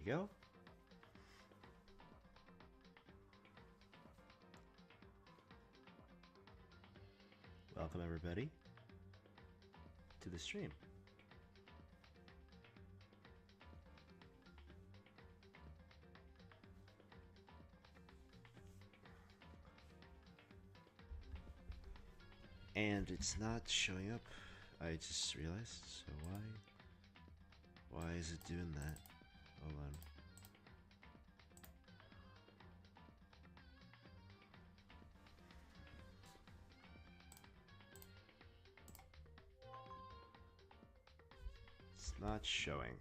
you go. Welcome everybody to the stream. And it's not showing up. I just realized, so why is it doing that? Hold on. It's not showing.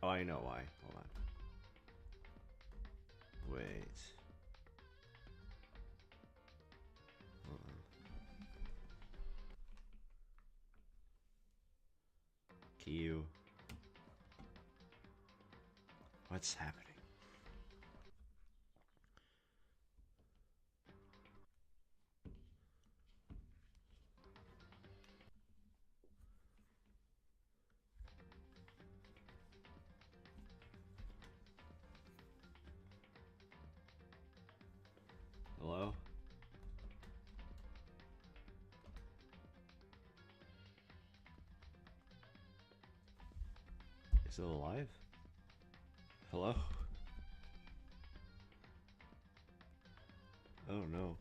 Oh, I know why. Hold on. Wait. Hold on. Q. What's happening? Hello? Is it alive? Hello? Oh no.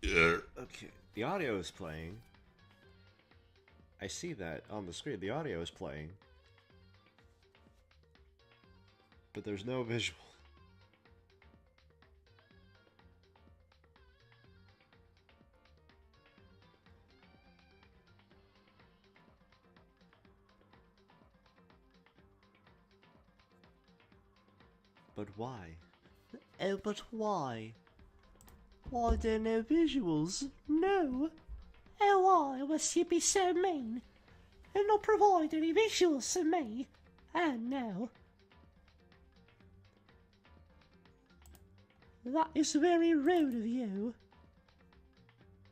Okay, the audio is playing. I see that on the screen. The audio is playing. But there's no visual. But why? Oh, but why? Why there are no visuals? No. Oh, why must you be so mean and not provide any visuals to me? Oh, no. That is very rude of you.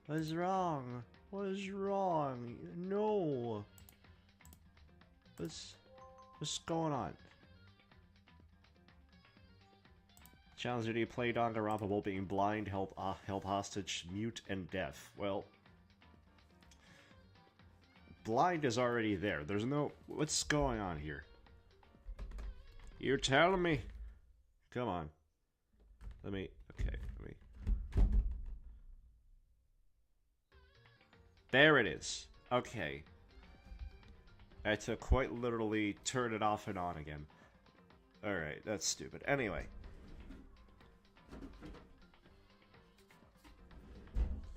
What's wrong? What's wrong? No. What's going on? Challenger, do you play Danganronpa while being blind, held hostage, mute, and deaf? Well, blind is already there. There's no... What's going on here? You're telling me? Come on. Let me... Okay, let me... There it is. Okay. I had to quite literally turn it off and on again. Alright, that's stupid. Anyway.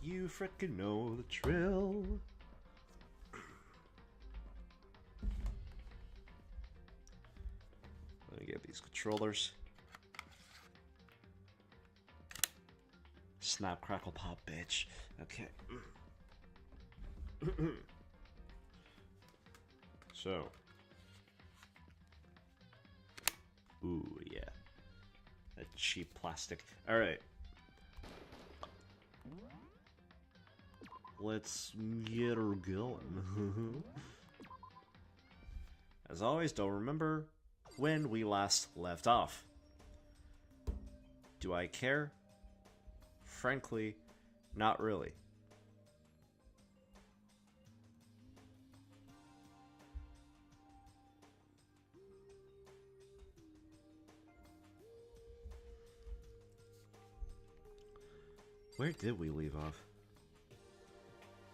You frickin' know the drill. Let me get these controllers. Snap, crackle, pop, bitch. Okay. So. Ooh, yeah. That cheap plastic. Alright. Let's get her going. As always, don't remember when we last left off. Do I care? Frankly, not really. Where did we leave off?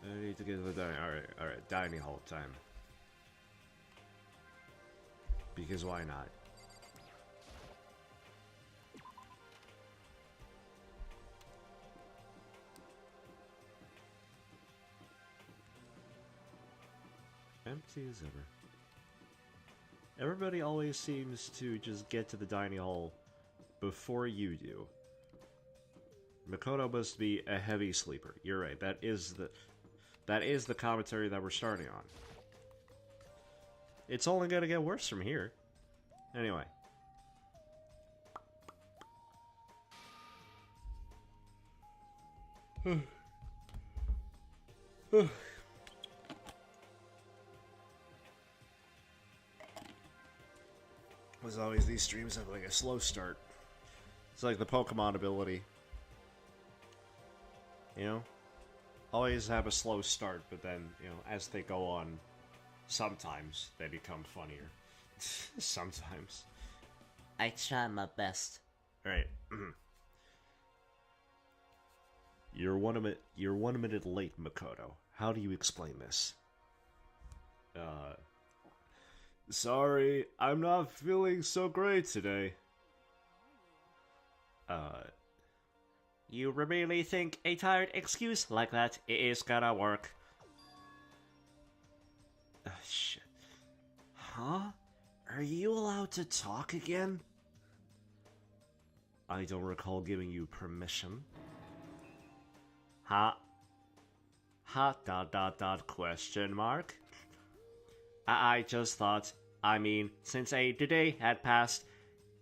I need to get to the dining. Alright, dining hall time. Because why not? Empty as ever. Everybody always seems to just get to the dining hall before you do. Makoto must be a heavy sleeper. You're right. That is the commentary that we're starting on. It's only gonna get worse from here. Anyway. always these streams have like a slow start. It's like the Pokemon ability. You know? Always have a slow start, but then, you know, as they go on, sometimes they become funnier. Sometimes. I try my best. Alright. You're 1 minute late, Makoto. How do you explain this? Sorry, I'm not feeling so great today. You really think a tired excuse like that is gonna work? Shit. Huh? Are you allowed to talk again? I don't recall giving you permission. Ha. Question mark? I just thought, I mean, since a day had passed,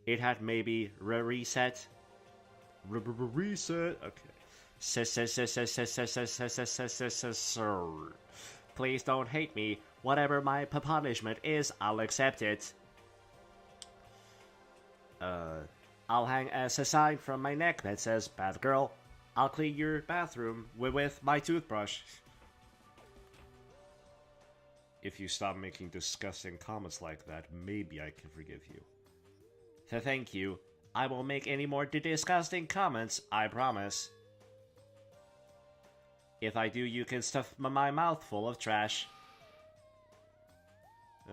it had maybe reset. Reset? Okay. Please don't hate me. Whatever my punishment is, I'll accept it. I'll hang a sign from my neck that says, "Bath girl, I'll clean your bathroom with my toothbrush." If you stop making disgusting comments like that, maybe I can forgive you. So thank you. I won't make any more disgusting comments, I promise. If I do, you can stuff my mouth full of trash.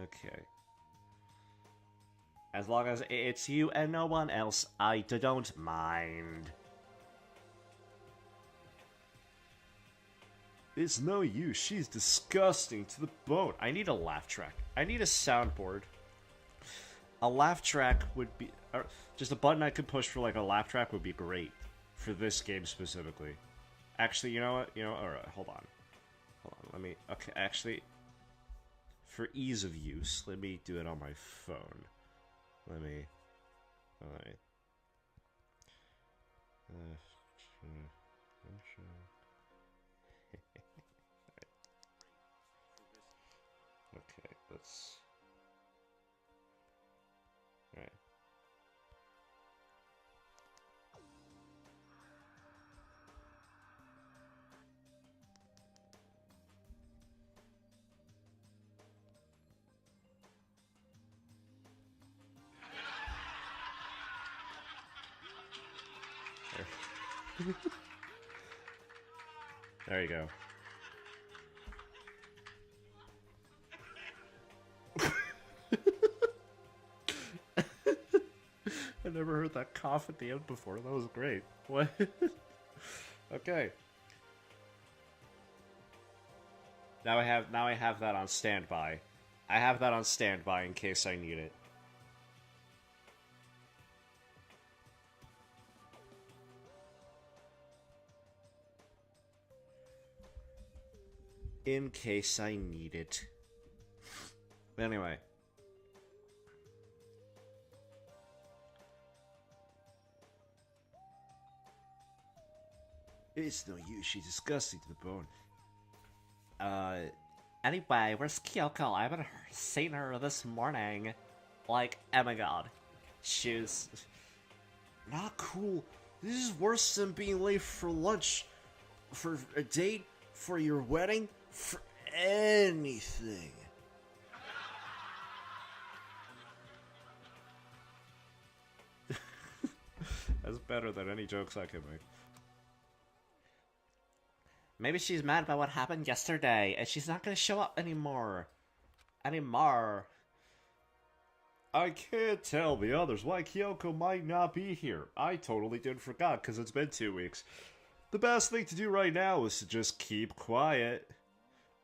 Okay. As long as it's you and no one else, I don't mind. It's no use. She's disgusting to the bone. I need a laugh track. I need a soundboard. A laugh track would be... just a button I could push for like a laugh track would be great. For this game specifically. Actually, you know what? Alright, hold on. Let me... Okay, actually... For ease of use, let me do it on my phone. Let me... Alright. Okay, let's... Alright. There you go. I never heard that cough at the end before. That was great. What? Okay. Now I have that on standby. I have that on standby in case I need it. In case I need it. Anyway. It's no use, she's disgusting to the bone. Anyway, where's Kyoko? I haven't seen her this morning. Like, oh my god. She's... Not cool. This is worse than being late for lunch, for a date, for your wedding, for anything. That's better than any jokes I can make. Maybe she's mad about what happened yesterday, and she's not gonna show up anymore. I can't tell the others why Kyoko might not be here. I totally did forgot, because it's been 2 weeks. The best thing to do right now is to just keep quiet.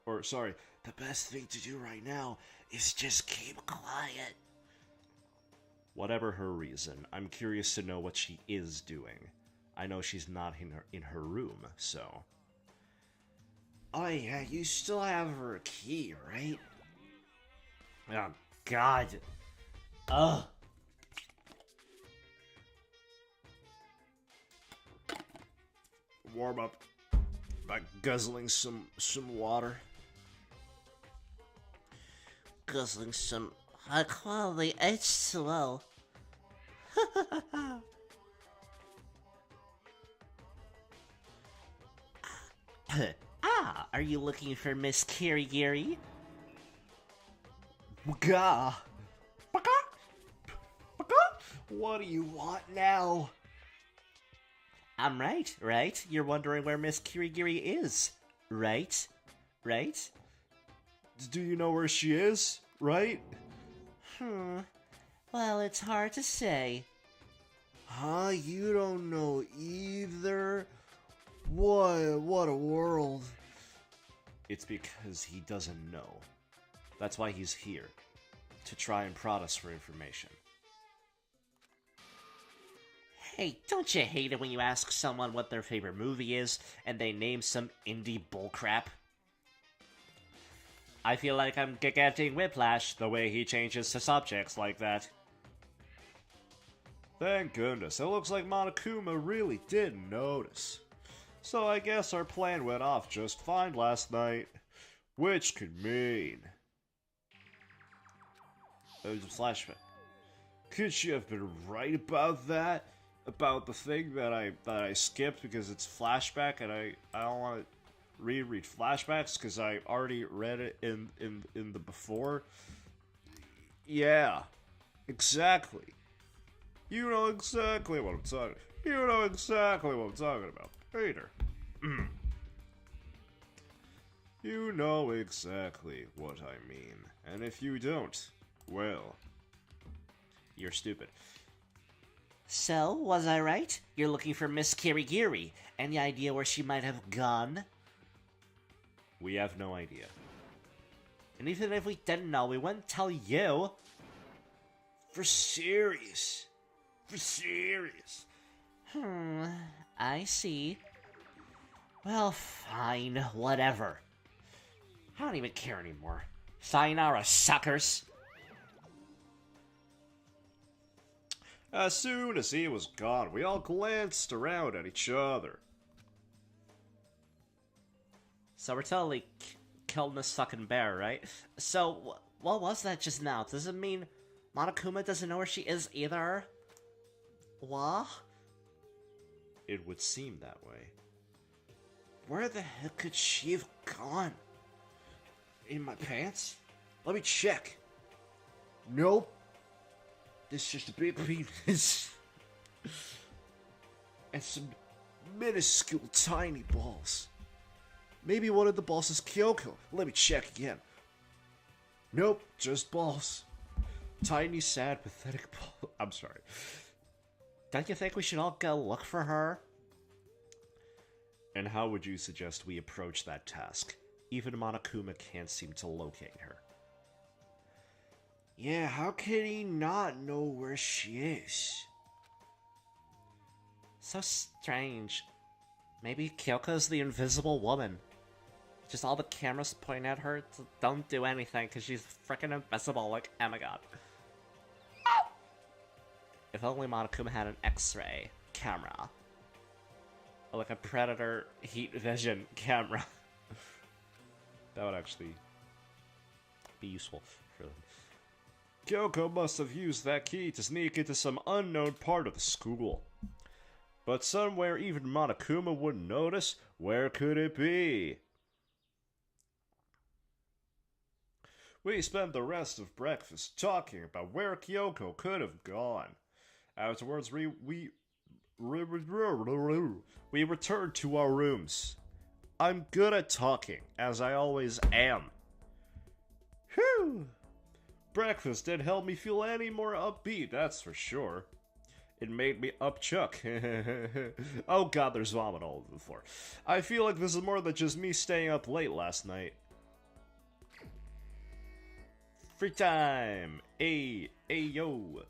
Or, sorry, the best thing to do right now is just keep quiet. Whatever her reason, I'm curious to know what she is doing. I know she's not in her room, so... Oh yeah, you still have her key, right? Oh, God. Ugh. Warm up by guzzling some water. Guzzling some high-quality H2O. Ah, are you looking for Miss Kirigiri? Gah. What do you want now? I'm right, right? You're wondering where Miss Kirigiri is, right? Right? Do you know where she is, right? Well, it's hard to say. Huh? You don't know either? What a world. It's because he doesn't know. That's why he's here. To try and prod us for information. Hey, don't you hate it when you ask someone what their favorite movie is, and they name some indie bullcrap? I feel like I'm getting whiplash the way he changes to subjects like that. Thank goodness, it looks like Monokuma really did notice. So I guess our plan went off just fine last night. Which could mean... It was a flashback. Could she have been right about that? About the thing that I skipped because it's flashback and I don't want to reread flashbacks because I already read it in the before? Yeah, exactly. You know exactly what I'm talking. You know exactly what I'm talking about, Peter. You know exactly what I mean, and if you don't, well, you're stupid. So, was I right? You're looking for Miss Kirigiri. Any idea where she might have gone? We have no idea. And even if we didn't know, we wouldn't tell you. For serious. For serious. I see. Well, fine, whatever. I don't even care anymore. Sayonara, suckers. As soon as he was gone, we all glanced around at each other. So we're totally killing this fucking bear, right? So, what was that just now? Does it mean Monokuma doesn't know where she is either? What? It would seem that way. Where the heck could she have gone? In my pants? Let me check. Nope. This is just a big penis. And some minuscule tiny balls. Maybe one of the balls is Kyoko. Let me check again. Nope, just balls. Tiny, sad, pathetic ball. I'm sorry. Don't you think we should all go look for her? And how would you suggest we approach that task? Even Monokuma can't seem to locate her. Yeah, how can he not know where she is? So strange. Maybe Kyoko's the invisible woman. Just all the cameras pointing at her to don't do anything because she's freaking invisible, like, oh my god. If only Monokuma had an X-ray camera. Or like a Predator heat vision camera. That would actually be useful for them. Kyoko must have used that key to sneak into some unknown part of the school. But somewhere even Monokuma wouldn't notice. Where could it be? We spent the rest of breakfast talking about where Kyoko could have gone. Afterwards, we returned to our rooms. I'm good at talking, as I always am. Whew! Breakfast didn't help me feel any more upbeat, that's for sure. It made me upchuck. Oh god, there's vomit all over the floor. I feel like this is more than just me staying up late last night. Free time! Hey, hey yo!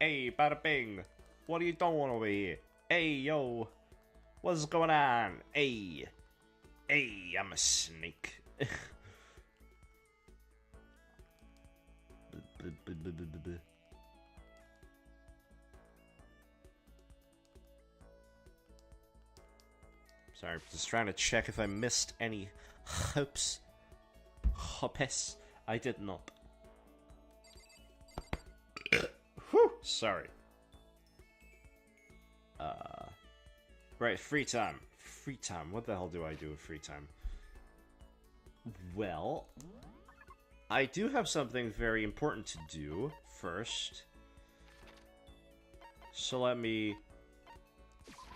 Hey, bada bing! What are you doing over here? Hey yo! What's going on? Hey! Hey, I'm a snake. Sorry, just trying to check if I missed any hopes. Hopes. I did not. Whew, sorry. Right, free time. Free time. What the hell do I do with free time? Well, I do have something very important to do first. So let me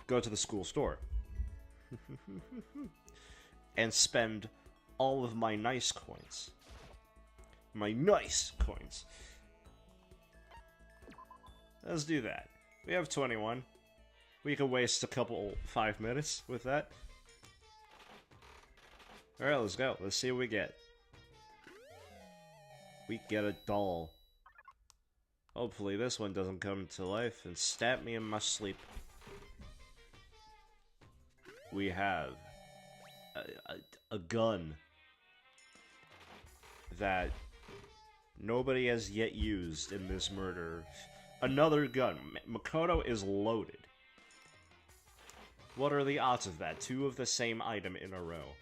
go to the school store. And spend all of my nice coins. My nice coins. Let's do that. We have 21. We could waste a couple 5 minutes with that. Alright, let's go. Let's see what we get. We get a doll. Hopefully this one doesn't come to life and stab me in my sleep. We have a gun that nobody has yet used in this murder. Another gun. Makoto is loaded. What are the odds of that? 2 of the same item in a row.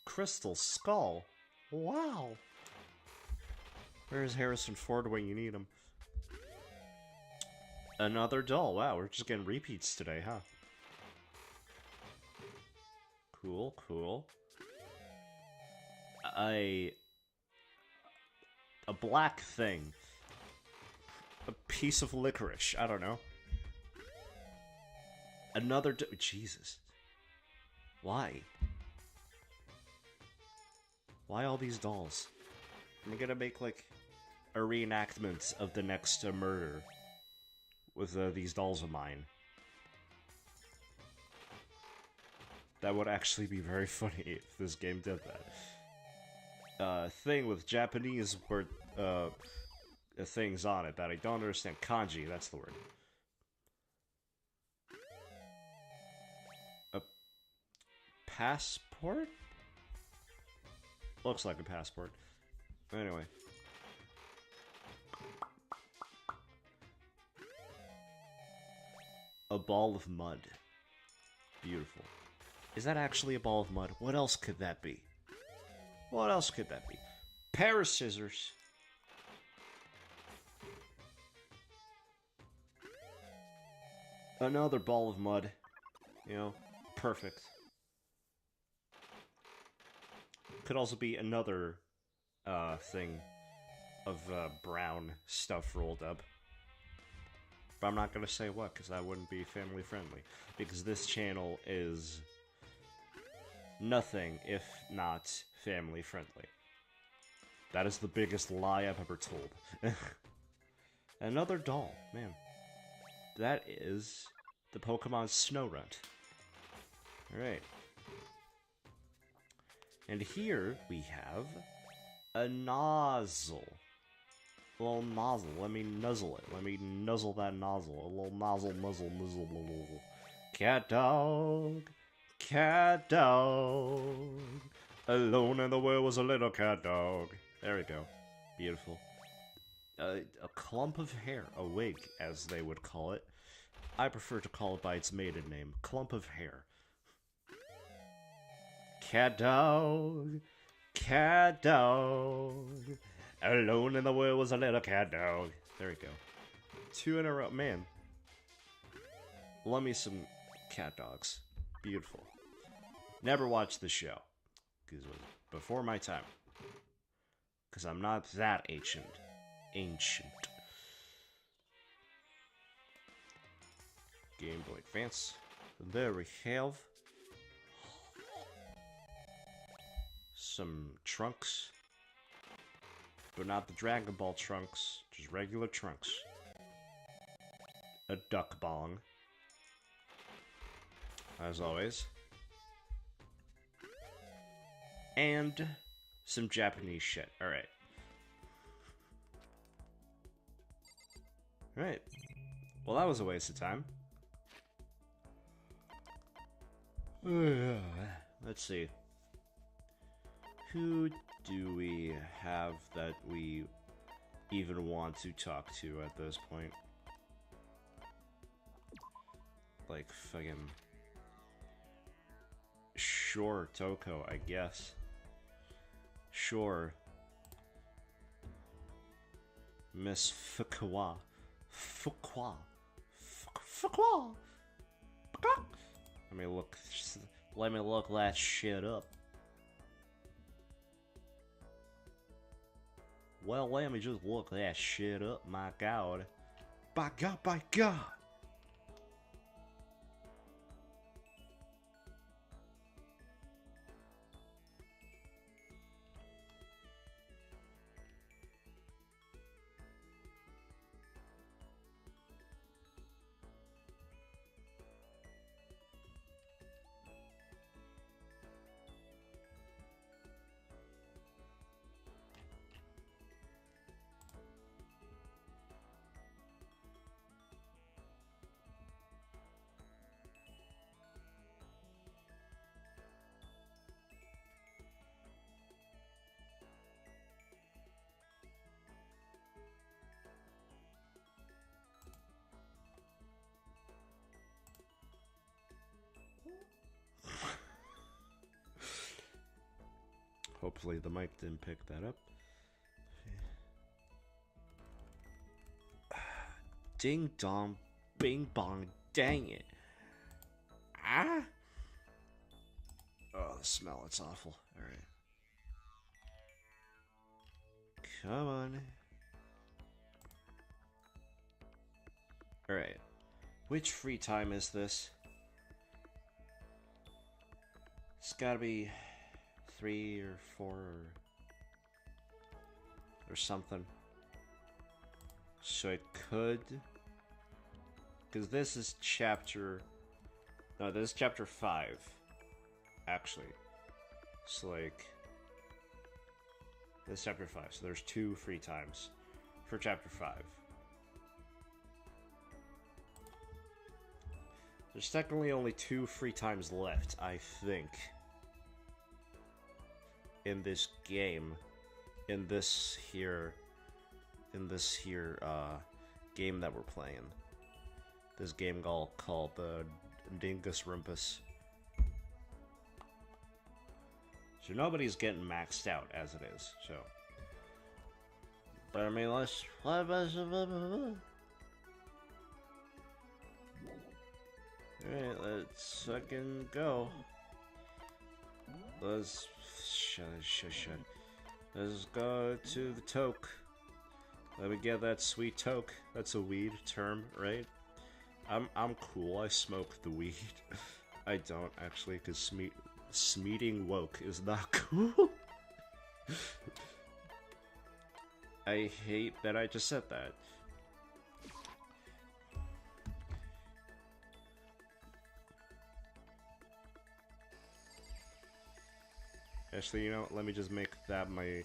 Crystal Skull? Wow. Where's Harrison Ford when you need him? Another doll. Wow, we're just getting repeats today, huh? Cool, cool. A black thing. A piece of licorice. I don't know. Another Jesus. Why? Why all these dolls? Am I gonna make, like, a reenactment of the next murder with these dolls of mine? That would actually be very funny if this game did that. Thing with Japanese word, things on it that I don't understand. Kanji, that's the word. A passport? Looks like a passport. Anyway. A ball of mud. Beautiful. Is that actually a ball of mud? What else could that be? What else could that be? Pair of scissors. Another ball of mud. You know, perfect. Could also be another thing of brown stuff rolled up. But I'm not gonna say what, because that wouldn't be family friendly. Because this channel is nothing if not family friendly. That is the biggest lie I've ever told. Another doll, man. That is the Pokemon Snorunt. Alright. And here we have a nozzle. A little nozzle. Let me nuzzle it. Let me nuzzle that nozzle. A little nozzle, muzzle, muzzle, muzzle. Cat dog. Cat dog. Alone in the world was a little cat dog. There we go. Beautiful. A clump of hair. A wig, as they would call it. I prefer to call it by its maiden name. Clump of hair. Cat dog. Cat dog. Alone in the world was a little cat dog. There we go. 2 in a row. Man. Love me some cat dogs. Beautiful. Never watched the show. Because it was before my time. Because I'm not that ancient. Game Boy Advance. There we have some trunks. But not the Dragon Ball trunks, just regular trunks. A duck bong. As always. And some Japanese shit. Alright. Alright. Well, that was a waste of time. Let's see. Who do we have that we even want to talk to at this point? Like, fucking... Sure, Toko, I guess. Sure. Miss Fuqua. Fuqua. Fuck. Let me look that shit up. Well, let me just look that shit up, my god. By god, by god! Hopefully the mic didn't pick that up. Ding dong, bing bong, dang it. Ah! Oh, the smell, it's awful. Alright. Come on. Alright. Which free time is this? It's gotta be 3 or 4 or something. So it could, because this is chapter, no, this is chapter 5, actually. So like, this is chapter 5, so there's 2 free times for chapter 5. There's technically only 2 free times left, I think, in this game, in this here game that we're playing. This game called the Danganronpa. So nobody's getting maxed out as it is, so. But I mean, let's alright, let's fucking go. Let's shut. Let's go to the toke. Let me get that sweet toke. That's a weed term, right? I'm cool. I smoke the weed. I don't actually, cause smeeting woke is not cool. I hate that I just said that. Actually, you know, let me just make that my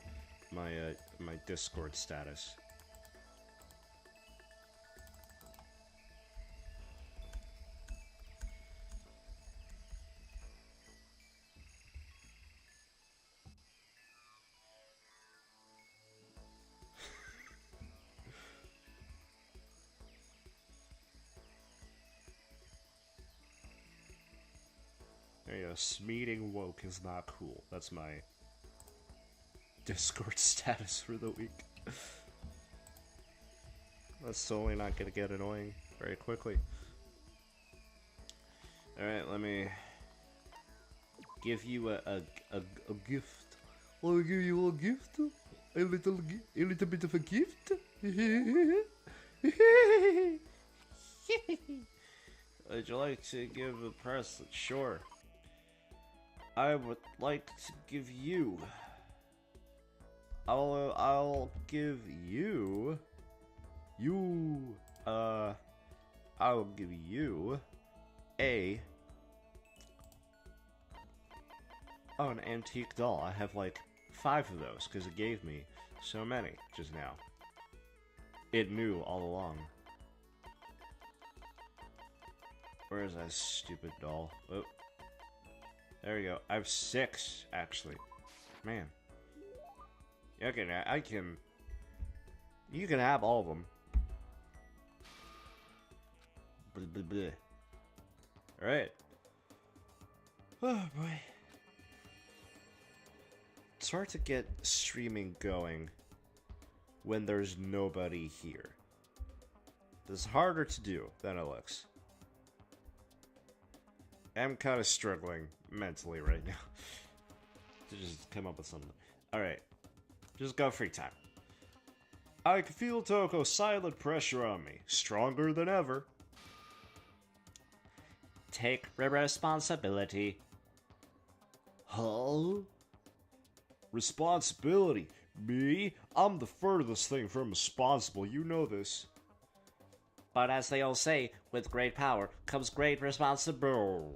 Discord status. There you go. Smeeting woke is not cool. That's my Discord status for the week. That's totally not gonna get annoying very quickly. Alright, let me give you a gift. I'll give you a gift? A little bit of a gift? Would you like to give a present? Sure. I would like to give you. I'll give you. I'll give you an antique doll. I have like 5 of those because it gave me so many just now. It knew all along. Where is that stupid doll? Oh. There we go. I have 6, actually. Man. Okay, I can... You can have all of them. Alright. Oh, boy. It's hard to get streaming going when there's nobody here. This is harder to do than it looks. am kind of struggling mentally right now to just come up with something. Alright, just go free time. I can feel Toko's silent pressure on me, stronger than ever. Take responsibility. Huh? Responsibility? Me? I'm the furthest thing from responsible, you know this. But as they all say, with great power comes great responsibility.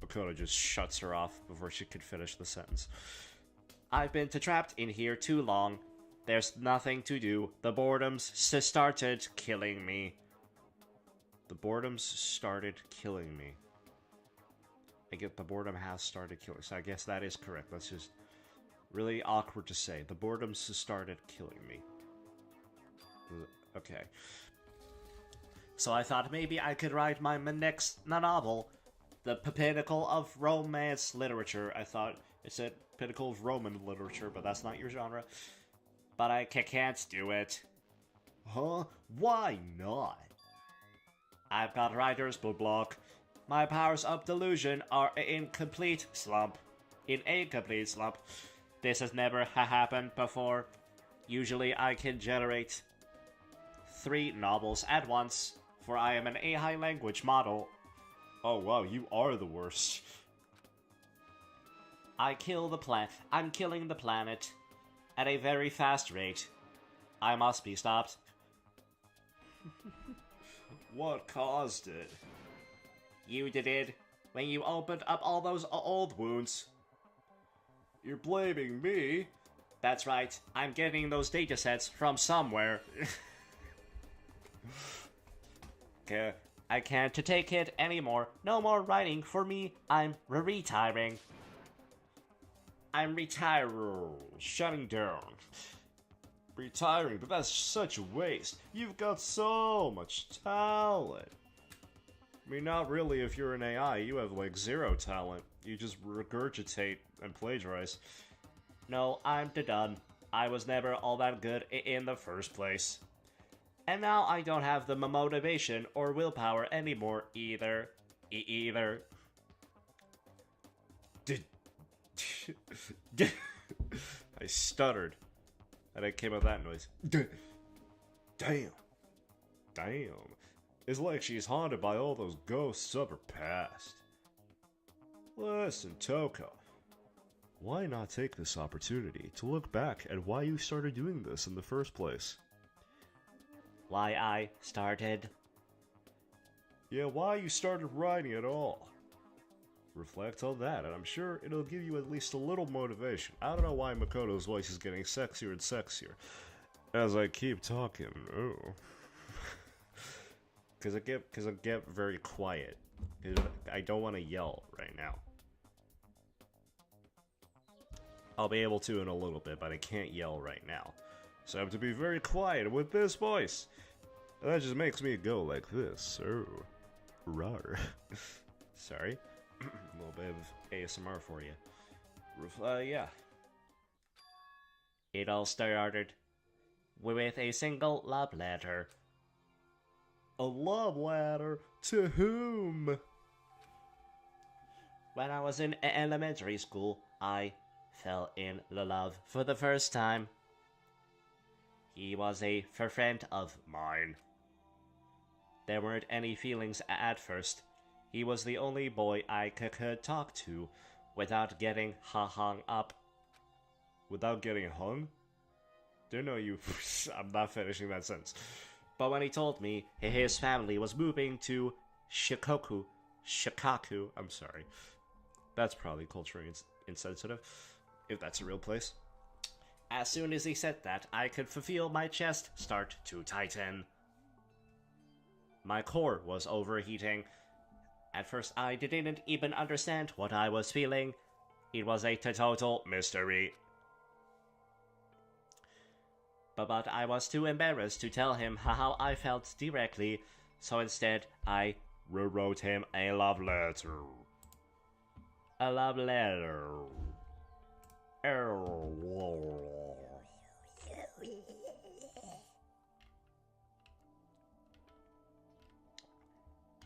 Makoto just shuts her off before she could finish the sentence. I've been trapped in here too long. There's nothing to do. The boredoms started killing me. The boredoms started killing me. I get the boredom has started killing, so I guess that is correct. That's just really awkward to say. The boredoms started killing me. Okay. So I thought maybe I could write my next novel, the pinnacle of romance literature. I thought it said pinnacle of Roman literature, but that's not your genre. But I can't do it. Huh? Why not? I've got writer's block. My powers of delusion are in complete slump. In a complete slump. This has never happened before. Usually I can generate 3 novels at once, for I am an AI language model. Oh wow, you are the worst. I'm killing the planet at a very fast rate. I must be stopped. What caused it? You did it when you opened up all those old wounds. You're blaming me? That's right. I'm getting those datasets from somewhere. Okay, I can't take it anymore. No more writing for me. I'm retiring. I'm shutting down. Retiring, but that's such a waste. You've got so much talent. I mean, not really if you're an AI. You have like 0 talent. You just regurgitate and plagiarize. No, I'm done. I was never all that good in the first place. And now I don't have the motivation or willpower anymore either. Either. I stuttered. And it came out that noise. Damn. It's like she's haunted by all those ghosts of her past. Listen, Toko. Why not take this opportunity to look back at why you started doing this in the first place? Why I started? Yeah, why you started writing at all. Reflect on that, and I'm sure it'll give you at least a little motivation. I don't know why Makoto's voice is getting sexier and sexier as I keep talking. Oh. Because I get very quiet. I don't want to yell right now. I'll be able to in a little bit, but I can't yell right now. So I have to be very quiet with this voice. And that just makes me go like this. Oh. Rawr. Sorry. A little bit of ASMR for you. Yeah. It all started with a single love letter. A love letter? To whom? When I was in elementary school, I fell in love for the first time. He was a friend of mine. There weren't any feelings at first. He was the only boy I could talk to without getting hung up. Without getting hung? Don't know you. I'm not finishing that sentence. But when he told me his family was moving to Shikaku, I'm sorry. That's probably culturally insensitive, if that's a real place. As soon as he said that, I could feel my chest start to tighten. My core was overheating. At first, I didn't even understand what I was feeling. It was a total mystery. But I was too embarrassed to tell him how I felt directly, so instead, I wrote him a love letter. A love letter.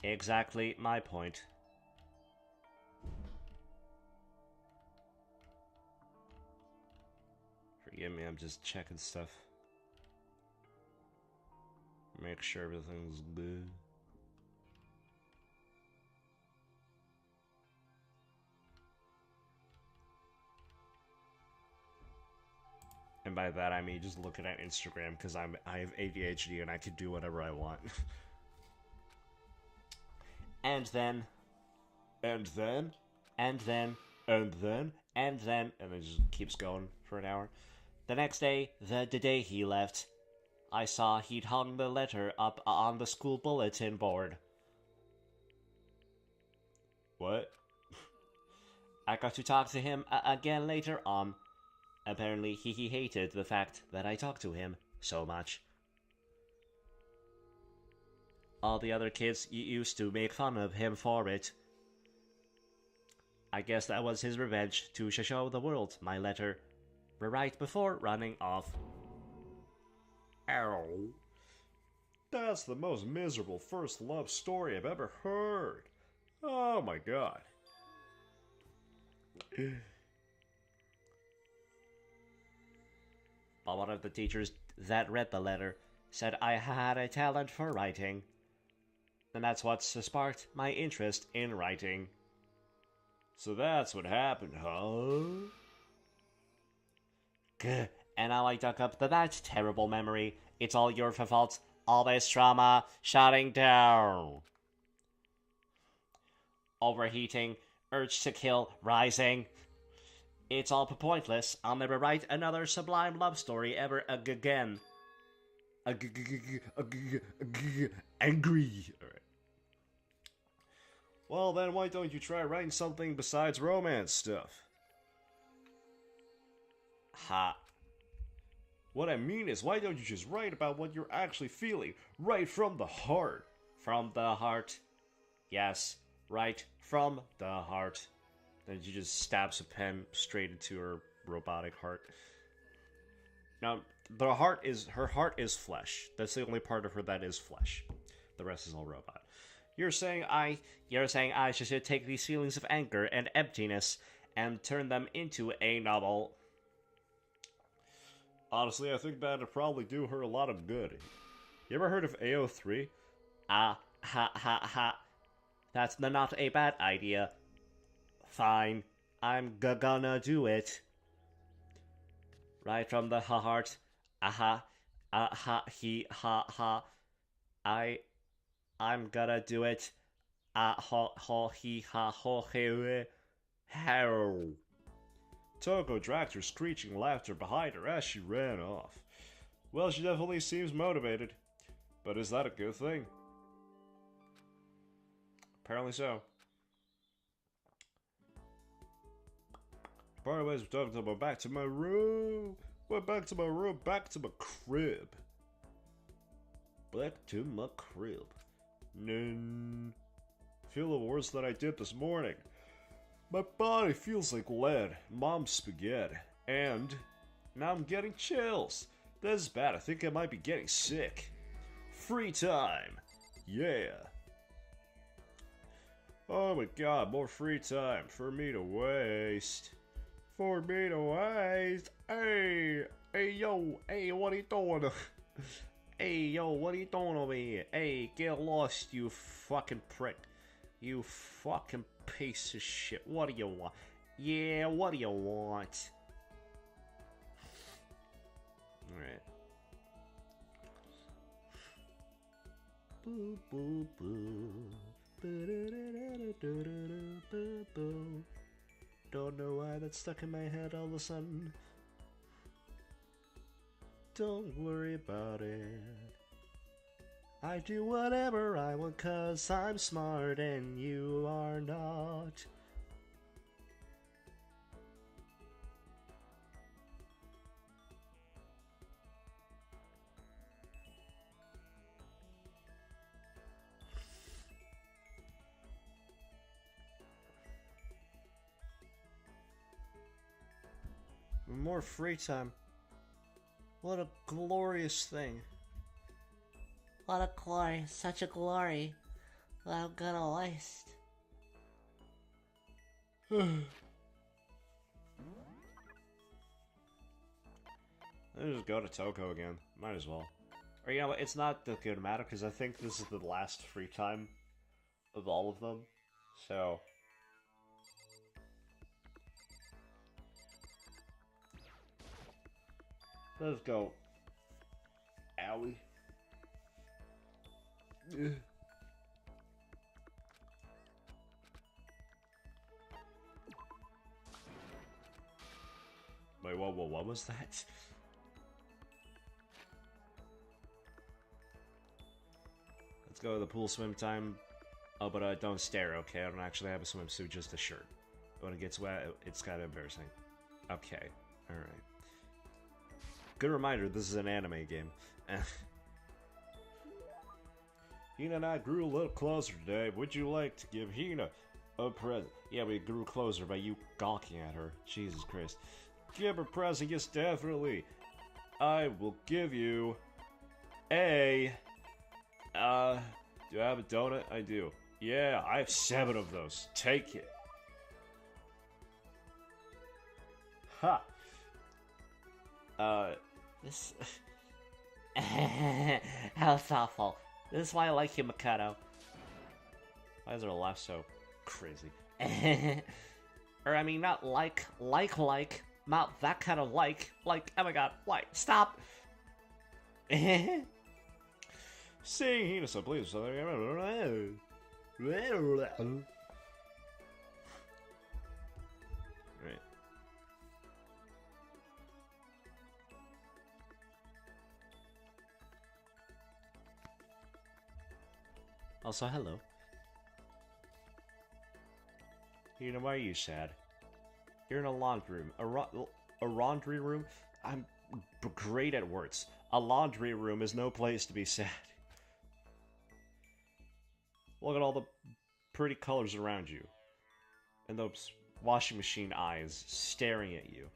Exactly my point. I'm just checking stuff. Make sure everything's good. And by that I mean just looking at Instagram because I have ADHD and I can do whatever I want. And then and then it just keeps going for an hour. The next day, the day he left, I saw he'd hung the letter up on the school bulletin board. What? I got to talk to him again later on. Apparently, he hated the fact that I talked to him so much. All the other kids used to make fun of him for it. I guess that was his revenge to show the world my letter right before running off. Ow. That's the most miserable first love story I've ever heard. Oh my god. But one of the teachers that read the letter said I had a talent for writing. And that's what sparked my interest in writing. So that's what happened, huh? Gah. And now I dug up that terrible memory. It's all your fault. All this trauma shutting down. Overheating, urge to kill rising. It's all pointless. I'll never write another sublime love story ever again. Angry. Alright. Well then, why don't you try writing something besides romance stuff? Ha. What I mean is, why don't you just write about what you're actually feeling? Right from the heart. From the heart. Yes, right from the heart. Then she just stabs a pen straight into her robotic heart. Now, her heart is flesh. That's the only part of her that is flesh. The rest is all robot. You're saying I should take these feelings of anger and emptiness and turn them into a novel. Honestly, I think that'd probably do her a lot of good. You ever heard of AO3? Ha ha. That's not a bad idea. Fine, I'm gonna do it. Right from the heart. Aha. He, ha. I'm gonna do it. He, he, how. Toko dragged her screeching laughter behind her as she ran off. Well, she definitely seems motivated. But is that a good thing? Apparently so. Part of the ways we're talking about back to my room. Back to my crib. Back to my crib. Feel the worse than I did this morning. My body feels like lead, mom's spaghetti, and now I'm getting chills. This is bad, I think I might be getting sick. Free time. Yeah. Oh my god, more free time for me to waste. Hey, yo, what are you doing? Hey, yo, what are you doing over here? Hey, get lost, you fucking prick. You fucking piece of shit. What do you want? Yeah, what do you want? Alright. Boo, boo, boo. Don't know why that's stuck in my head all of a sudden. Don't worry about it. I do whatever I want 'cause I'm smart and you are not. More free time. What a glorious thing. What a glory, such a glory that I'm gonna waste. Let's just go to Toko again. Might as well. Or you know what, it's not that gonna matter, because I think this is the last free time of all of them. So... let's go. Owie. Ugh. Wait, what was that? Let's go to the pool swim time. Oh, but don't stare, okay? I don't actually have a swimsuit, just a shirt. When it gets wet, it's kind of embarrassing. Okay, alright. Good reminder, this is an anime game. Hina and I grew a little closer today. Would you like to give Hina a present? Yeah, we grew closer by you gawking at her. Jesus Christ. Give her a present, yes, definitely. I will give you a... do I have a donut? I do. Yeah, I have 7 of those. Take it. Ha! This... That's awful. This is why I like you, Mikado. Why is her laugh so crazy? Or, I mean, not like, not that kind of like, oh my god, why? Stop! Seeing Hina, so please, Right. Also, hello. Hina, why are you sad? You're in a laundry room. A laundry room? I'm great at words. A laundry room is no place to be sad. Look at all the pretty colors around you. And those washing machine eyes staring at you.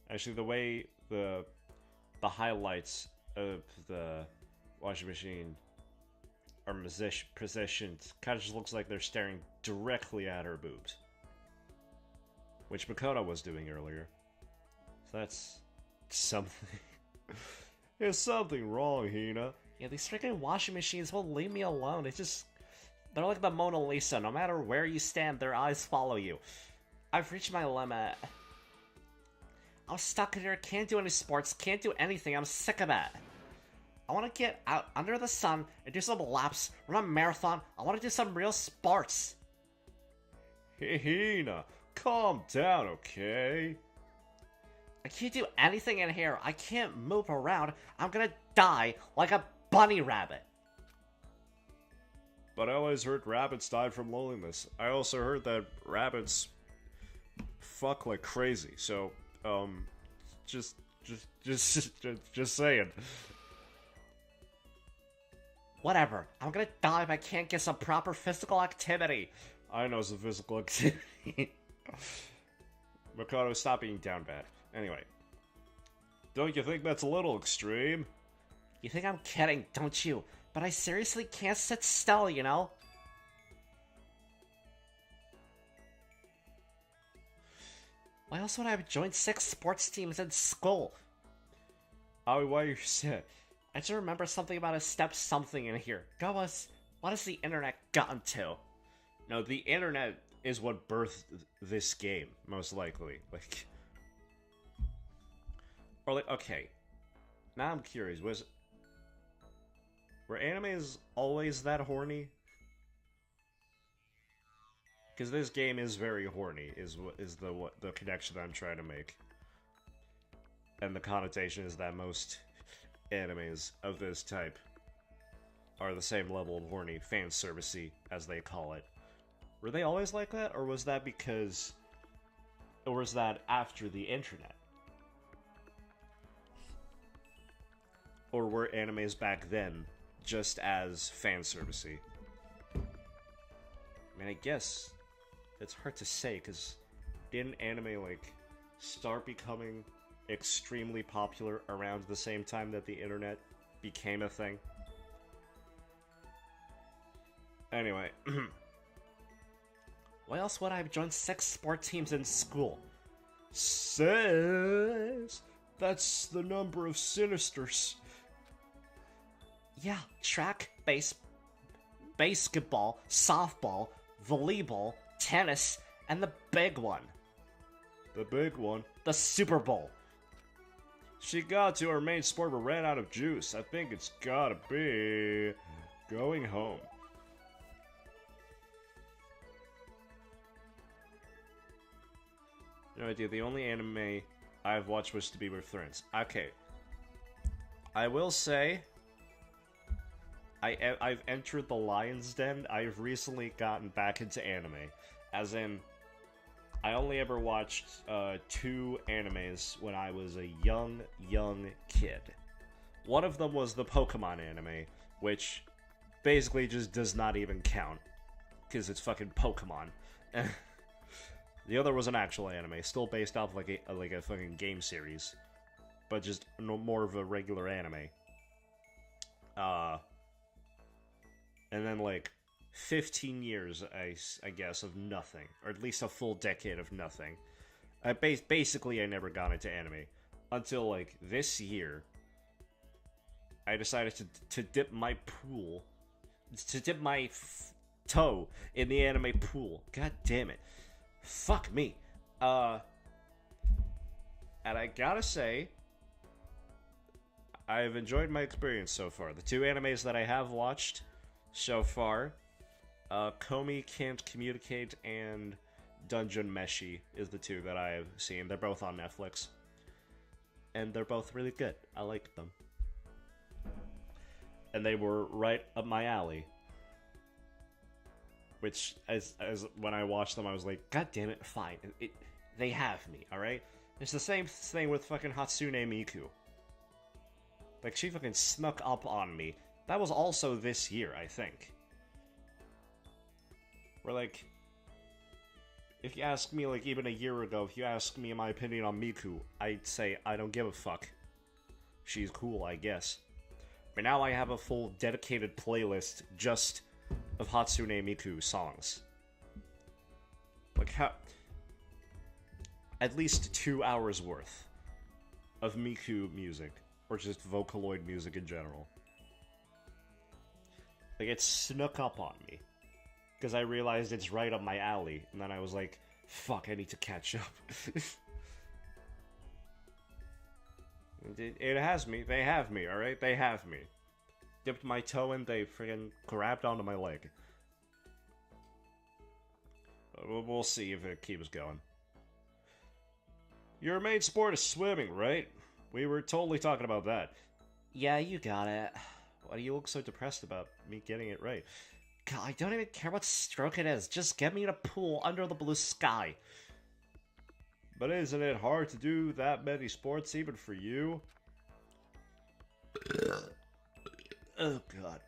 Actually, the way the highlights of the washing machine are positioned kind of just looks like they're staring directly at her boobs. Which Makoto was doing earlier. So that's something. There's something wrong, Hina. Yeah, these freaking washing machines won't leave me alone. It's just... they're like the Mona Lisa. No matter where you stand, their eyes follow you. I've reached my limit. I'm stuck in here, can't do any sports, can't do anything. I'm sick of it. I want to get out under the sun and do some laps, run a marathon. I want to do some real sports. Hey, Hina, calm down, okay? I can't do anything in here. I can't move around. I'm gonna die like a bunny rabbit. But I always heard rabbits died from loneliness. I also heard that rabbits fuck like crazy. So, just saying. Whatever. I'm gonna die if I can't get some proper physical activity. I know some physical activity. Mikado, stop being down bad. Anyway. Don't you think that's a little extreme? You think I'm kidding, don't you? But I seriously can't sit still, you know? Why else would I have joined 6 sports teams in school? Aoi, why are you sad? I just remember something about a step something in here. God, what has the internet gotten to? No, the internet is what birthed this game, most likely. Like... or like, okay. Now I'm curious, were animes always that horny? Because this game is very horny, is the connection that I'm trying to make. And the connotation is that most animes of this type are the same level of horny, fan servicey, as they call it. Were they always like that, or was that because... or was that after the internet? Or were animes back then just as fan servicey? I mean, I guess it's hard to say, because didn't anime, like, start becoming extremely popular around the same time that the internet became a thing? Anyway. Why else would I have joined 6 sport teams in school? 6? That's the number of Sinisters. Yeah, track, basketball, softball, volleyball, tennis, and the big one. The big one? The Super Bowl. She got to her main sport but ran out of juice. I think it's gotta be going home. No idea. The only anime I've watched was To Be With Friends. Okay. I will say, I've entered the Lion's Den. I've recently gotten back into anime. As in, I only ever watched 2 animes when I was a young kid. One of them was the Pokemon anime, which basically just does not even count, because it's fucking Pokemon. The other was an actual anime, still based off like a fucking game series, but just more of a regular anime. And then like 15 years, I guess, of nothing, or at least a full decade of nothing. Basically, I never got into anime until like this year. I decided to dip my toe in the anime pool. God damn it. Fuck me. And I gotta say, I've enjoyed my experience so far. The 2 animes that I have watched so far, Komi Can't Communicate and Dungeon Meshi is the 2 that I have seen. They're both on Netflix. And they're both really good. I like them. And they were right up my alley. Which, as when I watched them, I was like, God damn it, fine. They have me, alright? It's the same thing with fucking Hatsune Miku. Like, she fucking snuck up on me. That was also this year, I think. Where, like, if you ask me, like, even a year ago, if you ask me my opinion on Miku, I'd say, I don't give a fuck. She's cool, I guess. But now I have a full dedicated playlist just of Hatsune Miku songs. Like, at least 2 hours worth of Miku music, or just Vocaloid music in general. Like, it snuck up on me, because I realized it's right up my alley, and then I was like, fuck, I need to catch up. It has me, they have me, alright? They have me. Dipped my toe in, they friggin' grabbed onto my leg. We'll see if it keeps going. Your main sport is swimming, right? We were totally talking about that. Yeah, you got it. Why do you look so depressed about me getting it right? God, I don't even care what stroke it is. Just get me in a pool under the blue sky. But isn't it hard to do that many sports even for you? Oh, God.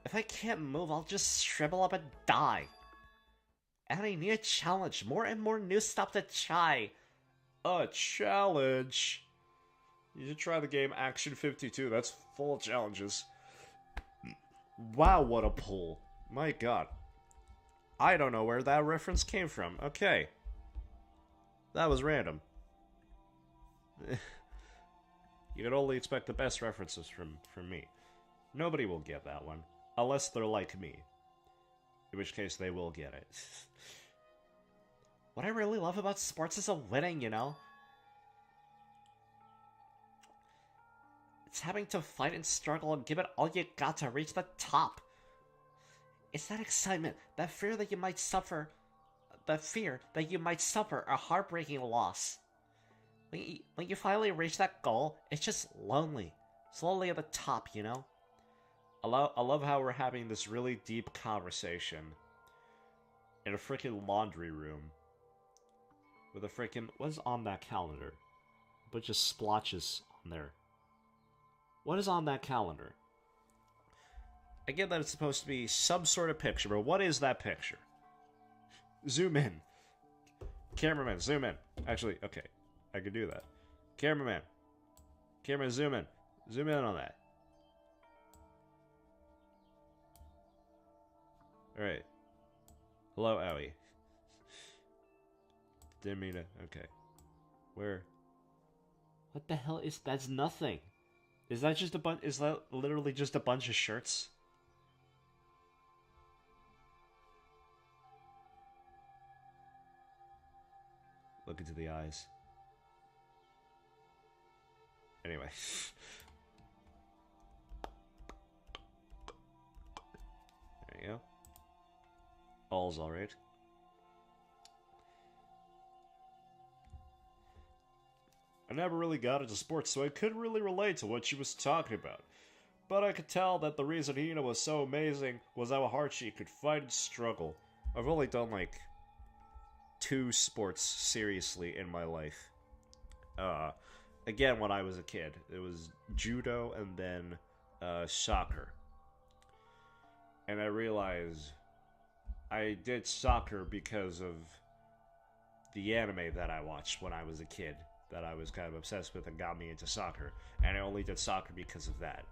If I can't move, I'll just shrivel up and die. And I need a challenge. More and more new stuff to try. A challenge? You should try the game Action 52. That's full of challenges. Wow, what a pull. My god. I don't know where that reference came from. Okay. That was random. You can only expect the best references from me. Nobody will get that one. Unless they're like me. In which case they will get it. What I really love about sports is a winning, you know? It's having to fight and struggle and give it all you got to reach the top. It's that excitement, that fear that you might suffer a heartbreaking loss. When you finally reach that goal, it's just lonely. Slowly at the top, you know? I love how we're having this really deep conversation in a freaking laundry room with a freaking... What is on that calendar? A bunch of splotches on there. What is on that calendar? I get that it's supposed to be some sort of picture, but what is that picture? Zoom in. Cameraman, zoom in. Actually, okay. I could do that. Cameraman. Camera, zoom in. Zoom in on that. Alright. Hello, Owie. Didn't mean it. Okay. Where? What the hell is... That's nothing. Is that just a bunch... Is that literally just a bunch of shirts? Look into the eyes. Anyway. There you go. All's alright. I never really got into sports, so I couldn't really relate to what she was talking about. But I could tell that the reason Hina was so amazing was how hard she could fight and struggle. I've only done, like, 2 sports seriously in my life. Again, when I was a kid. It was judo and then, soccer. And I realized I did soccer because of the anime that I watched when I was a kid, that I was kind of obsessed with and got me into soccer. And I only did soccer because of that.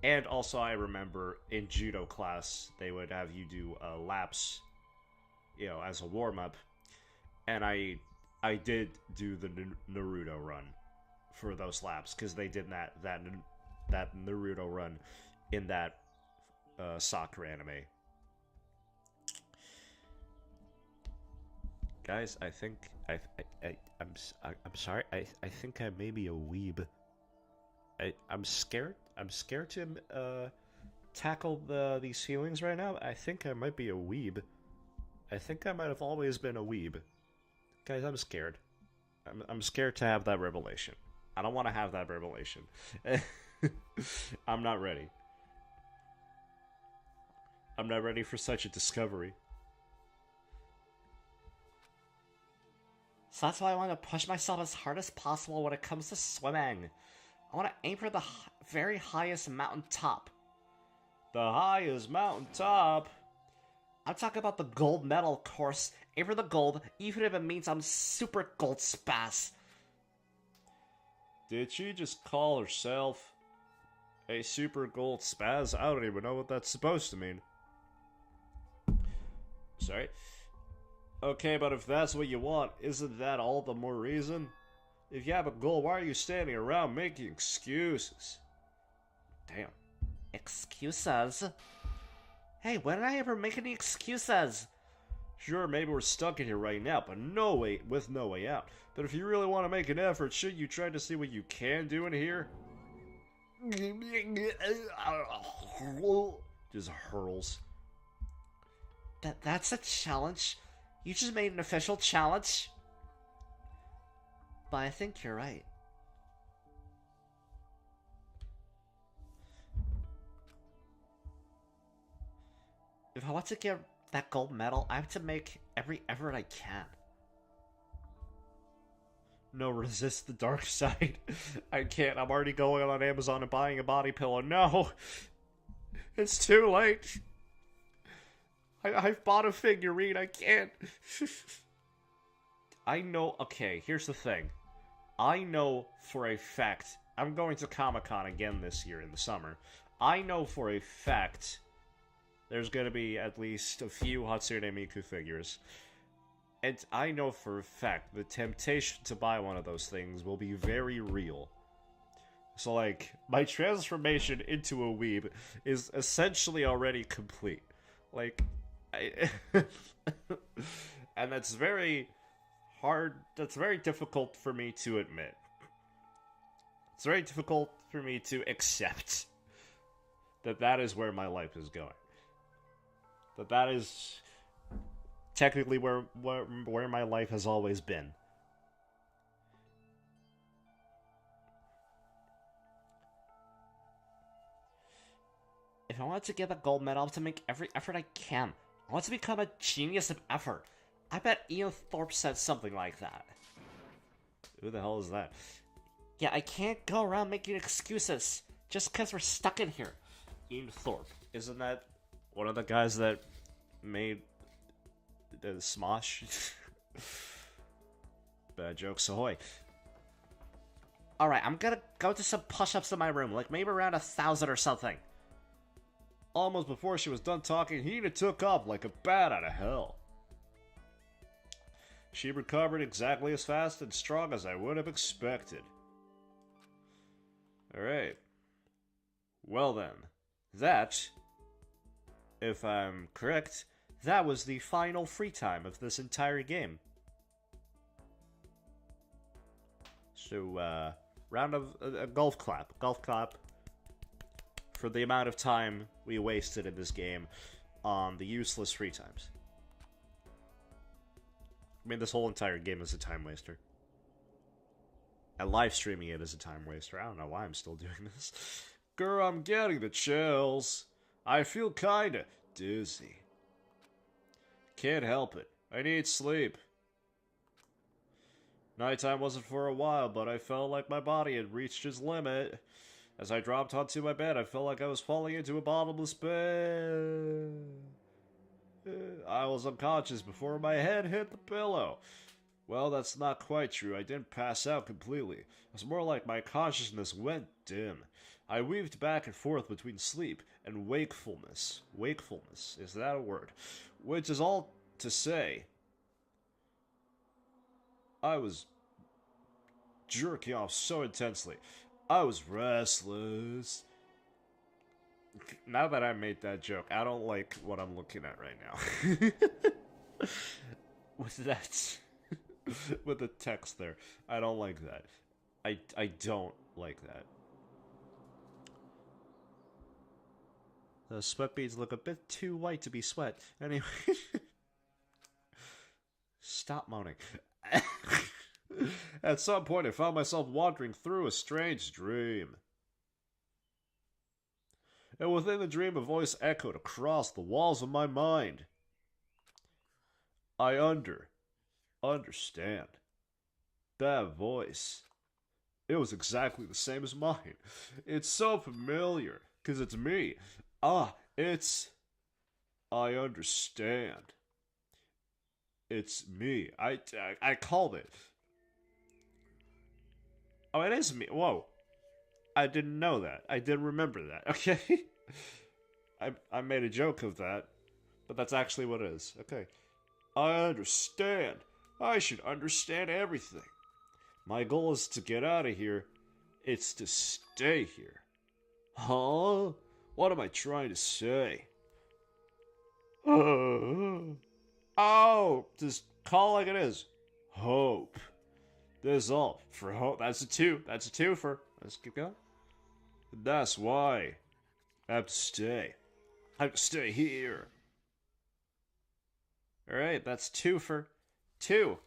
And also I remember in judo class, they would have you do laps, you know, as a warm-up. And I did do the Naruto run for those laps, because they did that Naruto run in that soccer anime. Guys, I think I'm sorry. I think I may be a weeb. I'm scared. I'm scared to tackle these feelings right now. I think I might be a weeb. I think I might have always been a weeb. Guys, I'm scared. I'm scared to have that revelation. I don't want to have that revelation. I'm not ready. I'm not ready for such a discovery. So that's why I want to push myself as hard as possible when it comes to swimming. I want to aim for the very highest mountain top. The highest mountain top? I'm talking about the gold medal, of course. Aim for the gold, even if it means I'm super gold spaz. Did she just call herself a super gold spaz? I don't even know what that's supposed to mean. Sorry. Okay, but if that's what you want, isn't that all the more reason? If you have a goal, why are you standing around making excuses? Damn. Excuses? Hey, when did I ever make any excuses? Sure, maybe we're stuck in here right now, but no way out. But if you really want to make an effort, shouldn't you try to see what you can do in here? Just hurls. That's a challenge? You just made an official challenge? But I think you're right. If I want to get that gold medal, I have to make every effort I can. No, resist the dark side. I can't. I'm already going on Amazon and buying a body pillow. No! It's too late. I've bought a figurine. I can't. I know. Okay, here's the thing. I know for a fact. I'm going to Comic-Con again this year in the summer. I know for a fact there's going to be at least a few Hatsune Miku figures. And I know for a fact the temptation to buy one of those things will be very real. So, like, my transformation into a weeb is essentially already complete. Like, and that's very hard, that's very difficult for me to admit. It's very difficult for me to accept that is where my life is going. That is technically where my life has always been. If I want to get a gold medal, I have to make every effort I can. I want to become a genius of effort. I bet Ian Thorpe said something like that. Who the hell is that? Yeah, I can't go around making excuses just because we're stuck in here. Ian Thorpe. Isn't that one of the guys that made the Smosh? Bad jokes ahoy. Alright, I'm gonna go do some push-ups in my room, like maybe around 1,000 or something. Almost before she was done talking, Hina took off like a bat out of hell. She recovered exactly as fast and strong as I would have expected. Alright. Well then, that, if I'm correct, that was the final free time of this entire game. So, round of a golf clap. Golf clap for the amount of time we wasted in this game on the useless free times. I mean, this whole entire game is a time waster. And live streaming it is a time waster. I don't know why I'm still doing this. Girl, I'm getting the chills. I feel kinda dizzy. Can't help it. I need sleep. Nighttime wasn't for a while, but I felt like my body had reached its limit. As I dropped onto my bed, I felt like I was falling into a bottomless pit. I was unconscious before my head hit the pillow. Well, that's not quite true. I didn't pass out completely. It was more like my consciousness went dim. I weaved back and forth between sleep and wakefulness. Wakefulness, is that a word? Which is all to say, I was jerking off so intensely. I was restless. Now that I made that joke, I don't like what I'm looking at right now. With that, with the text there, I don't like that. I don't like that. The sweat beads look a bit too white to be sweat. Anyway, stop moaning. At some point, I found myself wandering through a strange dream. And within the dream, a voice echoed across the walls of my mind. I understand. That voice. It was exactly the same as mine. It's so familiar, because it's me. I understand. It's me. I called it. Oh, it is me. Whoa. I didn't know that. I didn't remember that. Okay. I made a joke of that, but that's actually what it is. Okay. I understand. I should understand everything. My goal is to get out of here. It's to stay here. Huh? What am I trying to say? Oh, just call like it is. Hope. This is all for hope. That's a two. That's a twofer. Let's keep going. That's why I have to stay. I have to stay here. Alright, that's two for two.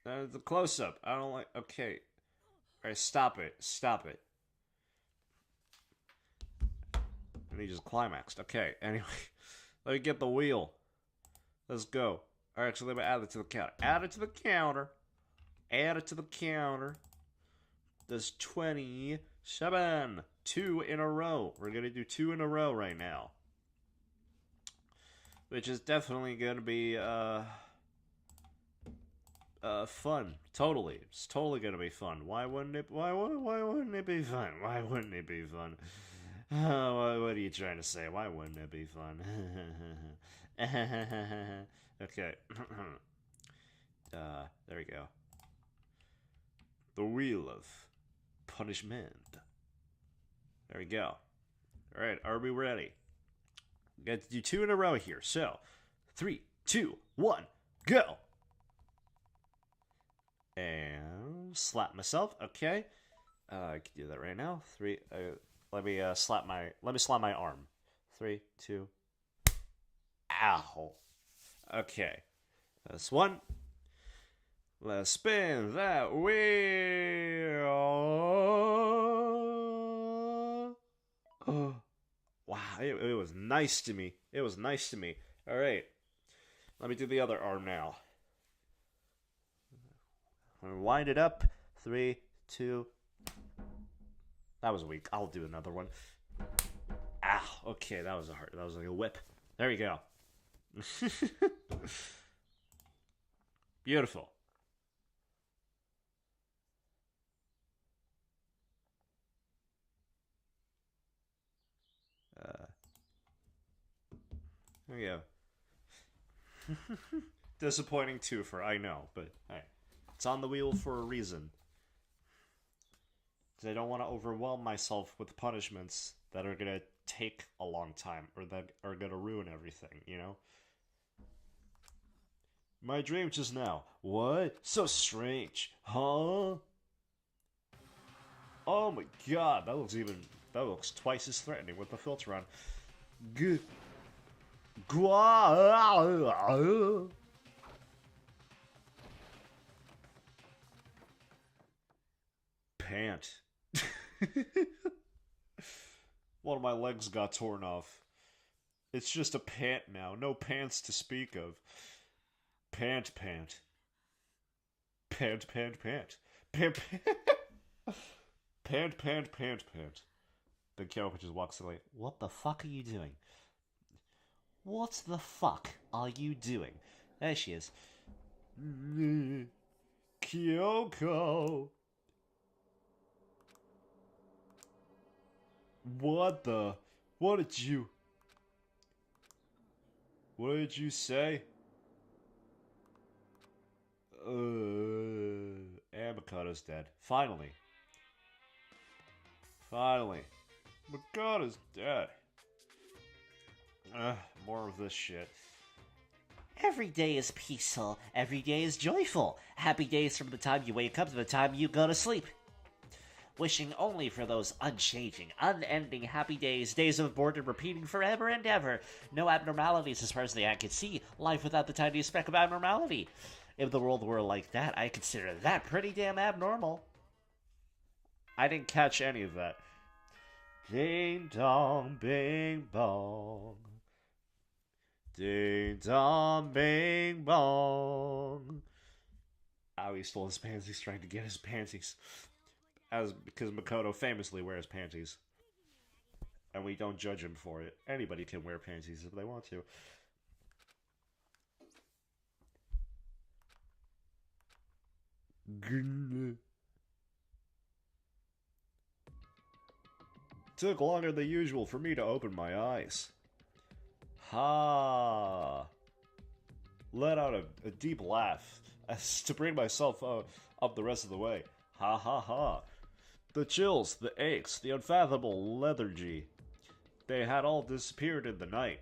The close up. I don't like. Okay. Alright, stop it. Stop it. And he just climaxed. Okay, anyway. Let me get the wheel. Let's go. Alright, actually, let me add it to the counter. Add it to the counter. Add it to the counter. There's 27. 2 in a row. We're gonna do 2 in a row right now. Which is definitely gonna be, fun. Totally. It's totally gonna be fun. Why wouldn't it be fun? Why wouldn't it be fun? What are you trying to say? Why wouldn't it be fun? Okay. There we go. The Wheel of Punishment. There we go. Alright, are we ready? We got to do 2 in a row here. So, 3, 2, 1, go! And slap myself. Okay. I can do that right now. 3, let me slap my arm. 3, 2. Ow. Okay. That's 1. Let's spin that wheel. Oh. Wow, it was nice to me. It was nice to me. All right. Let me do the other arm now. I'm gonna wind it up. 3, 2. That was weak. I'll do another one. Ow. Okay, that was like a whip. There you go. Beautiful. There we go. Disappointing twofer, I know, but hey, it's on the wheel for a reason. Because I don't want to overwhelm myself with punishments that are gonna take a long time or that are gonna ruin everything, you know? My dream just now. What? So strange. Huh? Oh my god, that looks twice as threatening with the filter on. G- Gua- Pant. One of my legs got torn off. It's just a pant now. No pants to speak of. Pant, pant. Pant, pant, pant. Pant, pant. Pant, pant, pant, pant. Then Kyoko just walks away. What the fuck are you doing? What the fuck are you doing? There she is. Kyoko. What the? What did you... What did you say? Makoto's dead. Finally. Finally. Makoto's dead. More of this shit. Every day is peaceful. Every day is joyful. Happy days from the time you wake up to the time you go to sleep. Wishing only for those unchanging, unending happy days, days of boredom repeating forever and ever. No abnormalities as far as the eye can see. Life without the tiniest speck of abnormality. If the world were like that, I consider that pretty damn abnormal. I didn't catch any of that. Ding dong, bing bong. Ding dong, bing bong. Oh, he stole his panties trying to get his panties. Because Makoto famously wears panties. And we don't judge him for it. Anybody can wear panties if they want to. Took longer than usual for me to open my eyes. Ha! Let out a deep laugh as to bring myself up the rest of the way. Ha ha ha. The chills, the aches, the unfathomable lethargy. They had all disappeared in the night.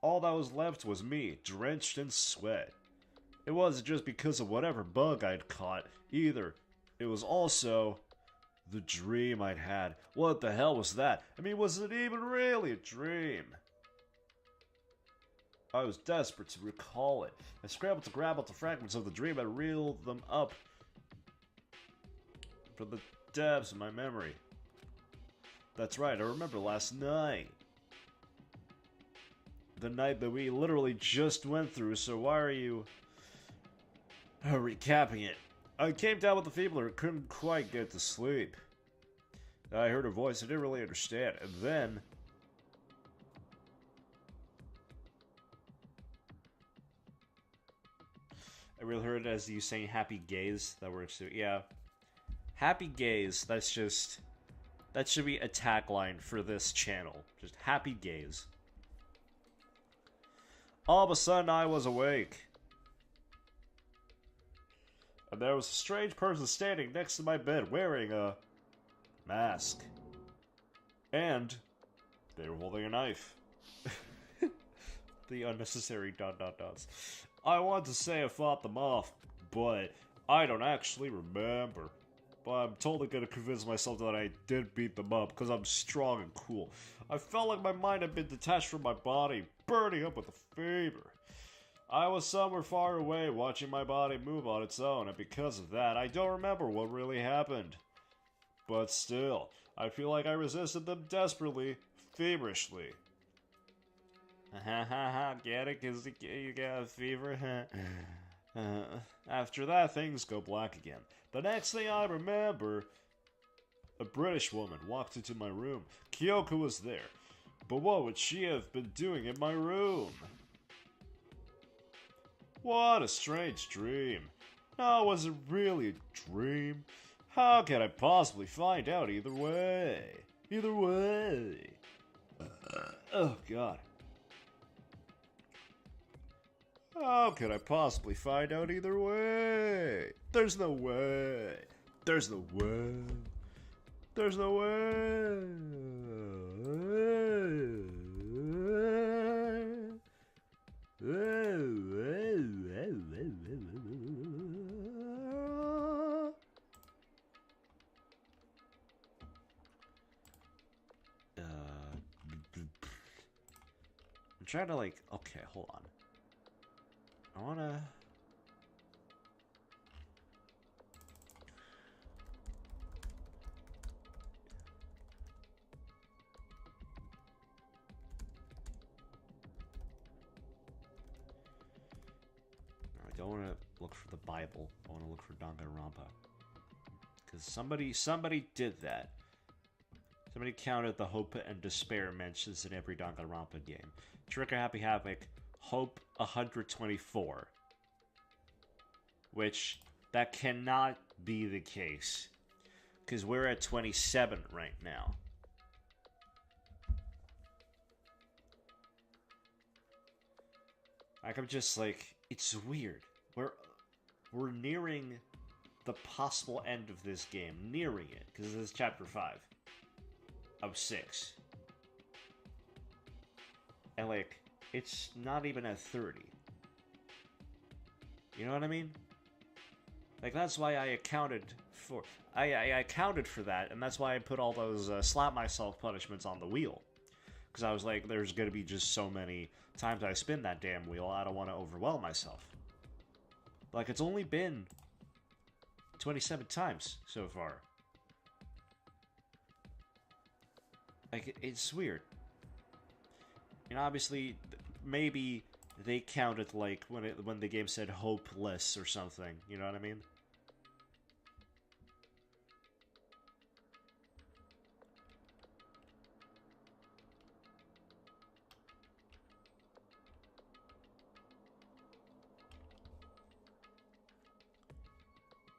All that was left was me, drenched in sweat. It wasn't just because of whatever bug I'd caught, either. It was also the dream I'd had. What the hell was that? I mean, was it even really a dream? I was desperate to recall it. I scrambled to grab out the fragments of the dream and reel them up from the depths of my memory. That's right, I remember last night. The night that we literally just went through, so why are you recapping it? I came down with a fever and couldn't quite get to sleep. I heard her voice, I didn't really understand, and then... I really heard it as you saying happy gaze. That works too. Yeah. Happy gaze, that's just... That should be a tagline for this channel. Just happy gaze. All of a sudden, I was awake. And there was a strange person standing next to my bed wearing a mask. And they were holding a knife. The unnecessary dot dot dots. I want to say I fought them off, but I don't actually remember. But I'm totally gonna convince myself that I did beat them up, because I'm strong and cool. I felt like my mind had been detached from my body, burning up with a fever. I was somewhere far away, watching my body move on its own, and because of that, I don't remember what really happened. But still, I feel like I resisted them desperately, feverishly. Ha ha ha, get it? Because you got a fever? After that, things go black again. The next thing I remember, a British woman walked into my room. Kyoko was there. But what would she have been doing in my room? What a strange dream. No, was it really a dream? How can I possibly find out either way? Either way. Oh, God. How could I possibly find out either way? There's no way. There's no way. There's no way. I'm trying to like, okay, hold on. I wanna... I don't want to look for the Bible. I want to look for Danganronpa. Because somebody did that. Somebody counted the hope and despair mentions in every Danganronpa game. Trigger Happy Havoc, hope 124. Which, that cannot be the case. Because we're at 27 right now. Like, I'm just like, it's weird. We're nearing the possible end of this game. Nearing it. Because this is chapter 5. Of 6. And like, it's not even at 30. You know what I mean? Like, that's why I accounted for... I accounted for that, and that's why I put all those slap myself punishments on the wheel. Because I was like, there's gonna be just so many times I spin that damn wheel, I don't want to overwhelm myself. Like, it's only been 27 times so far. Like, it's weird. And obviously, maybe they counted, like, when the game said hopeless or something. You know what I mean?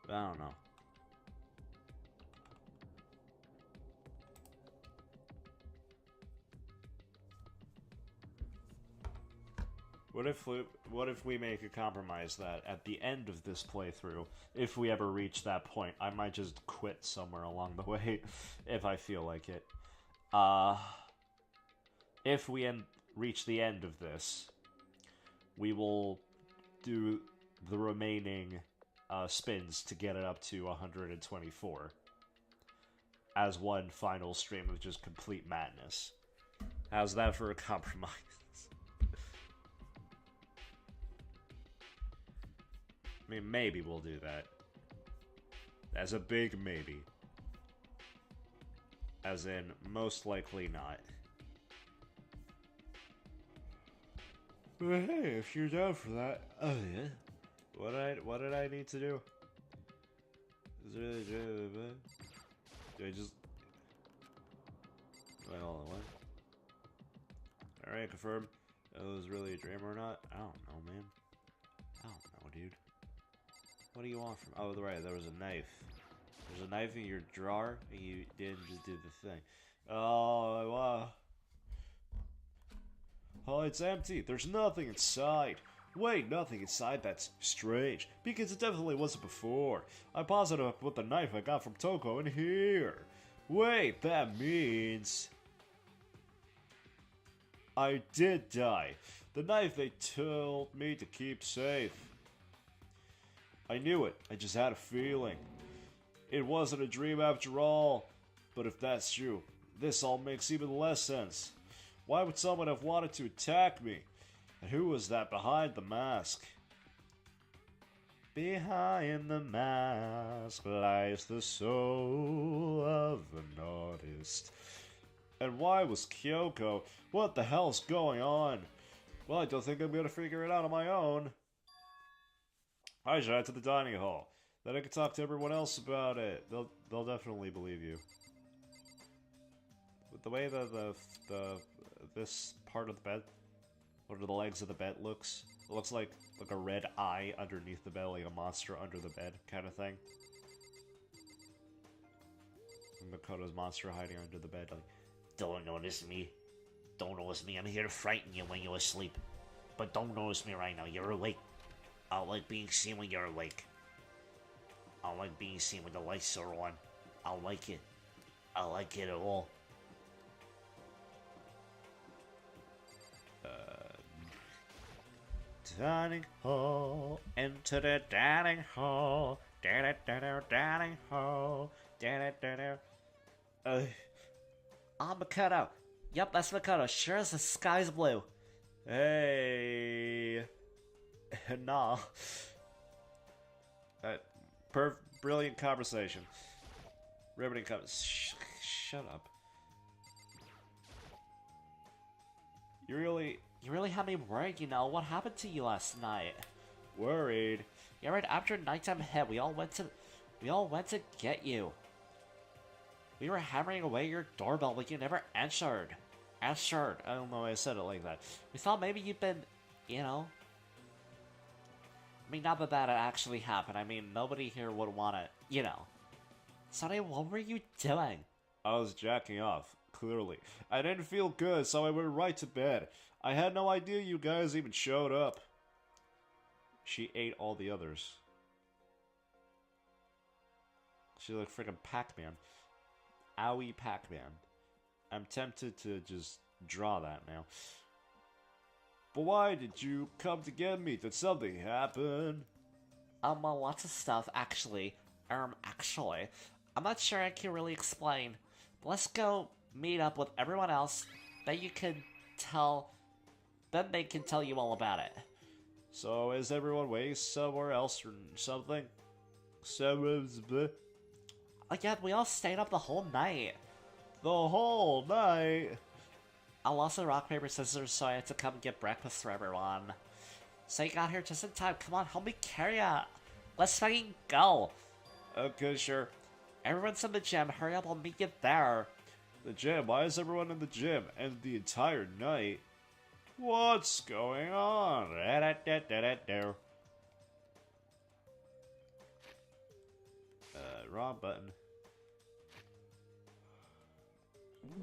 I don't know. What if we make a compromise that at the end of this playthrough, if we ever reach that point, I might just quit somewhere along the way if I feel like it. If we reach the end of this, we will do the remaining spins to get it up to 124 as one final stream of just complete madness. How's that for a compromise? I mean, maybe we'll do that. As a big maybe. As in, most likely not. But hey, if you're down for that... Oh, yeah? What did I need to do? Do I just... Wait, hold on, what? Alright, confirm. It was really a dream or not? I don't know, man. I don't know, dude. What do you want from... Oh, right, there was a knife. There's a knife in your drawer, and you didn't just do the thing. Oh, wow. Oh, it's empty. There's nothing inside. Wait, nothing inside? That's strange. Because it definitely wasn't before. I'm positive I put the knife I got from Toko in here. Wait, that means... I did die. The knife they told me to keep safe. I knew it. I just had a feeling. It wasn't a dream after all. But if that's true, this all makes even less sense. Why would someone have wanted to attack me? And who was that behind the mask? Behind the mask lies the soul of an artist. And why was Kyoko? What the hell's going on? Well, I don't think I'm gonna figure it out on my own. I should head to the dining hall. Then I can talk to everyone else about it. They'll definitely believe you. With the way this part of the bed, under the legs of the bed looks, it looks like a red eye underneath the bed, like a monster under the bed kind of thing. And Makoto's monster hiding under the bed, like, Don't notice me. Don't notice me. I'm here to frighten you when you're asleep. But don't notice me right now. You're awake. I like being seen when you're awake. I like being seen when the lights are on. I like it. I like it at all. Dining hall, enter the dining hall. Dining hall. I'm Makoto. Yep, that's Makoto. Sure as the sky's blue. Hey. Nah. Brilliant conversation. Riveting conversation. Shut up. You really had me worried, you know. What happened to you last night? Worried? Yeah, right after nighttime hit, we all went to get you. We were hammering away your doorbell, but you never answered. Answered. I don't know why I said it like that. We thought maybe you'd been, you know. I mean, not that it actually happened. I mean, nobody here would want to, you know. Sonny, what were you doing? I was jacking off, clearly. I didn't feel good, so I went right to bed. I had no idea you guys even showed up. She ate all the others. She looked freaking Pac-Man. Owie Pac-Man. I'm tempted to just draw that now. But why did you come to get me? Did something happen? Well, lots of stuff, actually. Actually. I'm not sure I can really explain. But let's go meet up with everyone else. Then you can tell... Then they can tell you all about it. So, is everyone waiting somewhere else or something? Yeah, we all stayed up the whole night. The whole night? I lost the rock, paper, scissors, so I had to come get breakfast for everyone. So you got here just in time. Come on, help me carry it. Let's fucking go. Okay, sure. Everyone's in the gym. Hurry up, I'll meet you there. The gym? Why is everyone in the gym? And the entire night? What's going on? Wrong button.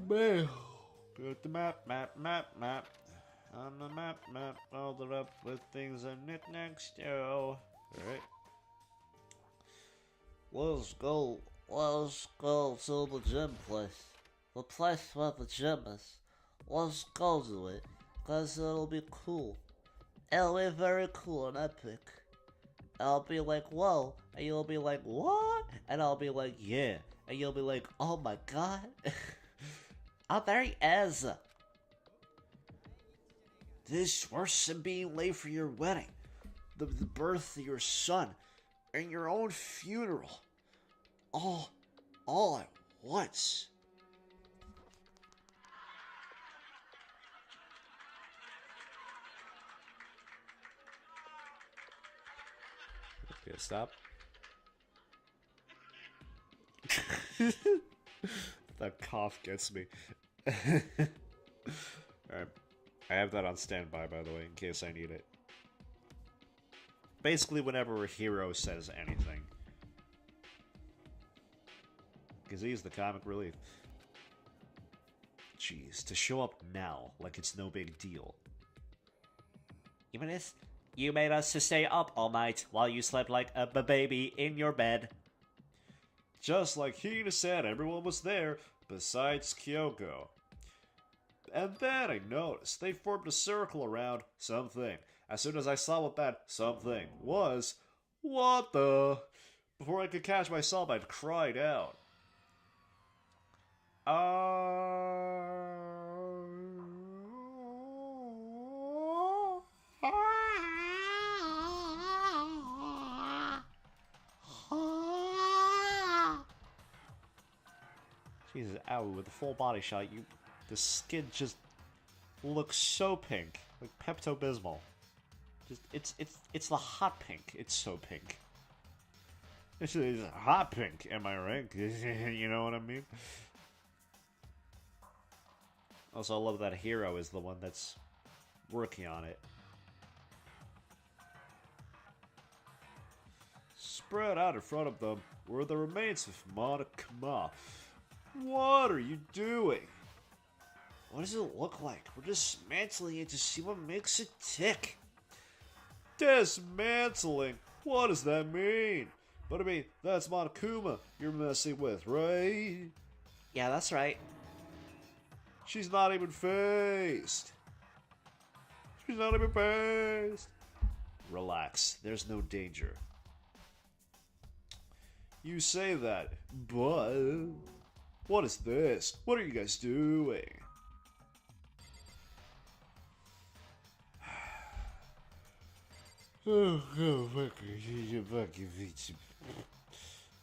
Man. Put the map. On the map, all it up with things and knickknacks too. Alright. Let's go to the gym place. The place where the gym is. Let's go to it. Cause it'll be cool. It'll be very cool and epic. I'll be like, whoa. And you'll be like, what? And I'll be like, yeah. And you'll be like, oh my god. Oh, there he is. This worse than being late for your wedding. The birth of your son. And your own funeral. All at once. Okay, stop. That cough gets me. Alright. I have that on standby, by the way, in case I need it. Basically, whenever a hero says anything. Because he's the comic relief. Jeez, to show up now, like it's no big deal. You made us to stay up all night while you slept like a baby in your bed. Just like Hina said, everyone was there, besides Kyoko. And then I noticed they formed a circle around something. As soon as I saw what that something was, what the? Before I could catch myself, I'd cried out. Jesus, ow, with a full body shot, the skin just looks so pink. Like Pepto-Bismol. It's the hot pink. It's so pink. It's hot pink, am I right? You know what I mean? Also, I love that Hero is the one that's working on it. Spread out in front of them were the remains of Monokuma. What are you doing? What does it look like? We're dismantling it to see what makes it tick. Dismantling? What does that mean? But I mean, that's Monokuma you're messing with, right? Yeah, that's right. She's not even phased. She's not even phased. Relax, there's no danger. You say that, but... What is this? What are you guys doing?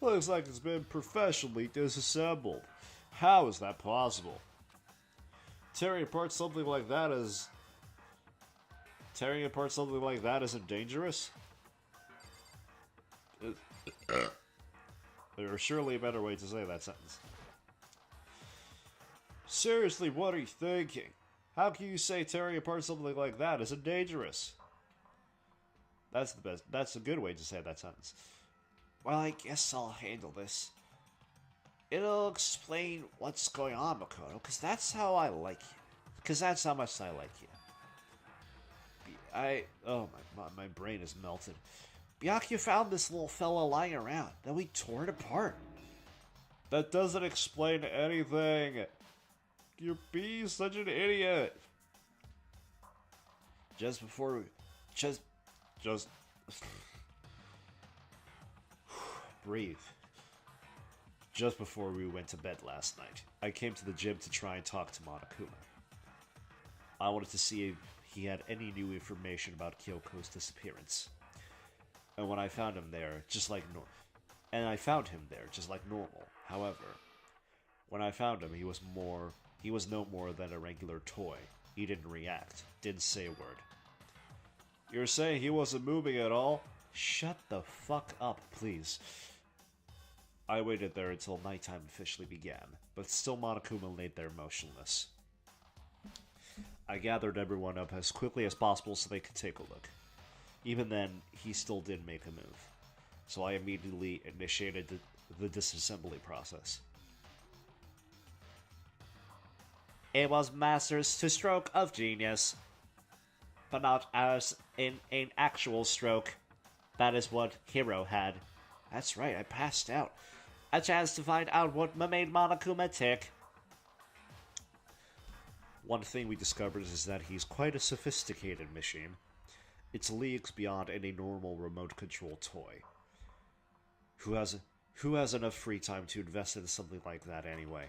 Looks like it's been professionally disassembled. How is that possible? Tearing apart something like that isn't dangerous? There's surely a better way to say that sentence. Seriously, what are you thinking? How can you say tearing apart something like that isn't dangerous? That's a good way to say that sentence. Well, I guess I'll handle this. It'll explain what's going on, Makoto, because that's how I like you. Because that's how much I like you. My brain is melted. Byakuya found this little fella lying around, then we tore it apart. That doesn't explain anything. You're being such an idiot. Just breathe. Just before we went to bed last night, I came to the gym to try and talk to Monokuma. I wanted to see if he had any new information about Kyoko's disappearance. And when I found him there, just like normal. However, when I found him, he was no more than a regular toy. He didn't react, didn't say a word. You're saying he wasn't moving at all? Shut the fuck up, please. I waited there until nighttime officially began, but still Monokuma laid there motionless. I gathered everyone up as quickly as possible so they could take a look. Even then, he still didn't make a move, so I immediately initiated the disassembly process. It was master's stroke of genius, but not as in an actual stroke. That is what Hiro had. That's right, I passed out. A chance to find out what made Monokuma tick. One thing we discovered is that he's quite a sophisticated machine. It's leagues beyond any normal remote control toy. Who has enough free time to invest in something like that anyway?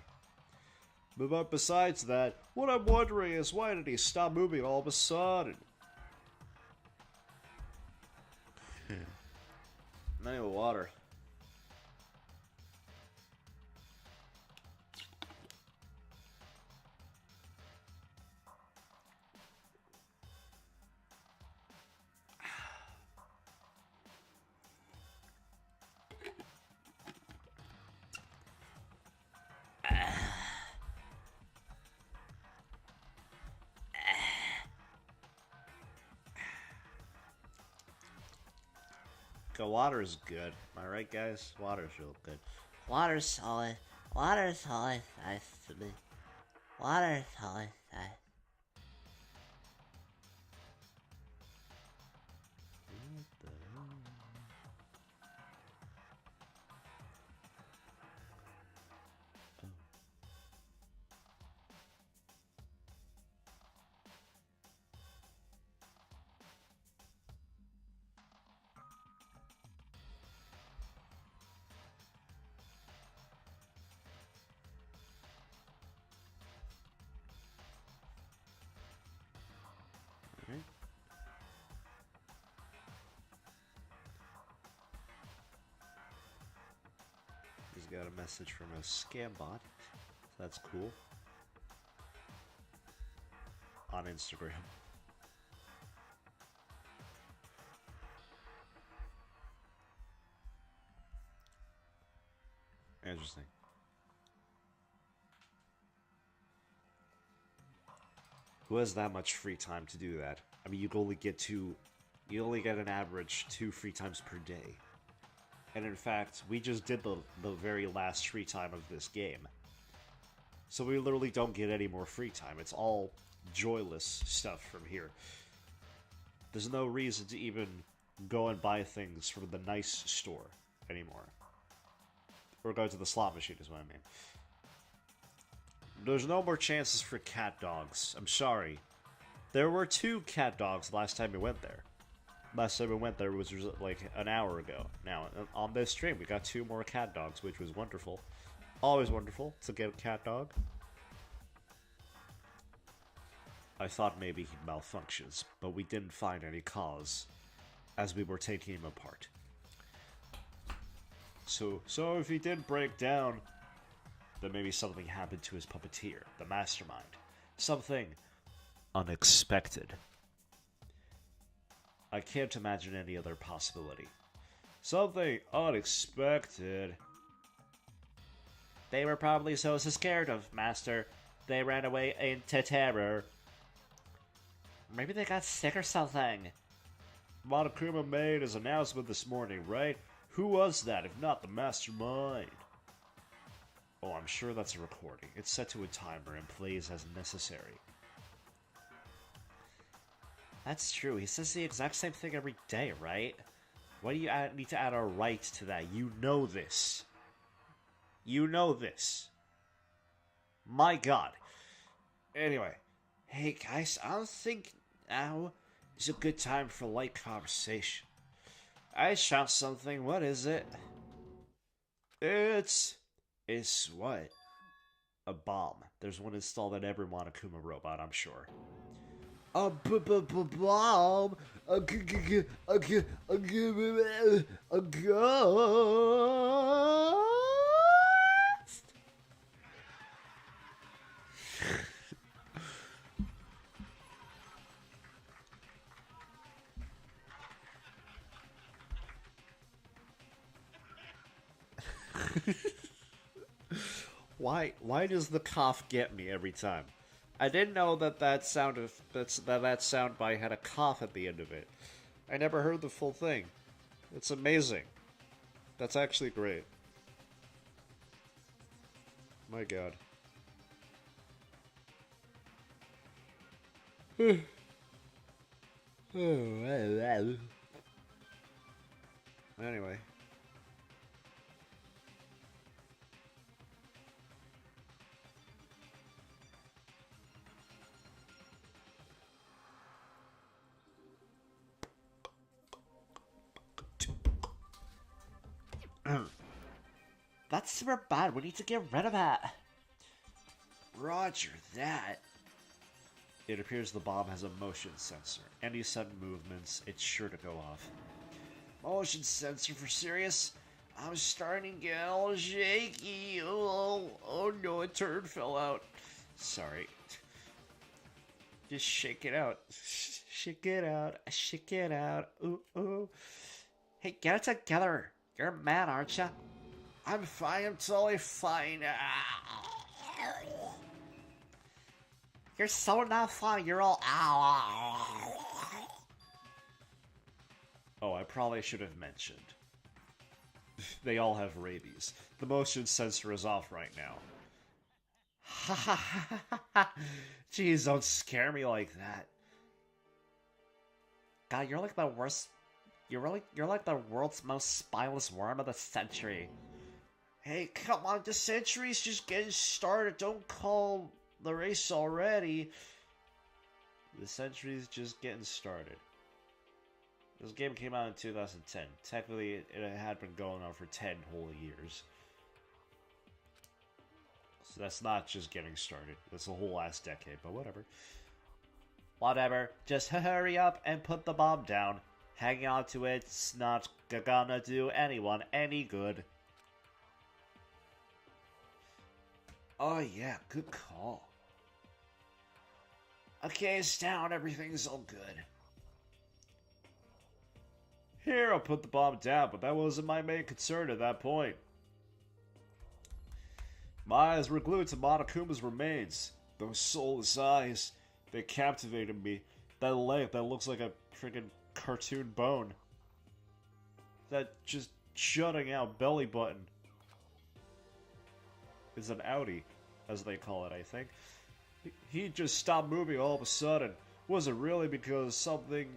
But besides that, what I'm wondering is why did he stop moving all of a sudden? I need water. Water is good. Am I right, guys? Water's real good. Water's solid. Water's solid. Nice to me. Water's solid. Nice. He's got a message from a scam bot. That's cool. On Instagram. Interesting. Who has that much free time to do that? I mean, you only get an average 2 free times per day. And in fact, we just did the very last free time of this game. So we literally don't get any more free time. It's all joyless stuff from here. There's no reason to even go and buy things from the nice store anymore. Or go to the slot machine is what I mean. There's no more chances for cat dogs. I'm sorry. There were 2 cat dogs last time we went there. Last time we went there was like an hour ago. Now, on this stream, we got 2 more cat dogs, which was wonderful. Always wonderful to get a cat dog. I thought maybe he malfunctions, but we didn't find any cause as we were taking him apart. So if he did break down, then maybe something happened to his puppeteer, the mastermind. Something unexpected. I can't imagine any other possibility. Something unexpected. They were probably so scared of Master, they ran away into terror. Maybe they got sick or something. Monokuma made his announcement this morning, right? Who was that, if not the mastermind? Oh, I'm sure that's a recording. It's set to a timer and plays as necessary. That's true. He says the exact same thing every day, right? Why do you need to add a right to that? You know this. You know this. My god. Anyway. Hey guys, I don't think now is a good time for light conversation. I shot something. What is it? It's what? A bomb. There's one installed in every Monokuma robot, I'm sure. A bomb. A ghost. Why does the cough get me every time? I didn't know that sound bite had a cough at the end of it. I never heard the full thing. It's amazing. That's actually great. My god. Anyway. That's super bad. We need to get rid of that. Roger that. It appears the bomb has a motion sensor. Any sudden movements, it's sure to go off. Motion sensor for serious? I'm starting to get all shaky. Oh no, a turd fell out. Sorry. Just shake it out. Shake it out. Shake it out. Ooh, ooh. Hey, get it together. You're mad, aren't you? I'm fine. I'm totally fine. You're so not fine. You're all Oh, I probably should have mentioned. They all have rabies. The motion sensor is off right now. Ha ha ha ha. Jeez, don't scare me like that. God, you're like the worst. You're like the world's most spineless worm of the century. Hey, come on, the century's just getting started. Don't call the race already. The century's just getting started. This game came out in 2010. Technically, it had been going on for 10 whole years. So that's not just getting started. That's a whole last decade, but whatever. Whatever. Just hurry up and put the bomb down. Hanging on to it's not gonna do anyone any good. Oh yeah, good call. Okay, it's down. Everything's all good. Here, I'll put the bomb down, but that wasn't my main concern at that point. My eyes were glued to Monokuma's remains. Those soulless eyes, they captivated me. That leg that looks like a freaking cartoon bone. That just jutting out belly button is an outie. as they call it, I think. He just stopped moving all of a sudden. Was it really because something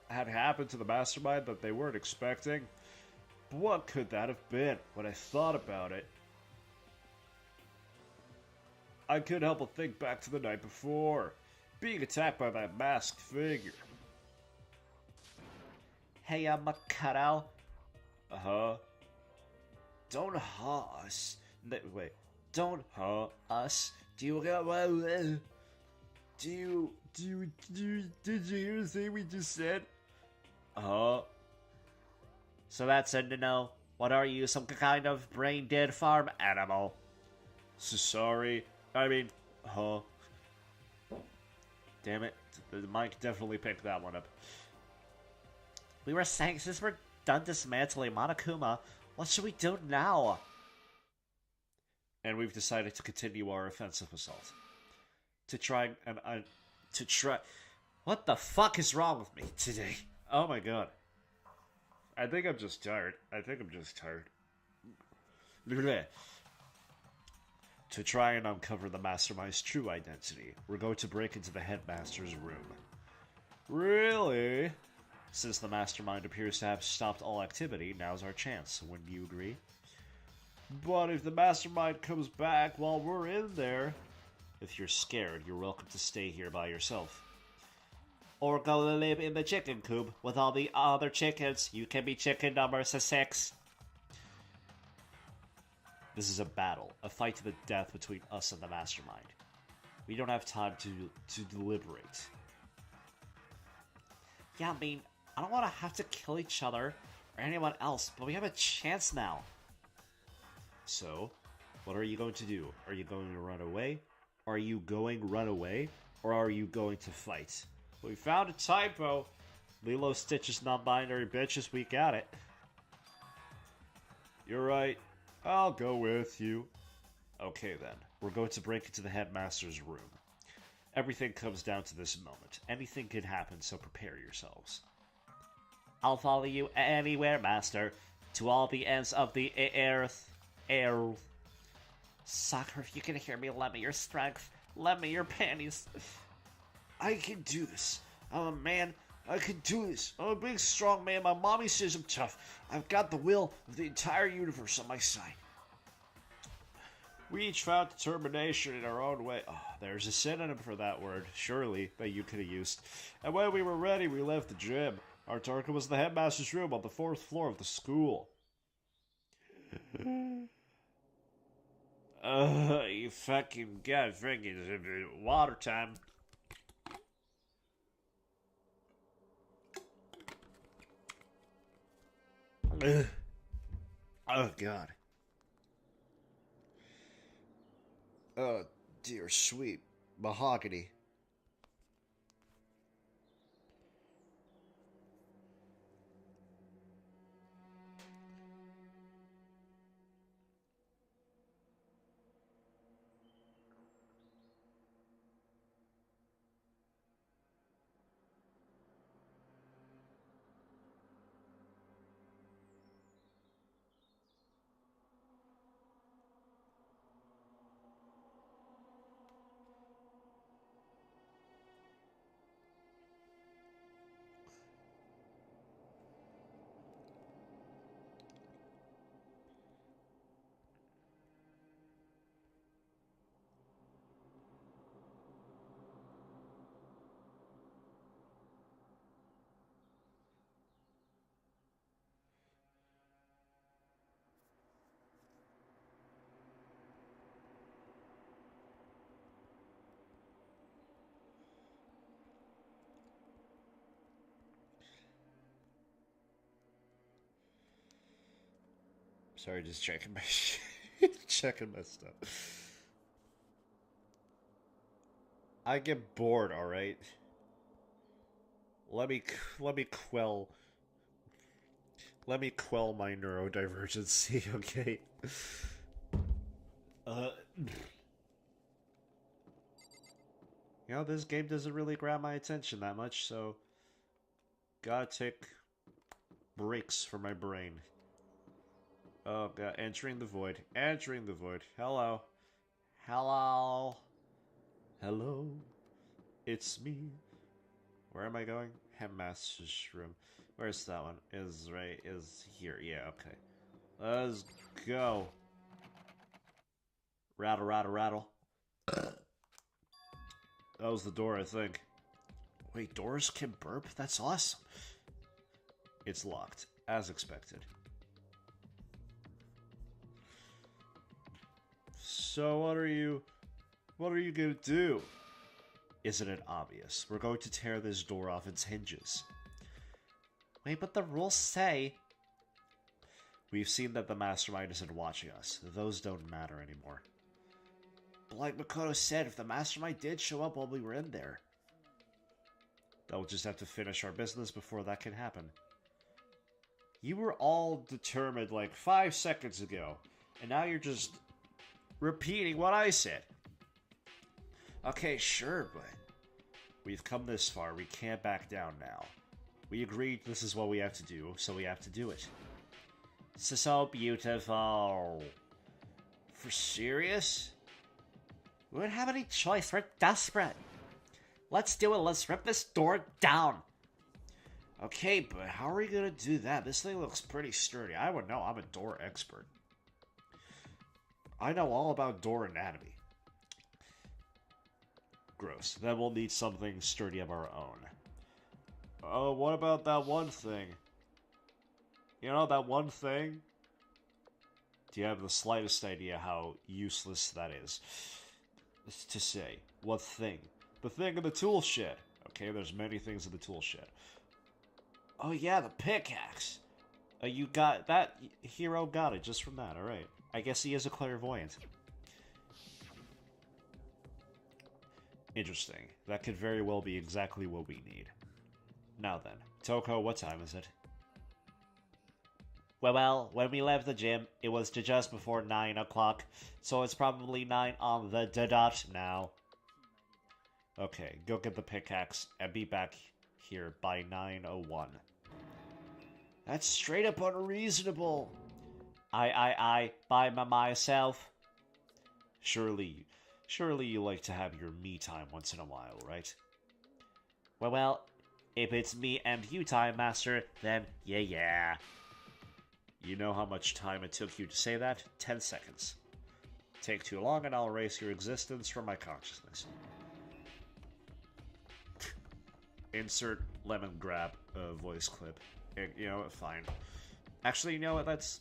had happened to the mastermind that they weren't expecting? What could that have been? When I thought about it, I couldn't help but think back to the night before, being attacked by that masked figure. Hey, Makaro. Uh-huh. Don't us. Wait. Don't us. Did you hear the thing we just said? So that's it to know. What are you, some kind of brain-dead farm animal? So sorry. I mean, damn it. The mic definitely picked that one up. We were saying, since we're done dismantling Monokuma, what should we do now? And we've decided to continue our offensive assault. What the fuck is wrong with me today? Oh my god. I think I'm just tired. To try and uncover the mastermind's true identity, we're going to break into the headmaster's room. Really? Since the mastermind appears to have stopped all activity, now's our chance. Wouldn't you agree? But if the mastermind comes back while we're in there... If you're scared, you're welcome to stay here by yourself. Or go live in the chicken coop with all the other chickens. You can be chicken number 6. This is a battle, a fight to the death between us and the mastermind. We don't have time to deliberate. Yeah, I mean, I don't want to have to kill each other or anyone else, but we have a chance now. So, what are you going to do? Are you going to run away? Are you going to run away? Or are you going to fight? We found a typo. Lilo Stitch's non-binary bitches, we got it. You're right. I'll go with you. Okay then, we're going to break into the headmaster's room. Everything comes down to this moment. Anything could happen, so prepare yourselves. I'll follow you anywhere, master. To all the ends of the earth. Sakura, if you can hear me, lend me your strength. Lend me your panties. I can do this. I'm a man. I can do this. I'm a big, strong man. My mommy says I'm tough. I've got the will of the entire universe on my side. We each found determination in our own way. Oh, there's a synonym for that word, surely, that you could have used. And when we were ready, we left the gym. Our target was the headmaster's room on the 4th floor of the school. You fucking got freaking water time. Oh, God. Oh, dear sweet mahogany. Sorry, just checking my checking my stuff. I get bored, all right. Let me quell my neurodivergency, okay? You know, this game doesn't really grab my attention that much, so gotta take breaks for my brain. Oh god, entering the void. Hello. Hello? Hello? It's me. Where am I going? Headmaster's room. Where's that one? Is here. Yeah, okay. Let's go. Rattle, rattle, rattle. That was the door, I think. Wait, doors can burp? That's awesome. It's locked, as expected. So what are you gonna do? Isn't it obvious? We're going to tear this door off its hinges. Wait, but the rules say... We've seen that the mastermind isn't watching us. Those don't matter anymore. But like Makoto said, if the mastermind did show up while we were in there... Then we'll just have to finish our business before that can happen. You were all determined like 5 seconds ago, and now you're just repeating what I said. Okay, sure, but we've come this far. We can't back down now. We agreed this is what we have to do, so we have to do it. So beautiful. For serious? We don't have any choice. We're desperate. Let's do it. Let's rip this door down. Okay, but how are we gonna do that? This thing looks pretty sturdy. I would know. I'm a door expert. I know all about door anatomy. Gross. Then we'll need something sturdy of our own. Oh, what about that one thing? You know, that one thing? Do you have the slightest idea how useless that is? To say, what thing? The thing in the tool shed. Okay, there's many things in the tool shed. Oh yeah, the pickaxe. You got that. Hero got it just from that. All right. I guess he is a clairvoyant. Interesting. That could very well be exactly what we need. Now then, Toko, what time is it? Well, when we left the gym, it was just before 9 o'clock, so it's probably 9 on the dot now. Okay, go get the pickaxe and be back here by 9:01. That's straight up unreasonable. By myself. Surely you like to have your me time once in a while, right? Well, if it's me and you time, Master, then yeah. You know how much time it took you to say that? 10 seconds. Take too long and I'll erase your existence from my consciousness. Insert lemon grab voice clip. You know what? Fine. Actually, you know what? That's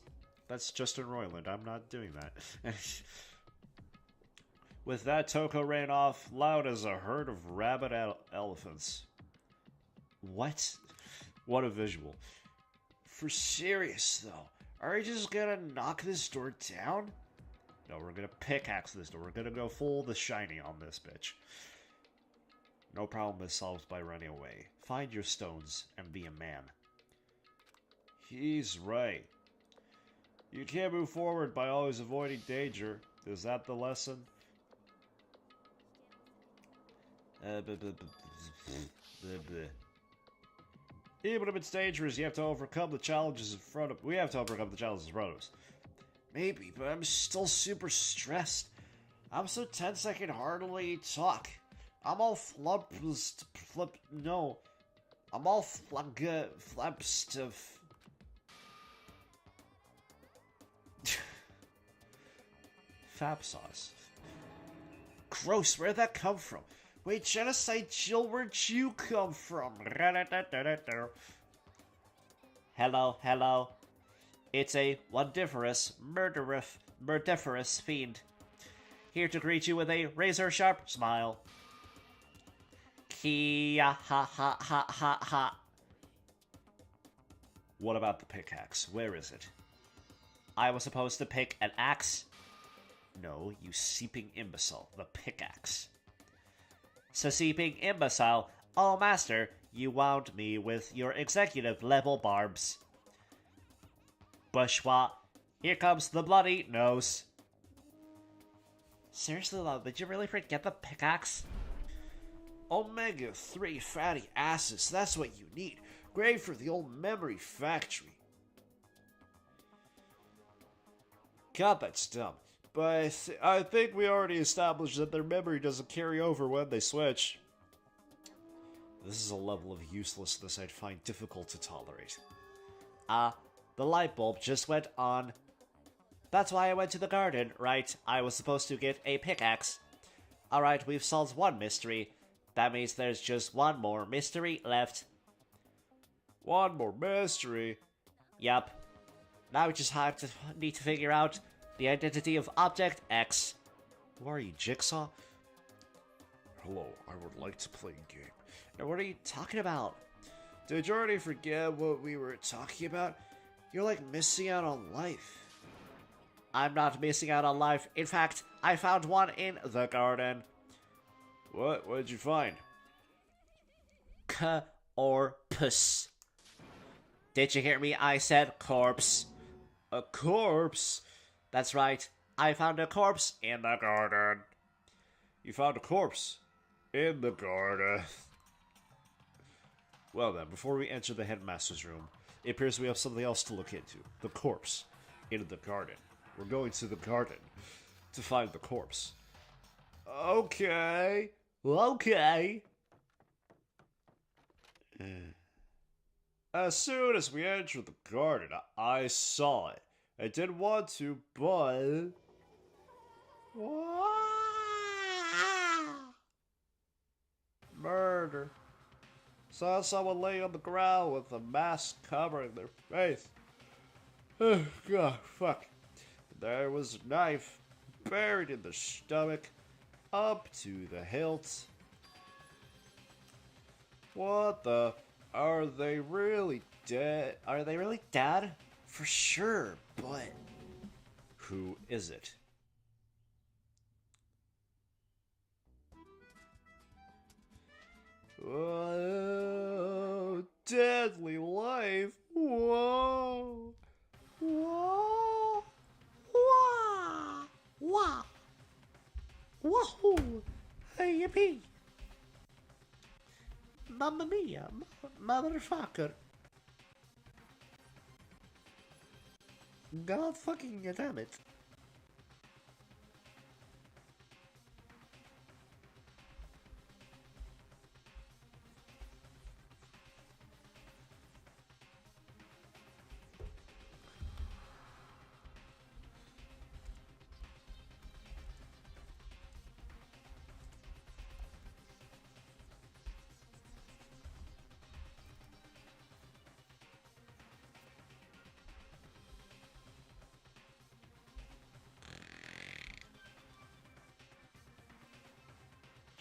Justin Roiland. I'm not doing that. With that, Toko ran off loud as a herd of rabid elephants. What? What a visual. For serious, though, are we just gonna knock this door down? No, we're gonna pickaxe this door. We're gonna go full The Shining on this bitch. No problem is solved by running away. Find your stones and be a man. He's right. You can't move forward by always avoiding danger. Is that the lesson? Even if it's dangerous, you have to overcome the challenges in front of... We have to overcome the challenges in front of us. Maybe, but I'm still super stressed. I'm so tense I can hardly talk. I'm all I'm all flabstuff. Fab sauce. Gross, where'd that come from? Wait, Genocide Jill, where'd you come from? Hello. It's a wondiferous, murdiferous fiend. Here to greet you with a razor-sharp smile. Kia ha ha ha ha ha. What about the pickaxe? Where is it? I was supposed to pick an axe? No, you seeping imbecile. The pickaxe. So seeping imbecile. Oh, master, you wound me with your executive-level barbs. Bourgeois, here comes the bloody nose. Seriously, though, did you really forget the pickaxe? Omega-3 fatty acids, that's what you need. Great for the old memory factory. God, that's dumb. But I think we already established that their memory doesn't carry over when they switch. This is a level of uselessness I'd find difficult to tolerate. The light bulb just went on. That's why I went to the garden, right? I was supposed to get a pickaxe. Alright, we've solved one mystery. That means there's just one more mystery left. One more mystery? Yup. Now we just need to figure out the identity of Object X. Who are you, Jigsaw? Hello, I would like to play a game. Now what are you talking about? Did you already forget what we were talking about? You're like missing out on life. I'm not missing out on life. In fact, I found one in the garden. What? What did you find? Corpse. Did you hear me? I said corpse. A corpse? That's right. I found a corpse in the garden. You found a corpse in the garden. Well then, before we enter the headmaster's room, it appears we have something else to look into. The corpse in the garden. We're going to the garden to find the corpse. Okay. Okay. As soon as we entered the garden, I saw it. I didn't want to, but... Murder. Saw someone laying on the ground with a mask covering their face. Oh, God, fuck. There was a knife buried in the stomach, up to the hilt. What the? Are they really dead? Are they really dead? For sure, but... Who is it? Whoa, deadly life. Whoa. Whoa. Wah. Wah. Wahoo. Hey, yippee. Mamma mia. Motherfucker. God fucking damn it.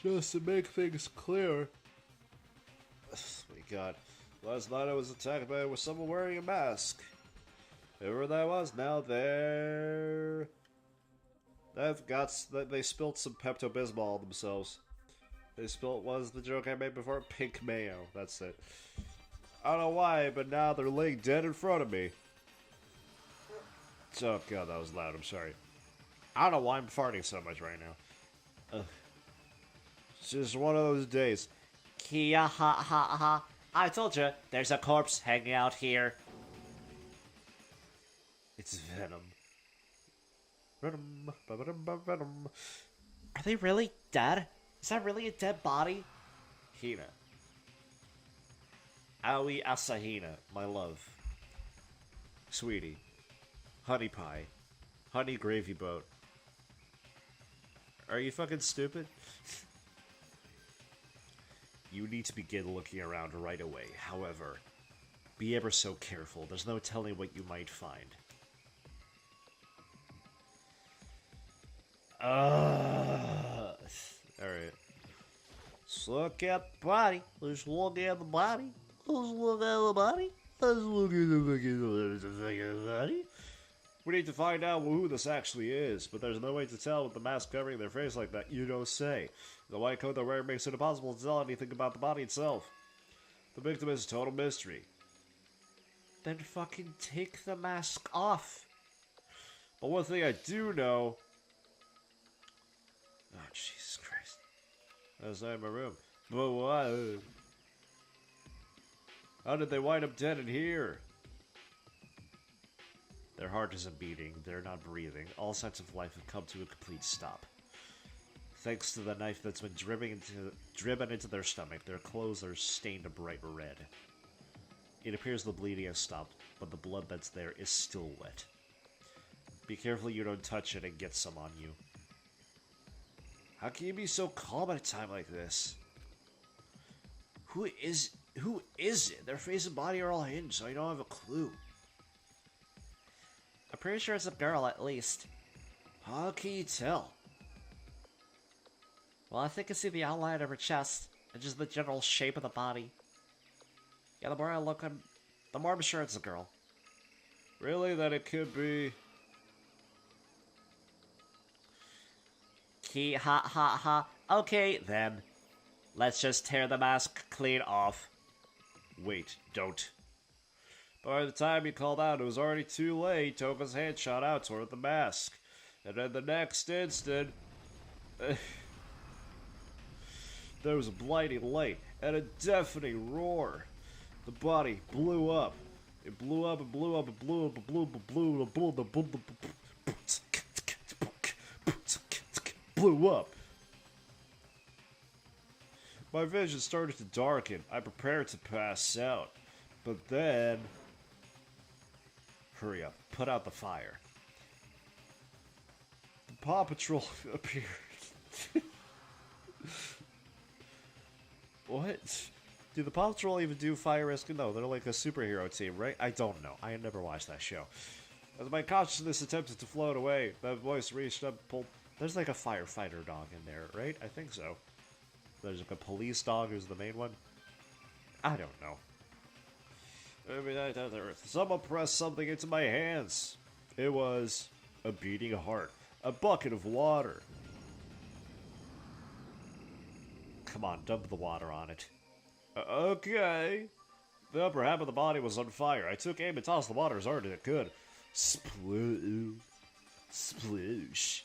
Just to make things clear. Oh my god. Last night I was attacked by someone wearing a mask. Whoever that was, now they're... They spilled some Pepto-Bismol on themselves. They spilled, what was the joke I made before? Pink mayo. That's it. I don't know why, but now they're laying dead in front of me. Oh god, that was loud. I'm sorry. I don't know why I'm farting so much right now. Ugh. It's just one of those days. Kia ha ha ha. I told you, there's a corpse hanging out here. It's Venom. Venom. Venom. Are they really dead? Is that really a dead body? Hina. Aoi Asahina, my love. Sweetie. Honey pie. Honey gravy boat. Are you fucking stupid? You need to begin looking around right away. However, be ever so careful. There's no telling what you might find. Alright. Let's look at the body. Let's look at the body. Let's look at the body. Let's look at the fucking body. We need to find out who this actually is, but there's no way to tell with the mask covering their face like that. You don't say. The white coat they're wearing makes it impossible to tell anything about the body itself. The victim is a total mystery. Then fucking take the mask off. But one thing I do know... Oh, Jesus Christ. That's not in my room. But what? How did they wind up dead in here? Their heart isn't beating, they're not breathing. All sense of life have come to a complete stop. Thanks to the knife that's been driven into their stomach, their clothes are stained a bright red. It appears the bleeding has stopped, but the blood that's there is still wet. Be careful you don't touch it and get some on you. How can you be so calm at a time like this? Who is it? Their face and body are all hinged, so I don't have a clue. I'm pretty sure it's a girl, at least. How can you tell? Well, I think I see the outline of her chest, and just the general shape of the body. Yeah, the more I look, the more I'm sure it's a girl. Really? That it could be... Key, ha ha ha. Okay, then. Let's just tear the mask clean off. Wait, don't. By the time he called out, it was already too late. Toka's hand shot out toward the mask. And in the next instant... there was a blinding light and a deafening roar. The body blew up. It blew up and blew up and blew up and blew up and blew up and blew up. My vision started to darken. I prepared to pass out. But then... Hurry up. Put out the fire. The Paw Patrol appeared. What? Do the Paw Patrol even do fire rescue? No, they're like a superhero team, right? I don't know. I never watched that show. As my consciousness attempted to float away, that voice reached up and pulled... There's like a firefighter dog in there, right? I think so. There's like a police dog who's the main one. I don't know. Every night on Earth, someone pressed something into my hands. It was a beating heart. A bucket of water. Come on, dump the water on it. Okay. The upper half of the body was on fire. I took aim and tossed the water as hard as I could. Sploosh. Sploosh.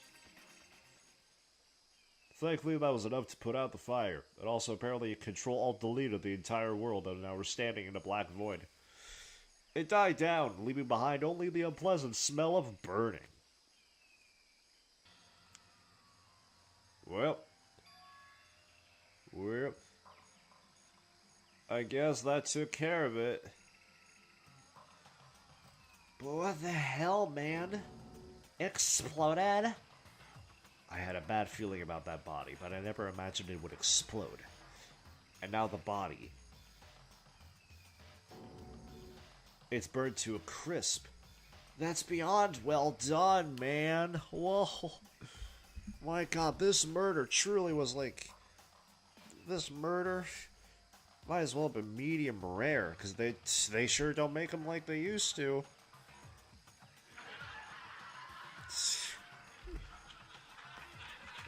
Thankfully, that was enough to put out the fire. It also apparently Control-Alt-Deleted the entire world, and now we're standing in a black void. It died down, leaving behind only the unpleasant smell of burning. Well, I guess that took care of it. But what the hell, man? Exploded? I had a bad feeling about that body, but I never imagined it would explode. And now the body. It's burned to a crisp. That's beyond well done, man. Whoa. My god, this murder truly was like... This murder might as well have been medium rare, because they sure don't make them like they used to.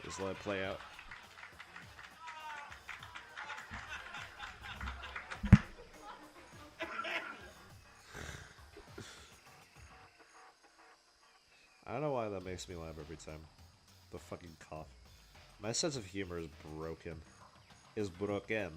Just let it play out. I don't know why that makes me laugh every time. The fucking cough. My sense of humor is broken. Is broken.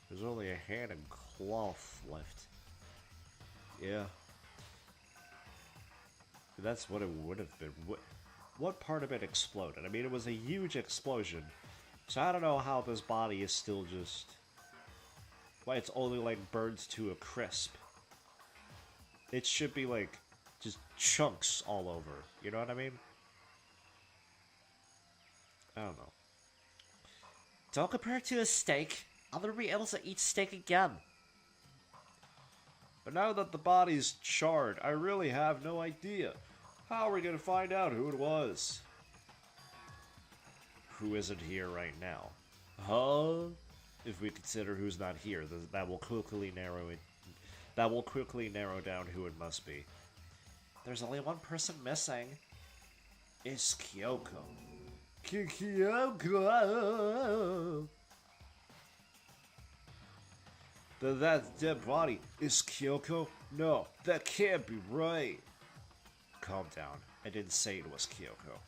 There's only a hand and cloth left. Yeah. That's what it would have been. What part of it exploded? I mean, it was a huge explosion. So I don't know how this body is still just... Why it's only, like, burned to a crisp. It should be, like, just chunks all over. You know what I mean? I don't know. Don't compare it to a steak. I'll never be able to eat steak again. But now that the body's charred, I really have no idea. How are we going to find out who it was? Who isn't here right now? Huh? If we consider who's not here, that will quickly narrow it. That will quickly narrow down who it must be. There's only one person missing. It's Kyoko. Kyoko! Then that dead body is Kyoko? No, that can't be right. Calm down. I didn't say it was Kyoko.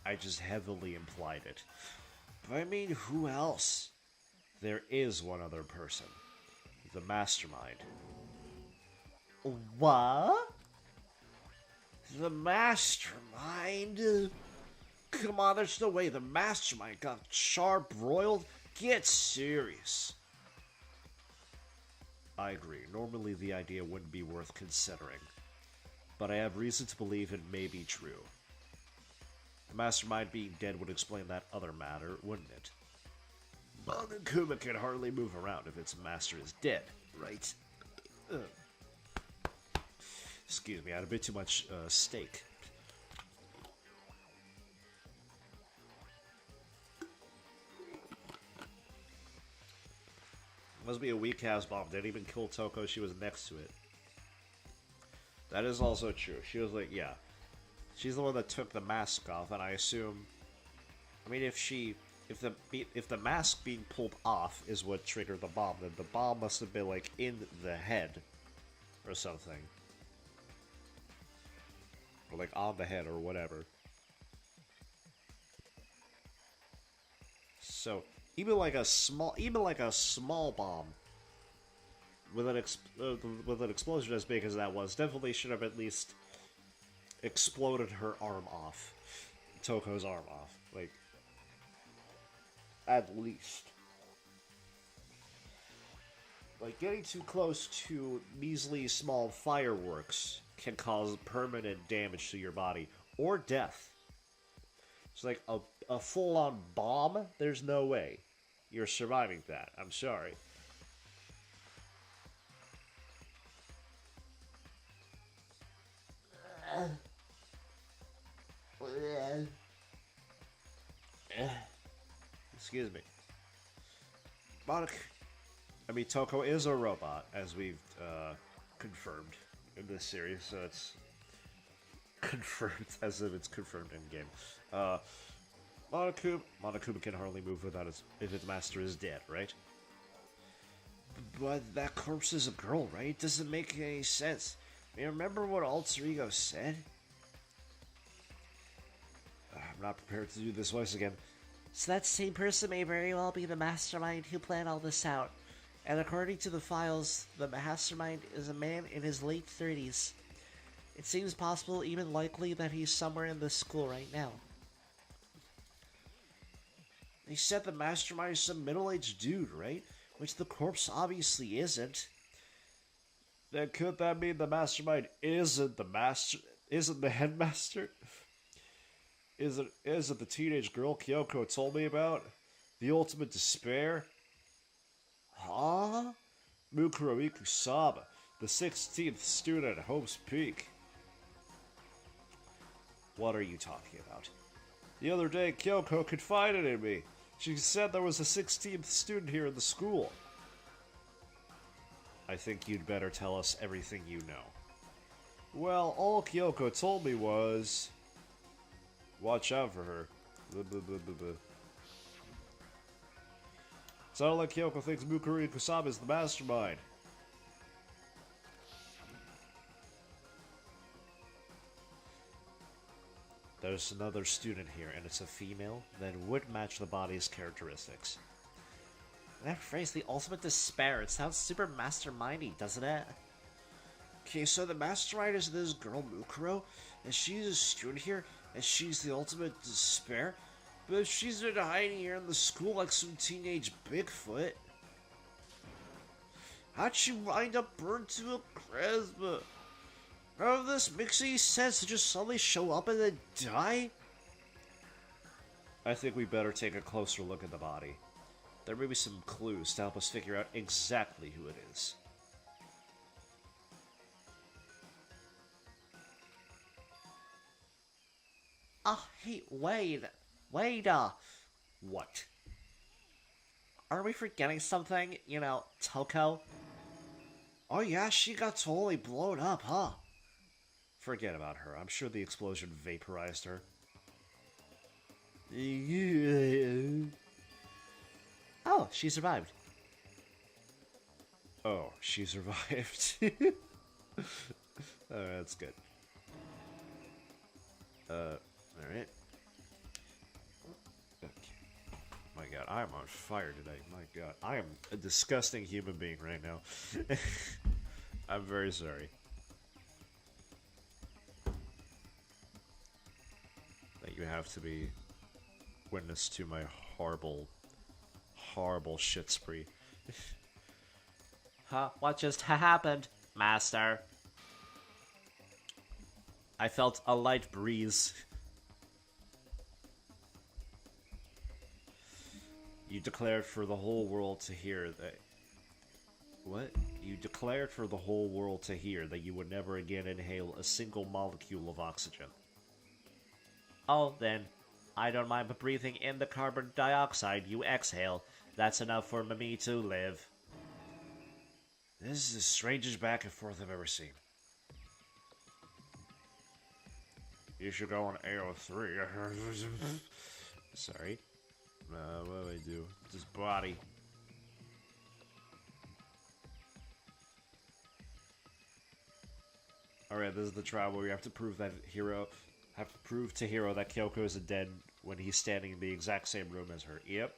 I just heavily implied it. But I mean, who else? There is one other person. The mastermind. What? The mastermind? Come on, there's no way the mastermind got charbroiled. Get serious. I agree. Normally the idea wouldn't be worth considering. But I have reason to believe it may be true. The mastermind being dead would explain that other matter, wouldn't it? Monokuma can hardly move around if its master is dead, right? Excuse me, I had a bit too much steak. Must be a weak house bomb. Didn't even kill Toko. She was next to it. That is also true. She was like, yeah. She's the one that took the mask off, and I assume. I mean, if the mask being pulled off is what triggered the bomb, then the bomb must have been like in the head, or something, or like on the head or whatever. So. Even like a small bomb with an explosion as big as that was definitely should have at least exploded her arm off, Toko's arm off, like at least. Like getting too close to measly small fireworks can cause permanent damage to your body or death. It's like a full-on bomb? There's no way you're surviving that. I'm sorry. Excuse me. Toko is a robot, as we've confirmed in this series, so it's confirmed as if it's confirmed in game. Monokuma can hardly move without if its master is dead, right? But that corpse is a girl, right? It doesn't make any sense. I mean, remember what Alter Ego said? I'm not prepared to do this voice again. So that same person may very well be the mastermind who planned all this out. And according to the files, the mastermind is a man in his late 30s. It seems possible, even likely, that he's somewhere in this school right now. They said the mastermind is some middle-aged dude, right? Which the corpse obviously isn't. Then could that mean the mastermind isn't the headmaster? Is it the teenage girl Kyoko told me about? The ultimate despair? Huh? Mukuro Ikusaba, the 16th student at Hope's Peak. What are you talking about? The other day, Kyoko confided in me. She said there was a 16th student here in the school. I think you'd better tell us everything you know. Well, all Kyoko told me was... watch out for her. Blah, blah, blah, blah, blah. Sounded like Kyoko thinks Mukuro Ikusaba is the mastermind. There's another student here, and it's a female, that would match the body's characteristics. That phrase, the ultimate despair, it sounds super mastermindy, doesn't it? Okay, so the mastermind is this girl, Mukuro, and she's a student here, and she's the ultimate despair? But if she's been hiding here in the school like some teenage Bigfoot, how'd she wind up burned to a crisp? None of this makes any sense to just suddenly show up and then die? I think we better take a closer look at the body. There may be some clues to help us figure out exactly who it is. Oh, hey, wait. What? Are we forgetting something? You know, Toko? Oh yeah, she got totally blown up, huh? Forget about her. I'm sure the explosion vaporized her. Oh, she survived. Oh, she survived. That's good. Alright. Okay. My god, I am on fire today. My god. I am a disgusting human being right now. I'm very sorry. That you have to be witness to my horrible, horrible shit spree. Huh? What just happened, Master? I felt a light breeze. You declared for the whole world to hear that... What? You declared for the whole world to hear that you would never again inhale a single molecule of oxygen. Oh, then. I don't mind breathing in the carbon dioxide you exhale. That's enough for me to live. This is the strangest back and forth I've ever seen. You should go on AO3. Sorry. What do I do? This body. Alright, this is the trial where we have to prove that to Hiro that Kyoko isn't dead when he's standing in the exact same room as her. Yep.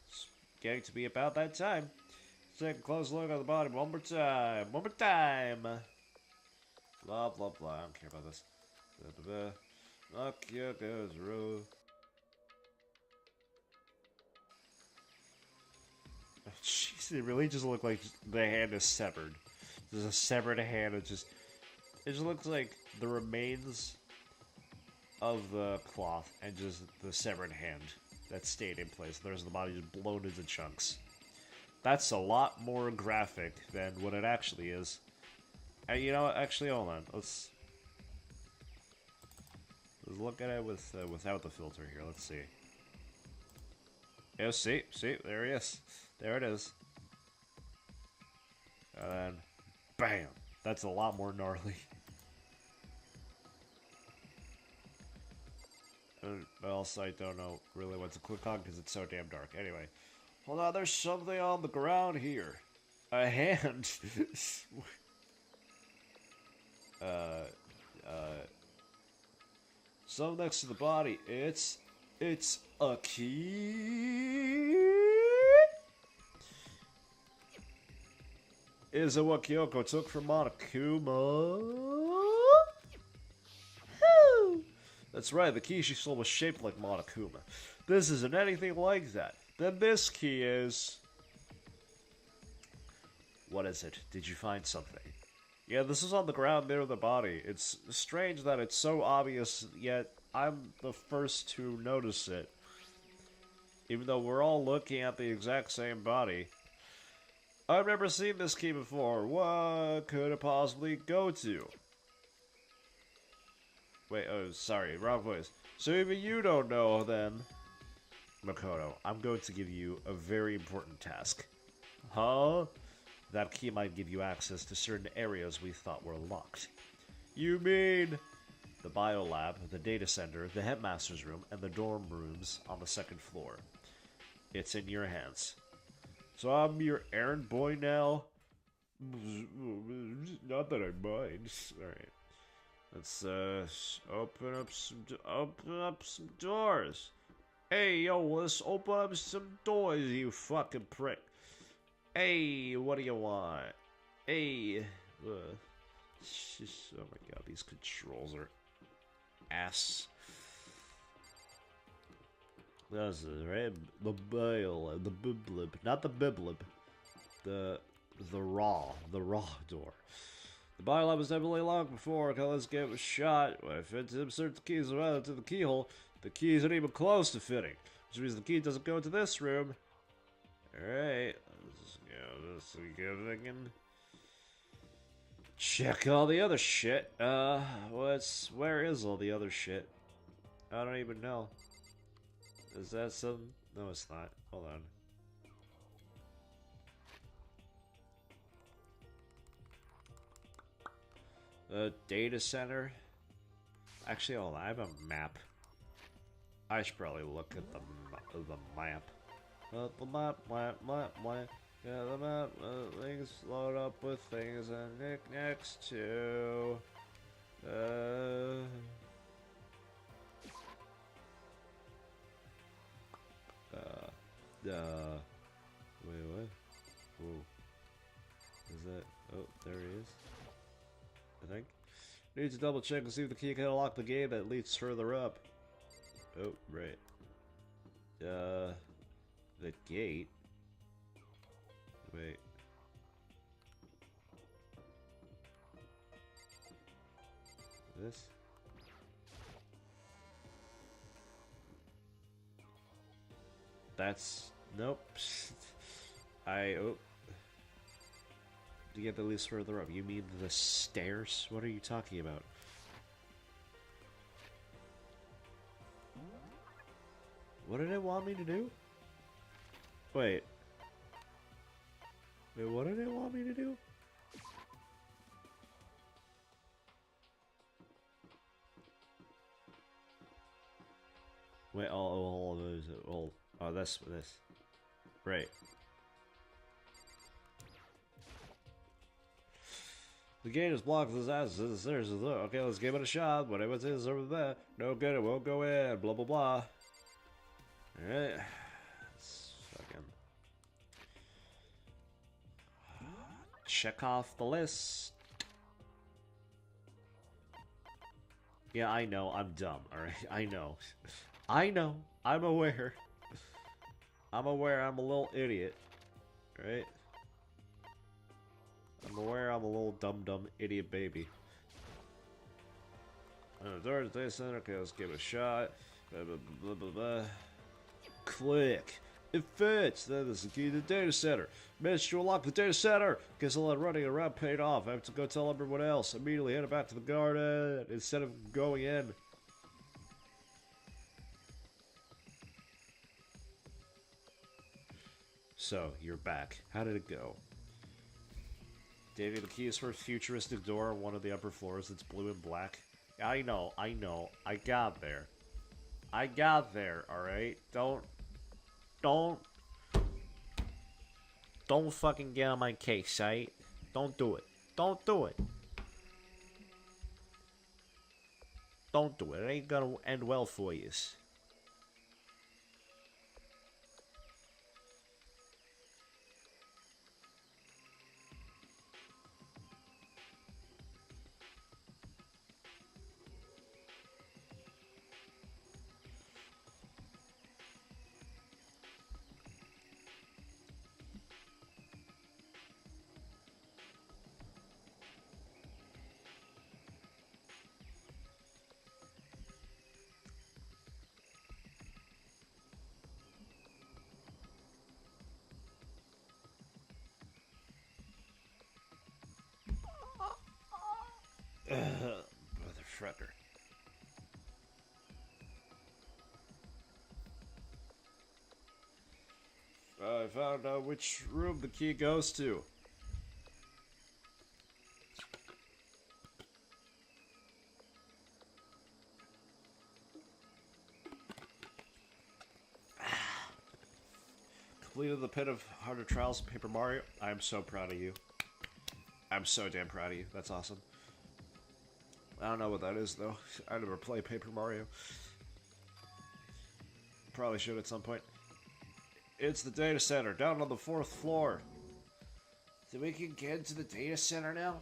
It's getting to be about that time. Let's take a close look at the body one more time. One more time. Blah, blah, blah. I don't care about this. Kyoko's row. Jeez, it really just looked like the hand is severed. There's a severed hand. It just looks like the remains of the cloth and just the severed hand that stayed in place. There's the body just blown into chunks. That's a lot more graphic than what it actually is. And you know what? Actually, hold on. Let's look at it with without the filter here. Let's see. Yeah, see, there he is. There it is. And then, bam! That's a lot more gnarly. But also, I don't know really what to click on because it's so damn dark. Anyway, hold on, there's something on the ground here. A hand. Something next to the body. It's a key. Is it what Kyoko took from Monokuma? That's right, the key she stole was shaped like Monokuma. This isn't anything like that. Then this key is... What is it? Did you find something? Yeah, this is on the ground near the body. It's strange that it's so obvious, yet I'm the first to notice it. Even though we're all looking at the exact same body. I've never seen this key before. What could it possibly go to? Wait, oh, sorry, wrong voice. So even you don't know, then? Makoto, I'm going to give you a very important task. Huh? That key might give you access to certain areas we thought were locked. You mean... The biolab, the data center, the headmaster's room, and the dorm rooms on the second floor. It's in your hands. So I'm your errand boy now? Not that I mind. Alright. Let's open up some doors. Hey, yo, let's open up some doors, you fucking prick. Hey, what do you want? Hey, oh my god, these controls are ass. That's it, right? The bile, the biblib, not the biblib, the raw door. The biolab was definitely locked before Cullen's gate was shot. When I fit to insert the keys around to the keyhole, the key isn't even close to fitting, which means the key doesn't go into this room. Alright, let's go this again. Check all the other shit. Where is all the other shit? I don't even know. Is that some? No, it's not. Hold on. The data center. Actually, hold on. I have a map. I should probably look at the map. The map. Yeah, the map, things load up with things and knickknacks too. Wait, what? Whoa. Is that? Oh, there he is. I think. Need to double check and see if the key can unlock the game that leads further up. Oh, right. The gate? Wait. This? That's... Nope. Oh. To get the least further up. You mean the stairs? What are you talking about? What did it want me to do? Wait. Wait, what did it want me to do? Wait, oh, this. Right. The gate is blocked with his asses. Okay, let's give it a shot. Whatever it is over there. No good, it won't go in. Blah, blah, blah. Alright. Let's fucking... check off the list. Yeah, I know. I'm dumb, alright? I know. I know. I'm aware. I'm aware I'm a little idiot. Right? I'm aware I'm a little dumb idiot baby. Doors Data Center, okay, let's give it a shot. Blah, blah, blah, blah, blah. Click. It fits. That is the key to the data center. Managed to unlock the data center. Guess all that running around paid off. I have to go tell everyone else. Immediately headed back to the garden instead of going in. So, you're back. How did it go? Davey, the key is for a futuristic door on one of the upper floors that's blue and black. I know. I got there. Alright? Don't fucking get on my case, right? Don't do it. Don't do it. Don't do it. It ain't gonna end well for you. Motherfucker. I found out which room the key goes to. Completed the pit of harder trials in Paper Mario. I am so proud of you. I'm so damn proud of you. That's awesome. I don't know what that is, though. I never played Paper Mario. Probably should at some point. It's the data center, down on the 4th floor. So we can get into the data center now?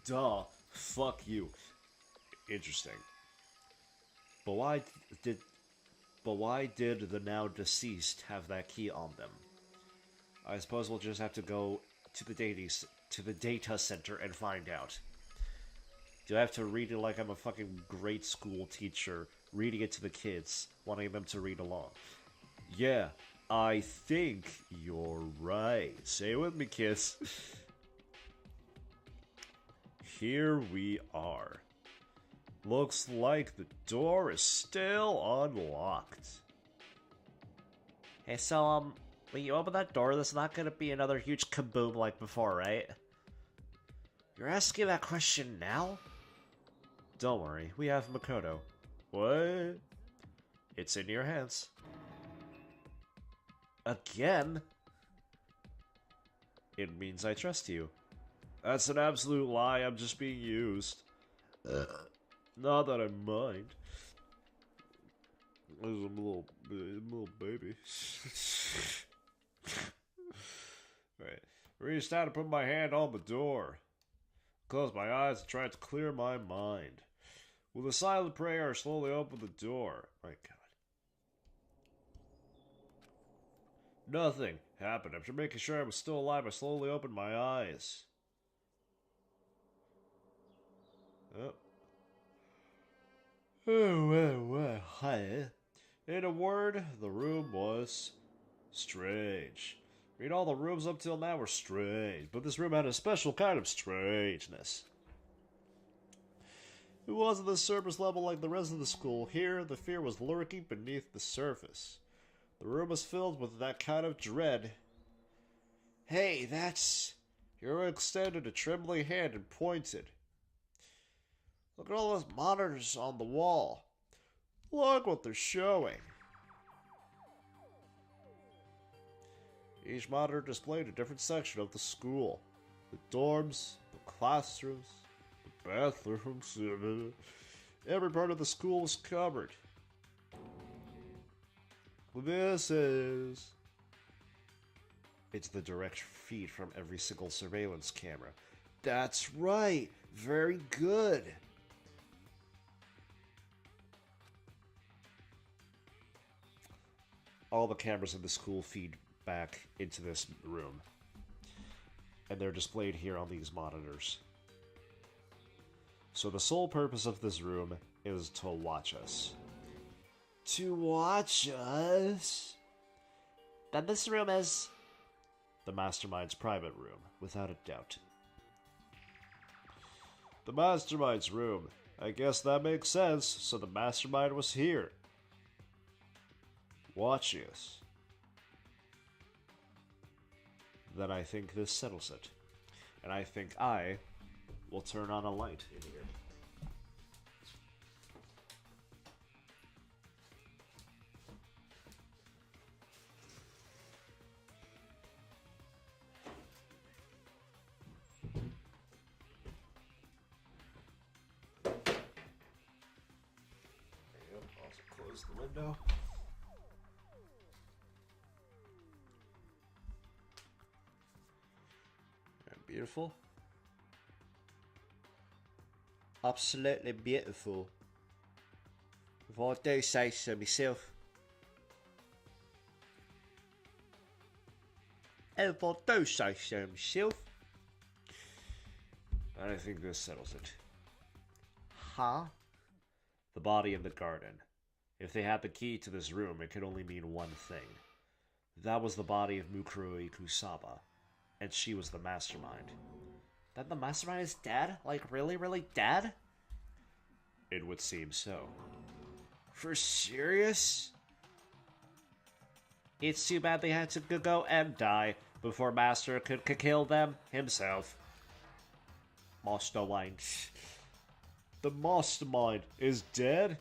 Duh. Fuck you. Interesting. But why did the now deceased have that key on them? I suppose we'll just have to go to the data center and find out. Do I have to read it like I'm a fucking grade school teacher, reading it to the kids, wanting them to read along? Yeah, I think you're right. Say it with me, kids. Here we are. Looks like the door is still unlocked. Hey, so, when you open that door, there's not gonna be another huge kaboom like before, right? You're asking that question now? Don't worry, we have Makoto. What? It's in your hands. Again? It means I trust you. That's an absolute lie. I'm just being used. Not that I mind. I'm a little baby. Right. Reached out to put my hand on the door. Closed my eyes and tried to clear my mind. With a silent prayer, I slowly opened the door. My God. Nothing happened. After making sure I was still alive, I slowly opened my eyes. Oh, hi. In a word, the room was strange. I mean, all the rooms up till now were strange, but this room had a special kind of strangeness. It wasn't the surface level like the rest of the school. Here, the fear was lurking beneath the surface. The room was filled with that kind of dread. Hey, that's... Hero extended a trembling hand and pointed. Look at all those monitors on the wall. Look what they're showing. Each monitor displayed a different section of the school. The dorms, the classrooms, the bathrooms. Every part of the school was covered. This is... It's the direct feed from every single surveillance camera. That's right. Very good. All the cameras in the school feed back into this room. And they're displayed here on these monitors. So the sole purpose of this room is to watch us. To watch us? Then this room is... the Mastermind's private room, without a doubt. The Mastermind's room. I guess that makes sense, so the Mastermind was here. Watching us. Then I think this settles it. And I think I will turn on a light in here. Also close the window. Beautiful. Absolutely beautiful. If I do say so myself. If I do say so myself. And I think this settles it. Huh? The body in the garden. If they had the key to this room, it could only mean one thing. That was the body of Mukuro Ikusaba. And she was the Mastermind. Then the Mastermind is dead? Like, really, really dead? It would seem so. For serious? It's too bad they had to go and die before Master could kill them himself. Mastermind. The Mastermind is dead?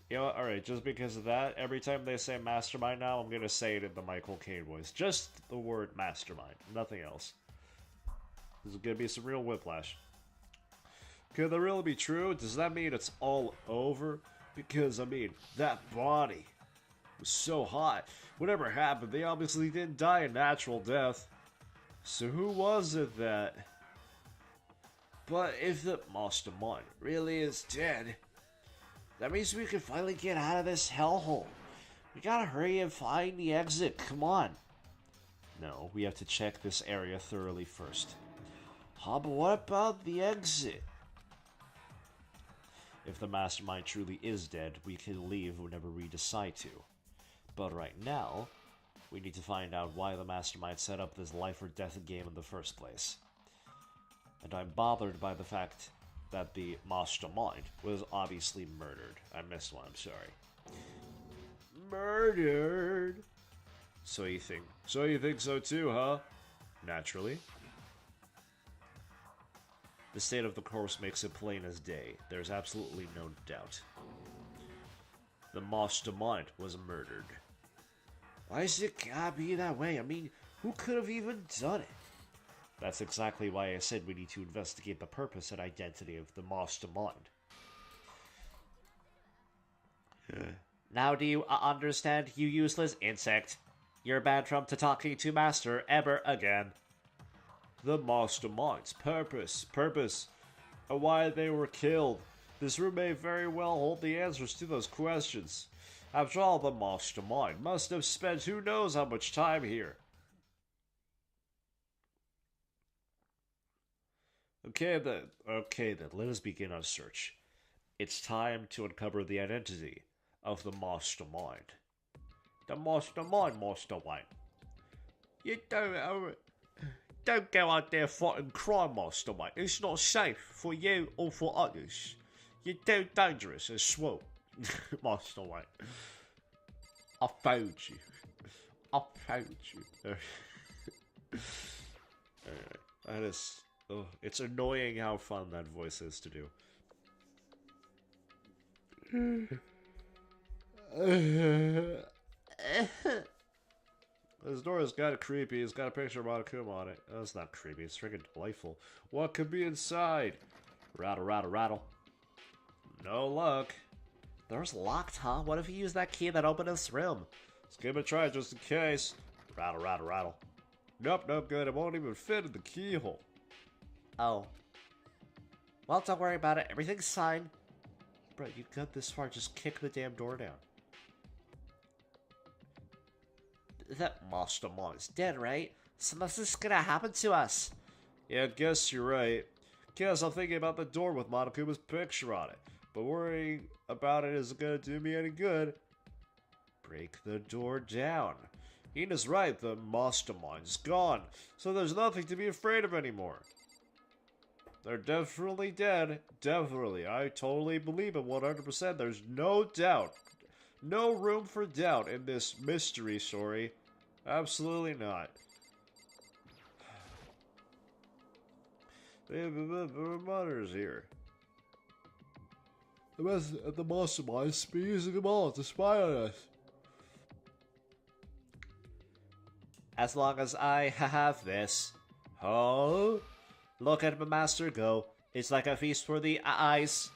You know what? Alright, just because of that, every time they say Mastermind now, I'm gonna say it in the Michael Caine voice. Just the word Mastermind. Nothing else. This is gonna be some real whiplash. Could that really be true? Does that mean it's all over? Because, I mean, that body was so hot. Whatever happened, they obviously didn't die a natural death. So who was it that... But if the Mastermind really is dead... that means we can finally get out of this hellhole. We gotta hurry and find the exit, come on. No, we have to check this area thoroughly first. Huh, but what about the exit? If the Mastermind truly is dead, we can leave whenever we decide to. But right now, we need to find out why the Mastermind set up this life or death game in the first place. And I'm bothered by the fact that the Mastermind was obviously murdered. I missed one, I'm sorry. Murdered? So you think so too, huh? Naturally. The state of the course makes it plain as day. There's absolutely no doubt. The Mastermind was murdered. Why is it gotta be that way? I mean, who could have even done it? That's exactly why I said we need to investigate the purpose and identity of the mastermind. Now do you understand, you useless insect? You're banned from talking to Master ever again. The mastermind's purpose, and why they were killed. This room may very well hold the answers to those questions. After all, the mastermind must have spent who knows how much time here. Okay then, let us begin our search. It's time to uncover the identity of the mastermind. The mastermind. You don't go out there fighting crime, mastermind. It's not safe for you or for others. You're too dangerous as well, mastermind. I found you. That is... Oh, it's annoying how fun that voice is to do. This door is kind of creepy. It's got a picture of Monokuma on it. Oh, it's not creepy. It's freaking delightful. What could be inside? Rattle, rattle, rattle. No luck. Door's locked, huh? What if you use that key that opened this room? Let's give it a try just in case. Rattle, rattle, rattle. Nope, good. It won't even fit in the keyhole. Oh. Well, don't worry about it. Everything's fine. Bro, you got this far. Just kick the damn door down. That mastermind's dead, right? Something's gonna happen to us. Yeah, I guess you're right. Guess I'm thinking about the door with Monokuma's picture on it. But worrying about it isn't gonna do me any good. Break the door down. Ina's right, the mastermind's gone. So there's nothing to be afraid of anymore. They're definitely dead. Definitely. I totally believe it 100%. There's no doubt. No room for doubt in this mystery story. Absolutely not. They have monitors here. The mastermind's been using them all to spy on us. As long as I have this. Oh, look at my master go. It's like a feast for the eyes.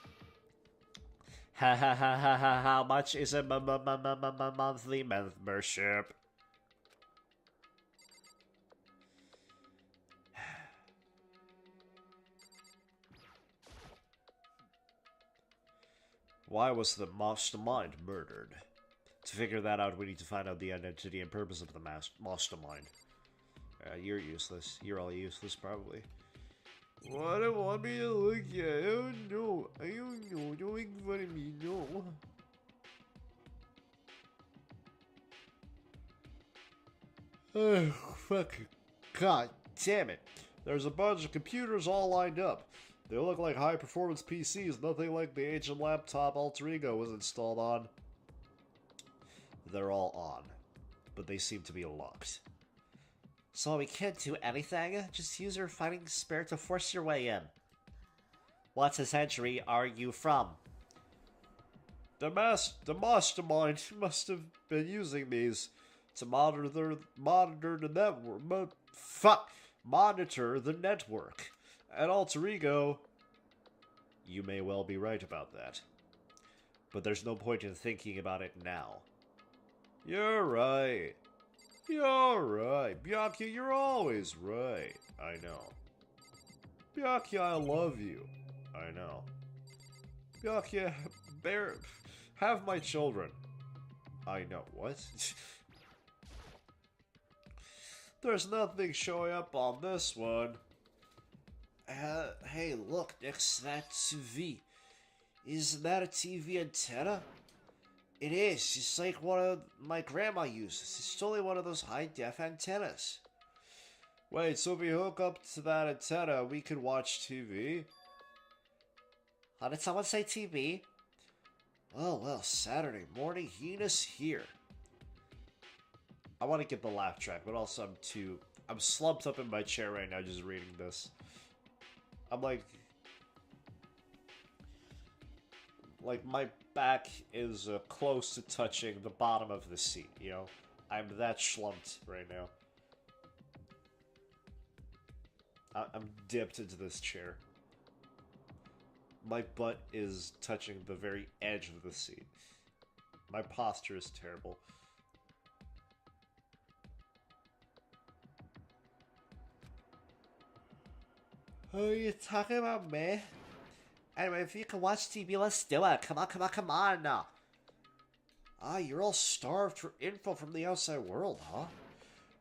Ha ha ha ha ha. How much is a monthly membership? Why was the mastermind murdered? To figure that out, we need to find out the identity and purpose of the mastermind. You're useless. You're all useless, probably. What do you want me to look at? I don't know. Don't make fun of me, no. Oh, fuck. God damn it. There's a bunch of computers all lined up. They look like high-performance PCs, nothing like the ancient laptop Alter Ego was installed on. They're all on, but they seem to be locked. So we can't do anything? Just use your fighting spirit to force your way in. What century are you from? The mastermind must have been using these to monitor the network. Monitor the network. At Alter Ego, you may well be right about that. But there's no point in thinking about it now. You're right. You're right. Byakuya, you're always right. I know. Byakuya, I love you. I know. Byakuya, have my children. I know. What? There's nothing showing up on this one. Hey, look, next to that TV. Isn't that a TV antenna? It is. It's like one my grandma uses. It's totally one of those high-def antennas. Wait, so if we hook up to that antenna, we could watch TV? How did someone say TV? Oh, well, Saturday morning, Hina's here. I want to get the laugh track, but also I'm slumped up in my chair right now just reading this. I'm like my back is close to touching the bottom of the seat, you know? I'm that slumped right now. I'm dipped into this chair. My butt is touching the very edge of the seat. My posture is terrible. Who are you talking about, me? Anyway, if you can watch TV, let's do it. Come on, come on, come on now. Ah, you're all starved for info from the outside world, huh?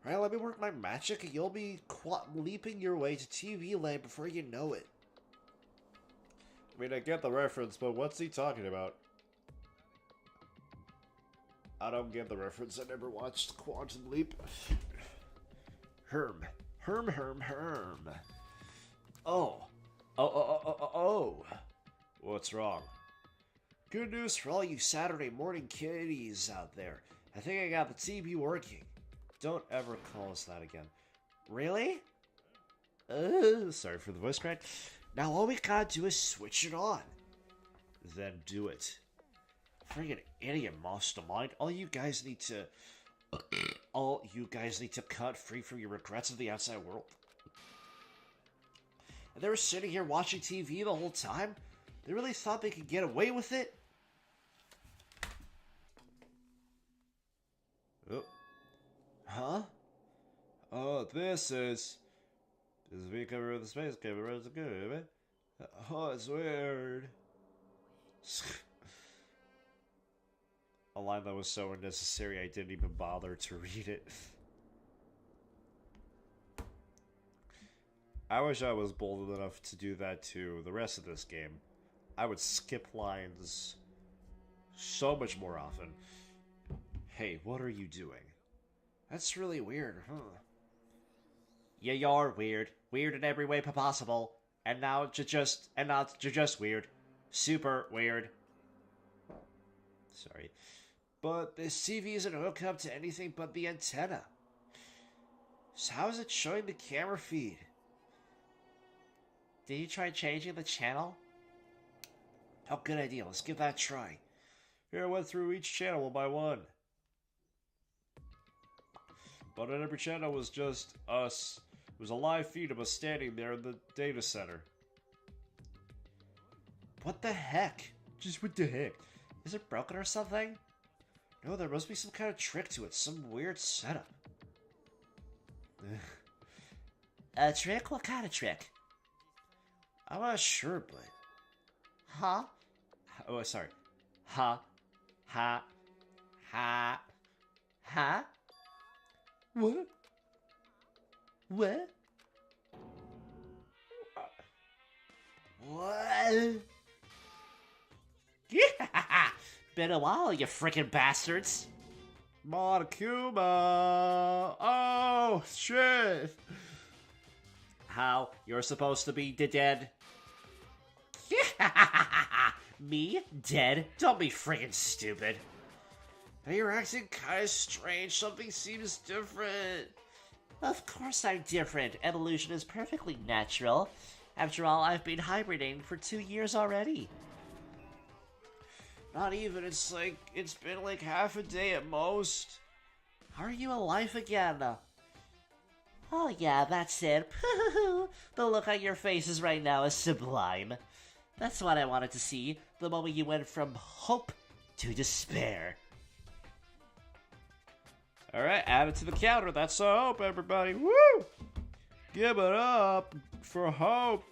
Right, let me work my magic and you'll be leaping your way to TV land before you know it. I mean, I get the reference, but what's he talking about? I don't get the reference. I never watched Quantum Leap. Herm. Oh. Oh. What's wrong? Good news for all you Saturday morning kiddies out there. I think I got the TV working. Don't ever call us that again. Really? Sorry for the voice crack. Now all we gotta do is switch it on. Then do it. Friggin' idiot, mastermind. All you guys need to cut free from your regrets of the outside world. And they were sitting here watching TV the whole time? They really thought they could get away with it? Oh. Huh? Oh, this is me cover of the space camera. It's good, man. Oh, it's weird. A line that was so unnecessary I didn't even bother to read it. I wish I was bold enough to do that to the rest of this game. I would skip lines so much more often. Hey, what are you doing? That's really weird, huh? Yeah, you're weird. Weird in every way possible. And now you're just weird. Super weird. Sorry. But this TV isn't hooked up to anything but the antenna. So how is it showing the camera feed? Did you try changing the channel? Oh, good idea. Let's give that a try. Here, I went through each channel one by one. But on every channel was just us. It was a live feed of us standing there in the data center. What the heck? Just what the heck? Is it broken or something? No, there must be some kind of trick to it. Some weird setup. A trick? What kind of trick? I'm not sure, but... Huh? Oh, sorry. Ha. What? What? Been a while, you frickin' bastards. Monokuma! Oh, shit! How? You're supposed to be dead? Me? Dead? Don't be friggin' stupid. Hey, you're acting kinda strange. Something seems different. Of course I'm different. Evolution is perfectly natural. After all, I've been hibernating for 2 years already. Not even. It's been like half a day at most. How are you alive again? Oh yeah, that's it. The look on your faces right now is sublime. That's what I wanted to see. The moment you went from hope to despair. Alright, add it to the counter. That's so hope, everybody. Woo! Give it up for hope.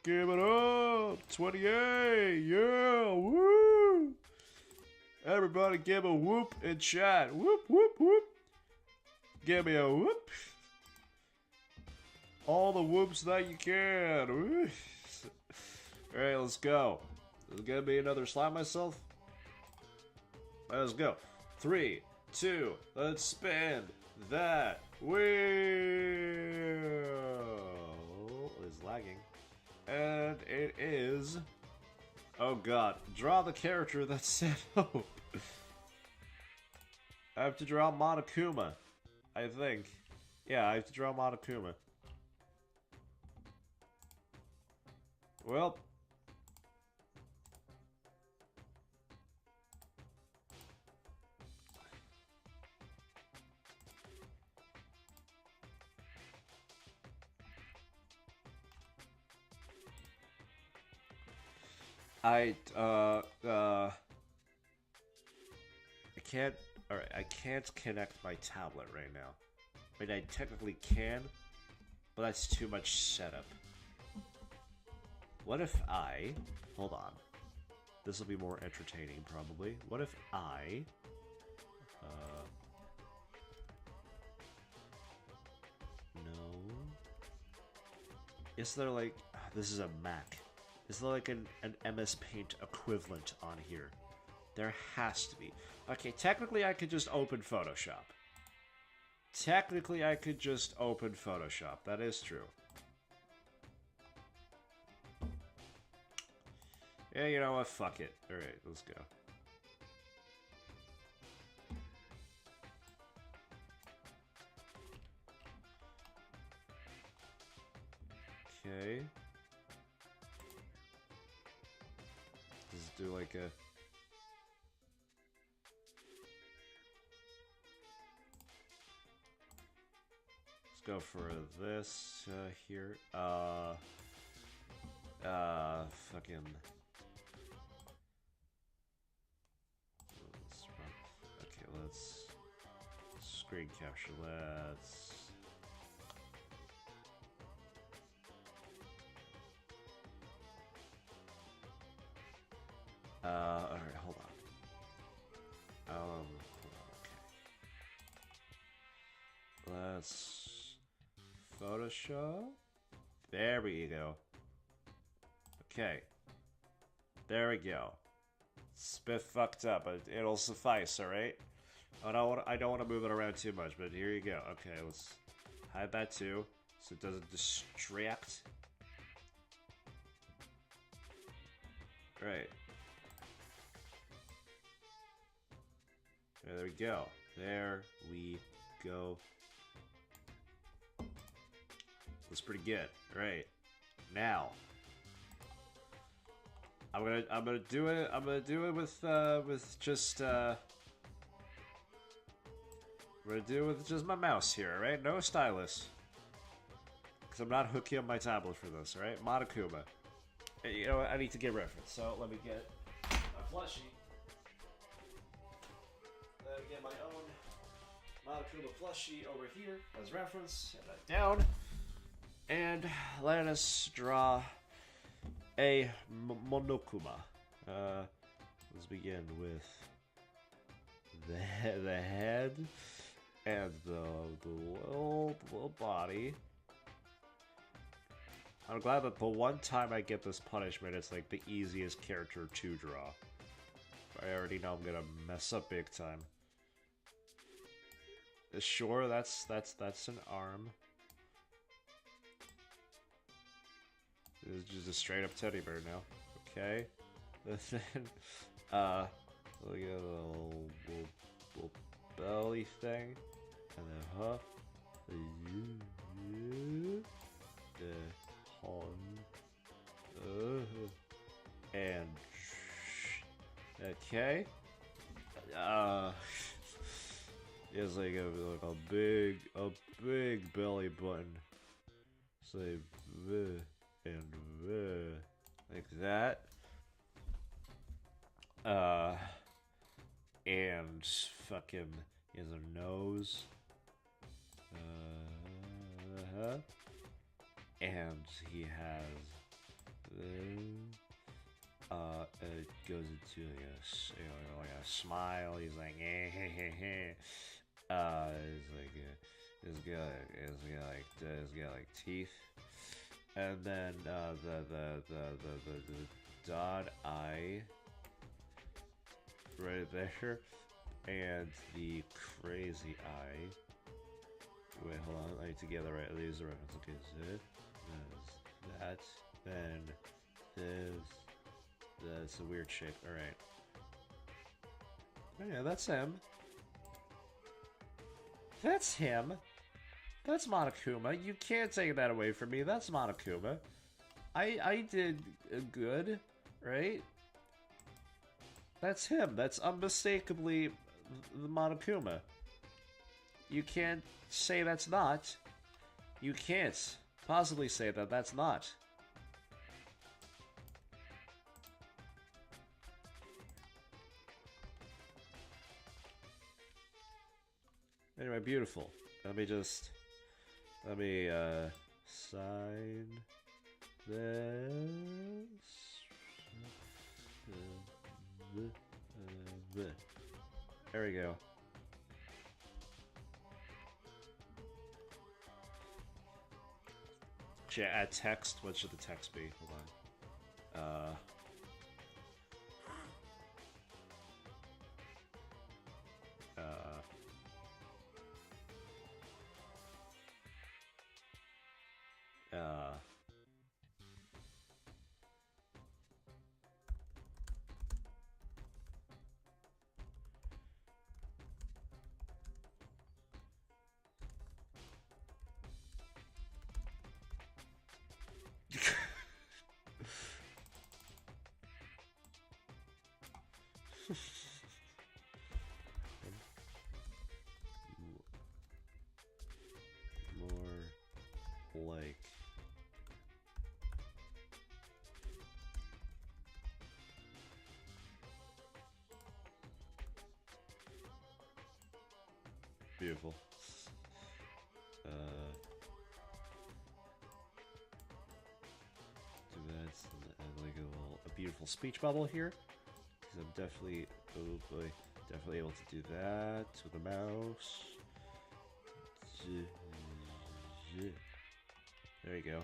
Give it up. 28. Yeah. Woo! Everybody give a whoop in chat. Whoop, whoop, whoop. Give me a whoop. All the whoops that you can. Alright, let's go. Is it gonna be another slap myself? Let's go. 3, 2, let's spin that wheel. It's lagging. And it is... Oh god. Draw the character that said hope. I have to draw Monokuma. I think. Yeah, I have to draw Monokuma. Well... I can't. Alright, I can't connect my tablet right now. I mean, I technically can, but that's too much setup. What if I... Hold on. This will be more entertaining, probably. What if I... No... Is there like... This is a Mac. Is there like an MS Paint equivalent on here? There has to be. Okay, technically I could just open Photoshop. Technically I could just open Photoshop. That is true. Yeah, you know what? Fuck it. Alright, let's go. Okay. Let's do like a... Let's go for this here. Fucking... Okay, let's... Screen capture, let's... Alright, hold on. Okay. Let's... Photoshop? There we go. Okay. There we go. It's a bit fucked up, but it'll suffice, alright? I don't want to move it around too much, but here you go. Okay, let's hide that too, so it doesn't distract. Right. There we go. There we go. That's pretty good. Right. Now, I'm gonna do it with just I'm gonna do it with just my mouse here, right? No stylus. Cause I'm not hooking up my tablet for this, right? Monokuma. You know what? I need to get reference, so let me get a plushie. Let me get my own Monokuma plushie over here as reference, and that down. And let us draw a Monokuma. Let's begin with the head and the little body. I'm glad that the one time I get this punishment, it's like the easiest character to draw. I already know I'm gonna mess up big time. Sure, that's an arm. It's just a straight up teddy bear now. Okay. And then, look at the little belly thing. And then, and, okay. It's like a big belly button. Say, and like that. And fucking he has a nose. And he has it goes into like a smile. He's like he's got like teeth. And then the dot eye right there, and the crazy eye. Wait, hold on. I need to get the right. These are reference. Okay, this, that, then this. That's a weird shape. All right. Oh, yeah, that's him. That's him. That's Monokuma. You can't take that away from me. That's Monokuma. I did good, right? That's him. That's unmistakably the Monokuma. You can't say that's not. You can't possibly say that that's not. Anyway, beautiful. Let me sign this. There we go. Should I add text? What should the text be? Hold on. More like beautiful. Do that and add like a beautiful speech bubble here. Because I'm definitely, oh boy, definitely able to do that with the mouse. There you go.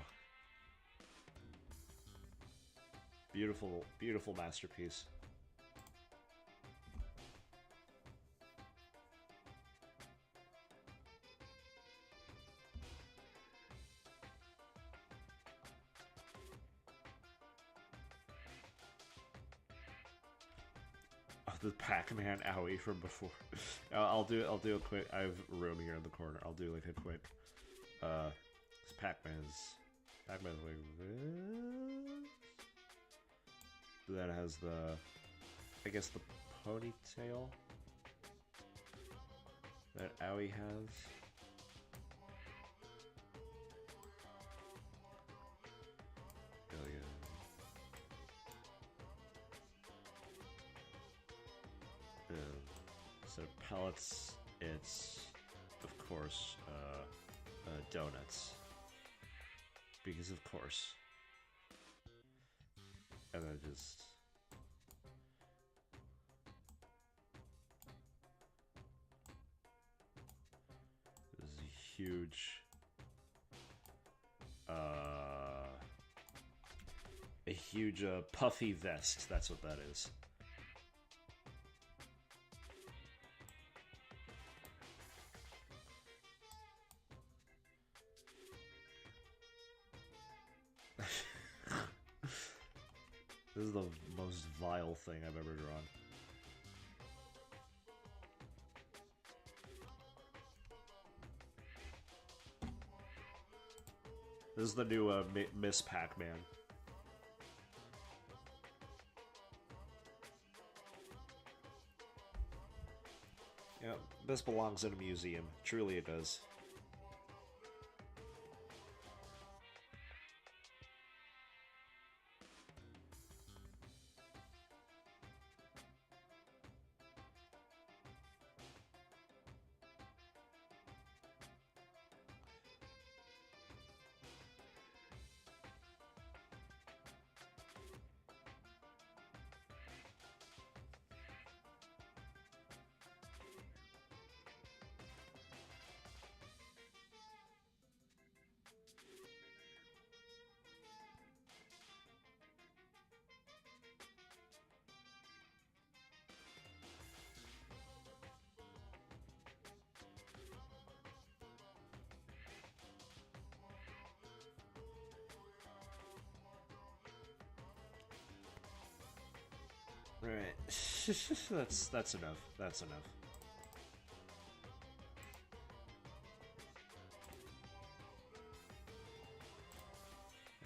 Beautiful, beautiful masterpiece. Oh, the Pac-Man owie from before. I'll do a quick. I have room here in the corner. I'll do like a quick. Pac-Man's like this. That has the, I guess the ponytail that Owie has. Really good. So pellets, it's of course donuts. Because of course. And then just this is a huge puffy vest. That's what that is. This is the most vile thing I've ever drawn. This is the new Miss Pac-Man. Yeah, this belongs in a museum. Truly it does. Right. That's enough. That's enough.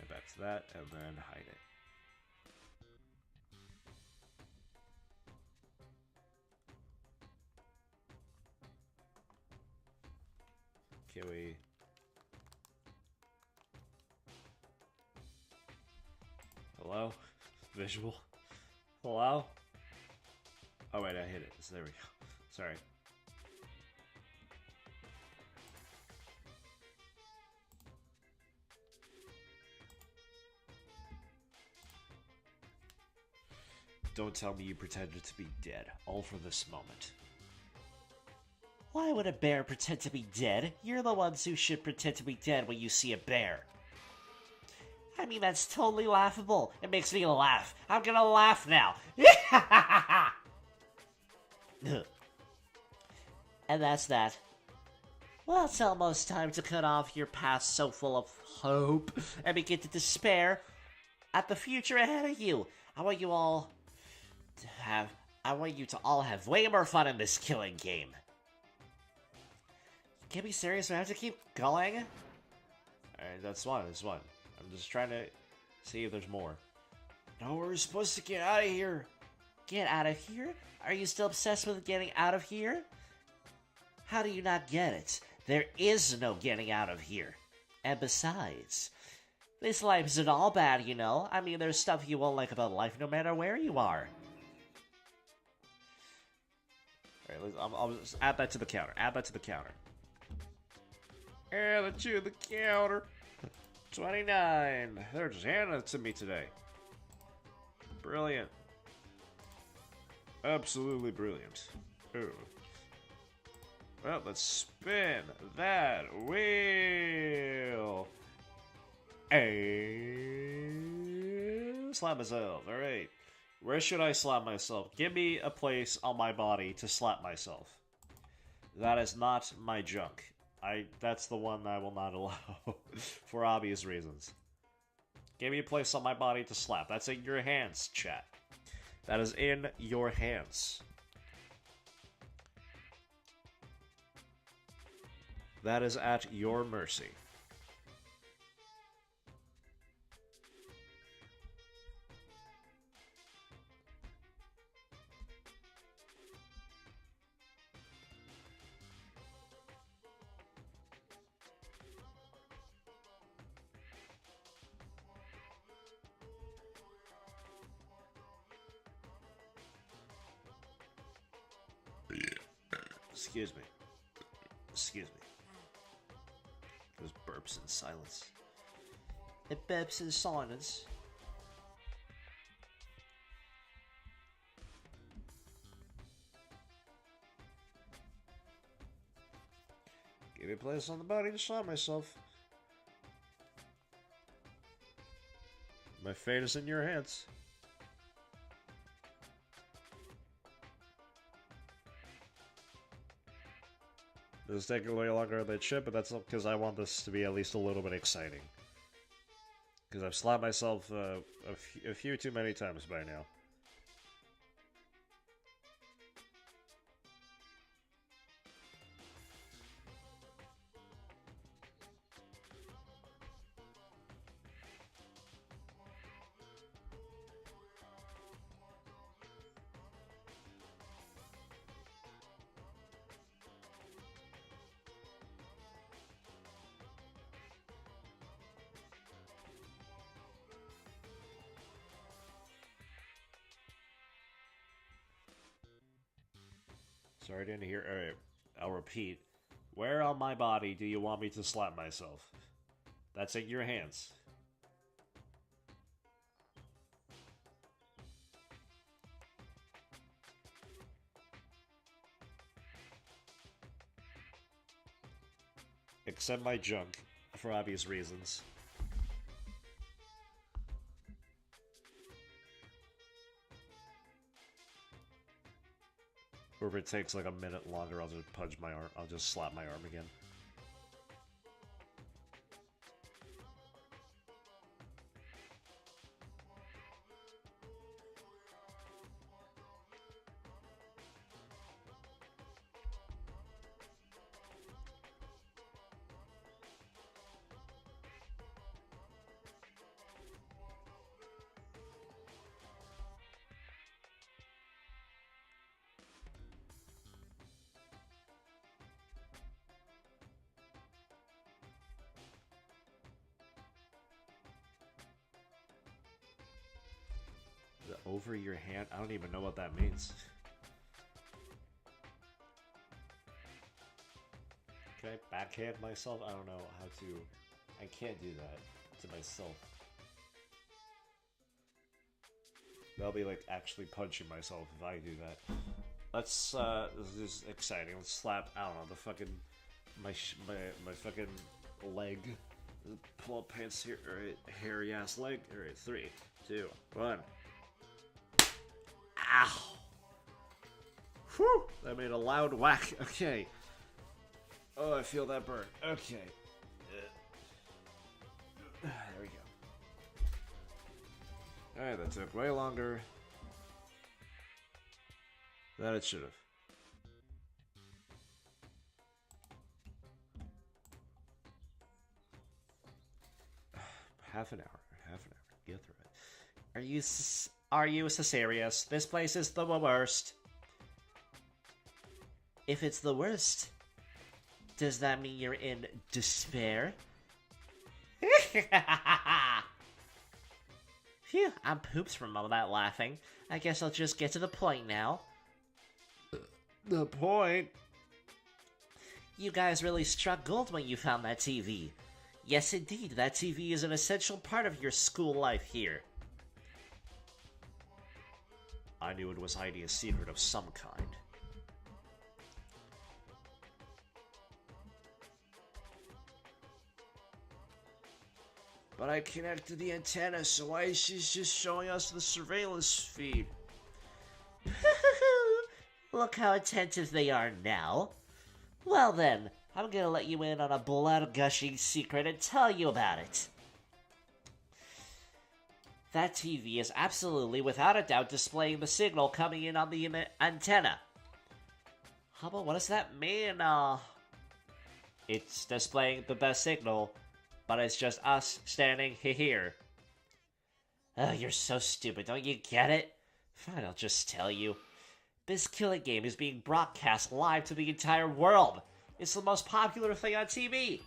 And back to that, and then hide it. Can we... Hello? Visual? Hello? Oh wait, I hit it. So there we go. Sorry. Don't tell me you pretended to be dead, all for this moment. Why would a bear pretend to be dead? You're the ones who should pretend to be dead when you see a bear. I mean, that's totally laughable. It makes me laugh. I'm gonna laugh now. And that's that. Well, it's almost time to cut off your past so full of hope and begin to despair at the future ahead of you. I want you all to have way more fun in this killing game. Can't be serious, we have to keep going? Alright, that's one. I'm just trying to see if there's more. No, we're supposed to get out of here. Get out of here? Are you still obsessed with getting out of here? How do you not get it? There is no getting out of here. And besides, this life isn't all bad, you know? I mean, there's stuff you won't like about life no matter where you are. Alright, I'll just add that to the counter. Add that to the counter. 29. They're just handing it to me today. Brilliant. Absolutely brilliant. Ooh. Well, let's spin that wheel. And slap myself. Alright. Where should I slap myself? Give me a place on my body to slap myself. That is not my junk. That's the one I will not allow. For obvious reasons. Give me a place on my body to slap. That's in your hands, chat. That is in your hands. That is at your mercy. Excuse me. Excuse me. Those burps in silence. It burps in silence. Give me a place on the body to slap myself. My fate is in your hands. This is taking way longer than it should, but that's because I want this to be at least a little bit exciting. Because I've slapped myself a few too many times by now. Sorry, I didn't hear. Alright, I'll repeat. Where on my body do you want me to slap myself? That's in your hands. Except my junk, for obvious reasons. Or if it takes like a minute longer, I'll just punch my arm. I'll just slap my arm again. Over your hand? I don't even know what that means. Can I backhand myself? I don't know how to... I can't do that to myself. That'll be like actually punching myself if I do that. Let's, this is exciting. Let's slap, I don't know, the fucking, my fucking leg. Pull up pants here, alright, hairy ass leg. Alright, 3, 2, 1. Ow! Whew! That made a loud whack. Okay. Oh, I feel that burn. Okay. There we go. Alright, that took way longer than it should have. Half an hour. Get through it. Are you so serious? This place is the worst. If it's the worst, does that mean you're in despair? Phew, I'm poops from all that laughing. I guess I'll just get to the point now. The point? You guys really struck gold when you found that TV. Yes, indeed, that TV is an essential part of your school life here. I knew it was hiding a secret of some kind. But I connected the antenna, so why is she just showing us the surveillance feed? Look how attentive they are now. Well then, I'm gonna let you in on a blood-gushing secret and tell you about it. That TV is absolutely, without a doubt, displaying the signal coming in on the antenna. But what does that mean? It's displaying the best signal, but it's just us standing here. Oh, you're so stupid, don't you get it? Fine, I'll just tell you. This killing game is being broadcast live to the entire world. It's the most popular thing on TV.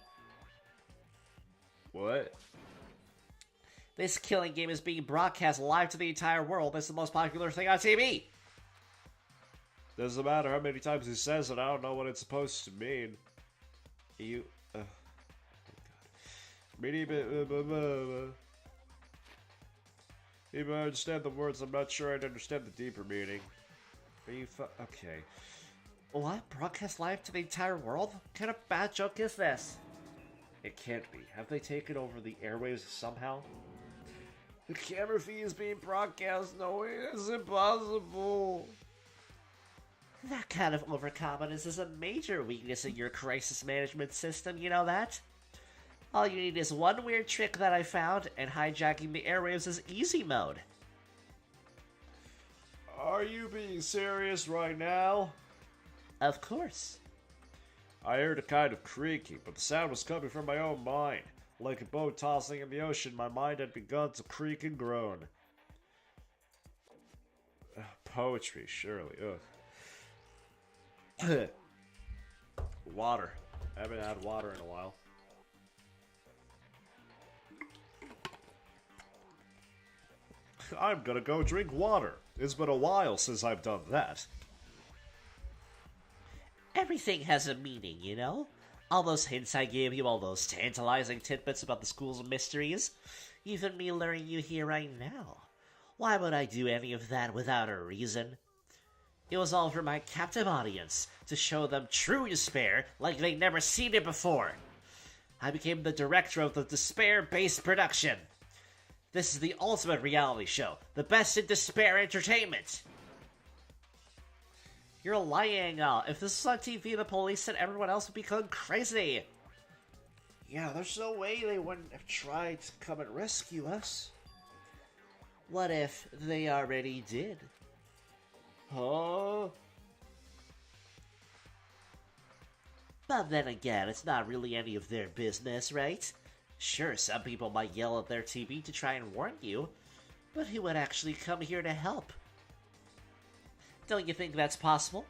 What? This killing game is being broadcast live to the entire world. It's the most popular thing on TV. Doesn't matter how many times he says it, I don't know what it's supposed to mean. You... oh God. Even I understand the words, I'm not sure I'd understand the deeper meaning. Are you okay. What? Broadcast live to the entire world? What kind of bad joke is this? It can't be. Have they taken over the airwaves somehow? The camera feed is being broadcast. No way, that's impossible. That kind of overconfidence is a major weakness in your crisis management system, you know that? All you need is one weird trick that I found, and hijacking the airwaves is easy mode. Are you being serious right now? Of course. I heard a kind of creaking, but the sound was coming from my own mind. Like a boat tossing in the ocean, my mind had begun to creak and groan. Poetry, surely. Ugh. Water. I haven't had water in a while. I'm gonna go drink water. It's been a while since I've done that. Everything has a meaning, you know? All those hints I gave you, all those tantalizing tidbits about the school's mysteries, even me luring you here right now. Why would I do any of that without a reason? It was all for my captive audience, to show them true despair like they'd never seen it before. I became the director of the despair-based production. This is the ultimate reality show, the best in despair entertainment. You're lying. If this was on TV, the police and everyone else would be going crazy. Yeah, there's no way they wouldn't have tried to come and rescue us. What if they already did? Huh? But then again, it's not really any of their business, right? Sure, some people might yell at their TV to try and warn you, but who would actually come here to help? Don't you think that's possible?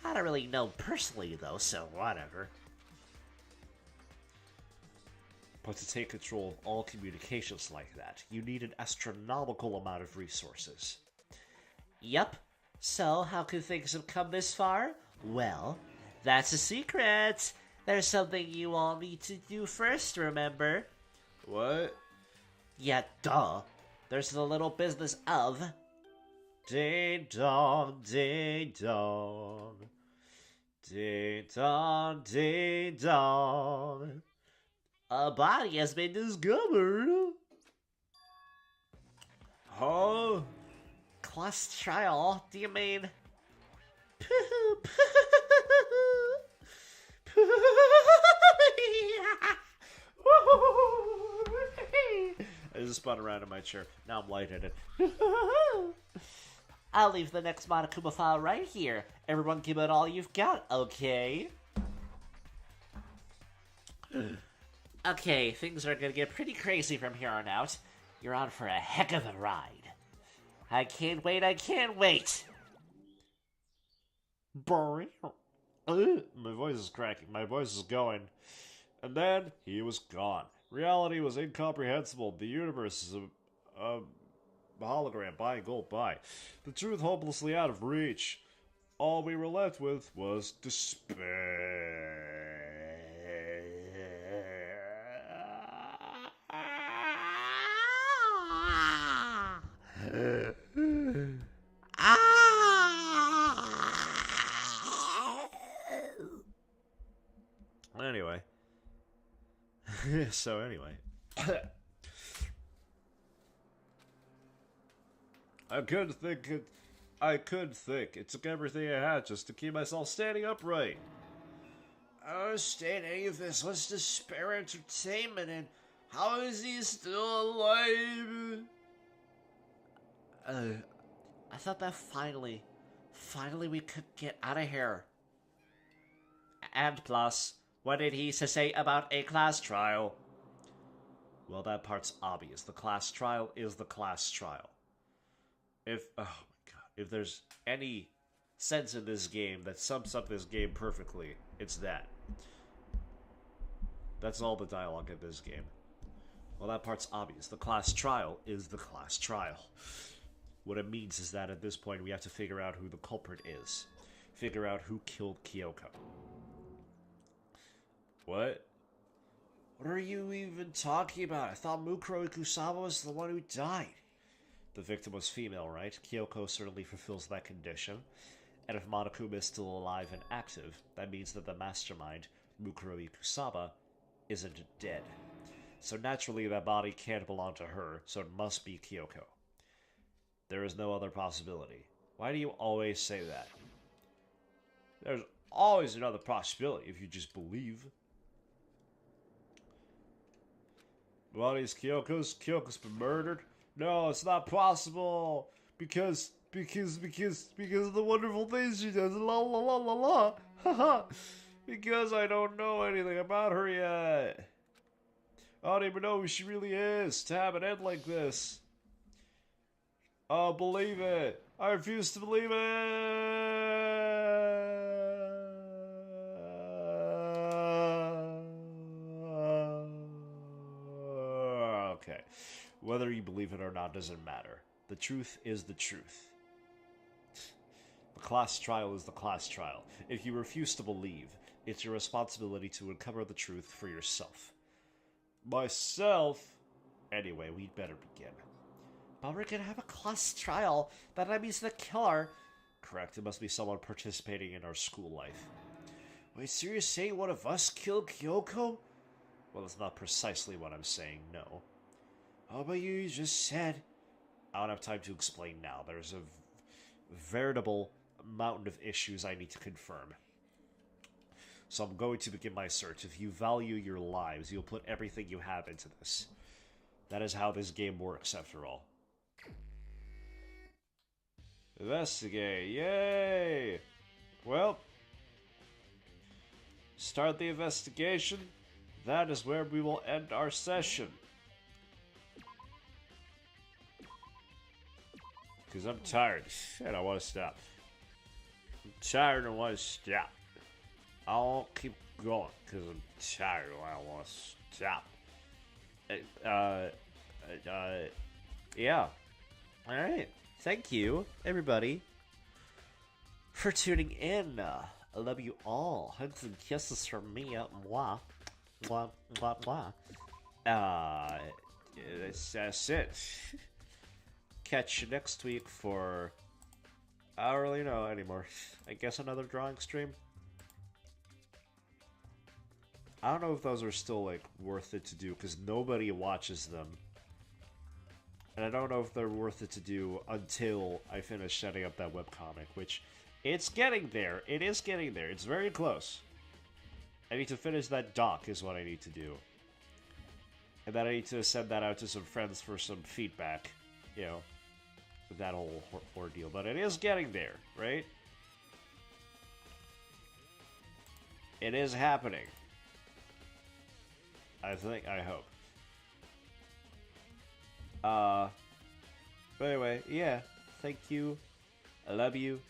I don't really know personally, though, so whatever. But to take control of all communications like that, you need an astronomical amount of resources. Yep. So, how could things have come this far? Well, that's a secret. There's something you all need to do first, remember? What? Yeah, duh. There's the little business of Ding dong, ding dong. Ding dong, ding dong. A body has been discovered. Huh? Class trial? Do you mean? I just spun around in my chair. Now I'm lightheaded. I'll leave the next Monokuma file right here. Everyone give it all you've got, okay? Okay, things are gonna get pretty crazy from here on out. You're on for a heck of a ride. I can't wait, I can't wait! My voice is cracking. My voice is going. And then he was gone. Reality was incomprehensible. The universe is a hologram. Buying gold, buy. The truth hopelessly out of reach. All we were left with was despair. Anyway. So anyway. I could think. It took everything I had just to keep myself standing upright. I don't understand any of this. What's despair entertainment, and how is he still alive? I thought that finally we could get out of here. And plus, what did he say about a class trial? Well, that part's obvious. The class trial is the class trial. If there's any sense in this game that sums up this game perfectly, it's that. That's all the dialogue in this game. Well, that part's obvious. The class trial is the class trial. What it means is that at this point we have to figure out who the culprit is. Figure out who killed Kyoko. What? What are you even talking about? I thought Mukuro Ikusama was the one who died. The victim was female, right? Kyoko certainly fulfills that condition. And if Monokuma is still alive and active, that means that the mastermind, Mukuro Ikusama, isn't dead. So naturally that body can't belong to her, so it must be Kyoko. There is no other possibility. Why do you always say that? There's always another possibility if you just believe. The body is Kyoko's. Kyoko's been murdered. No, it's not possible. Because of the wonderful things she does. La la la la la. Haha. Because I don't know anything about her yet. I don't even know who she really is to have an end like this. Oh, believe it. I refuse to believe it. Okay. Whether you believe it or not doesn't matter. The truth is the truth. The class trial is the class trial. If you refuse to believe, it's your responsibility to uncover the truth for yourself. Myself? Anyway, we'd better begin. But we're gonna have a class trial. That means the killer. Correct, it must be someone participating in our school life. Wait, so you're saying one of us killed Kyoko? Well, that's not precisely what I'm saying, no. Oh, but you just said... I don't have time to explain now. There's a veritable mountain of issues I need to confirm. So I'm going to begin my search. If you value your lives, you'll put everything you have into this. That is how this game works, after all. Investigate, yay! Well, start the investigation. That is where we will end our session. Because I'm tired and I want to stop. I'm tired and I want to stop. I won't keep going because I'm tired and I want to stop. Yeah. Alright. Thank you, everybody, for tuning in. I love you all. Hugs and kisses from me. Mwah. Mwah, mwah, mwah. That's it. Catch you next week for I don't really know anymore. I guess another drawing stream? I don't know if those are still, like, worth it to do, because nobody watches them. And I don't know if they're worth it to do until I finish setting up that webcomic, which, it's getting there. It is getting there. It's very close. I need to finish that doc is what I need to do. And then I need to send that out to some friends for some feedback, you know, with that whole ordeal. But it is getting there, right? It is happening. I think, I hope. But anyway, yeah, thank you. I love you.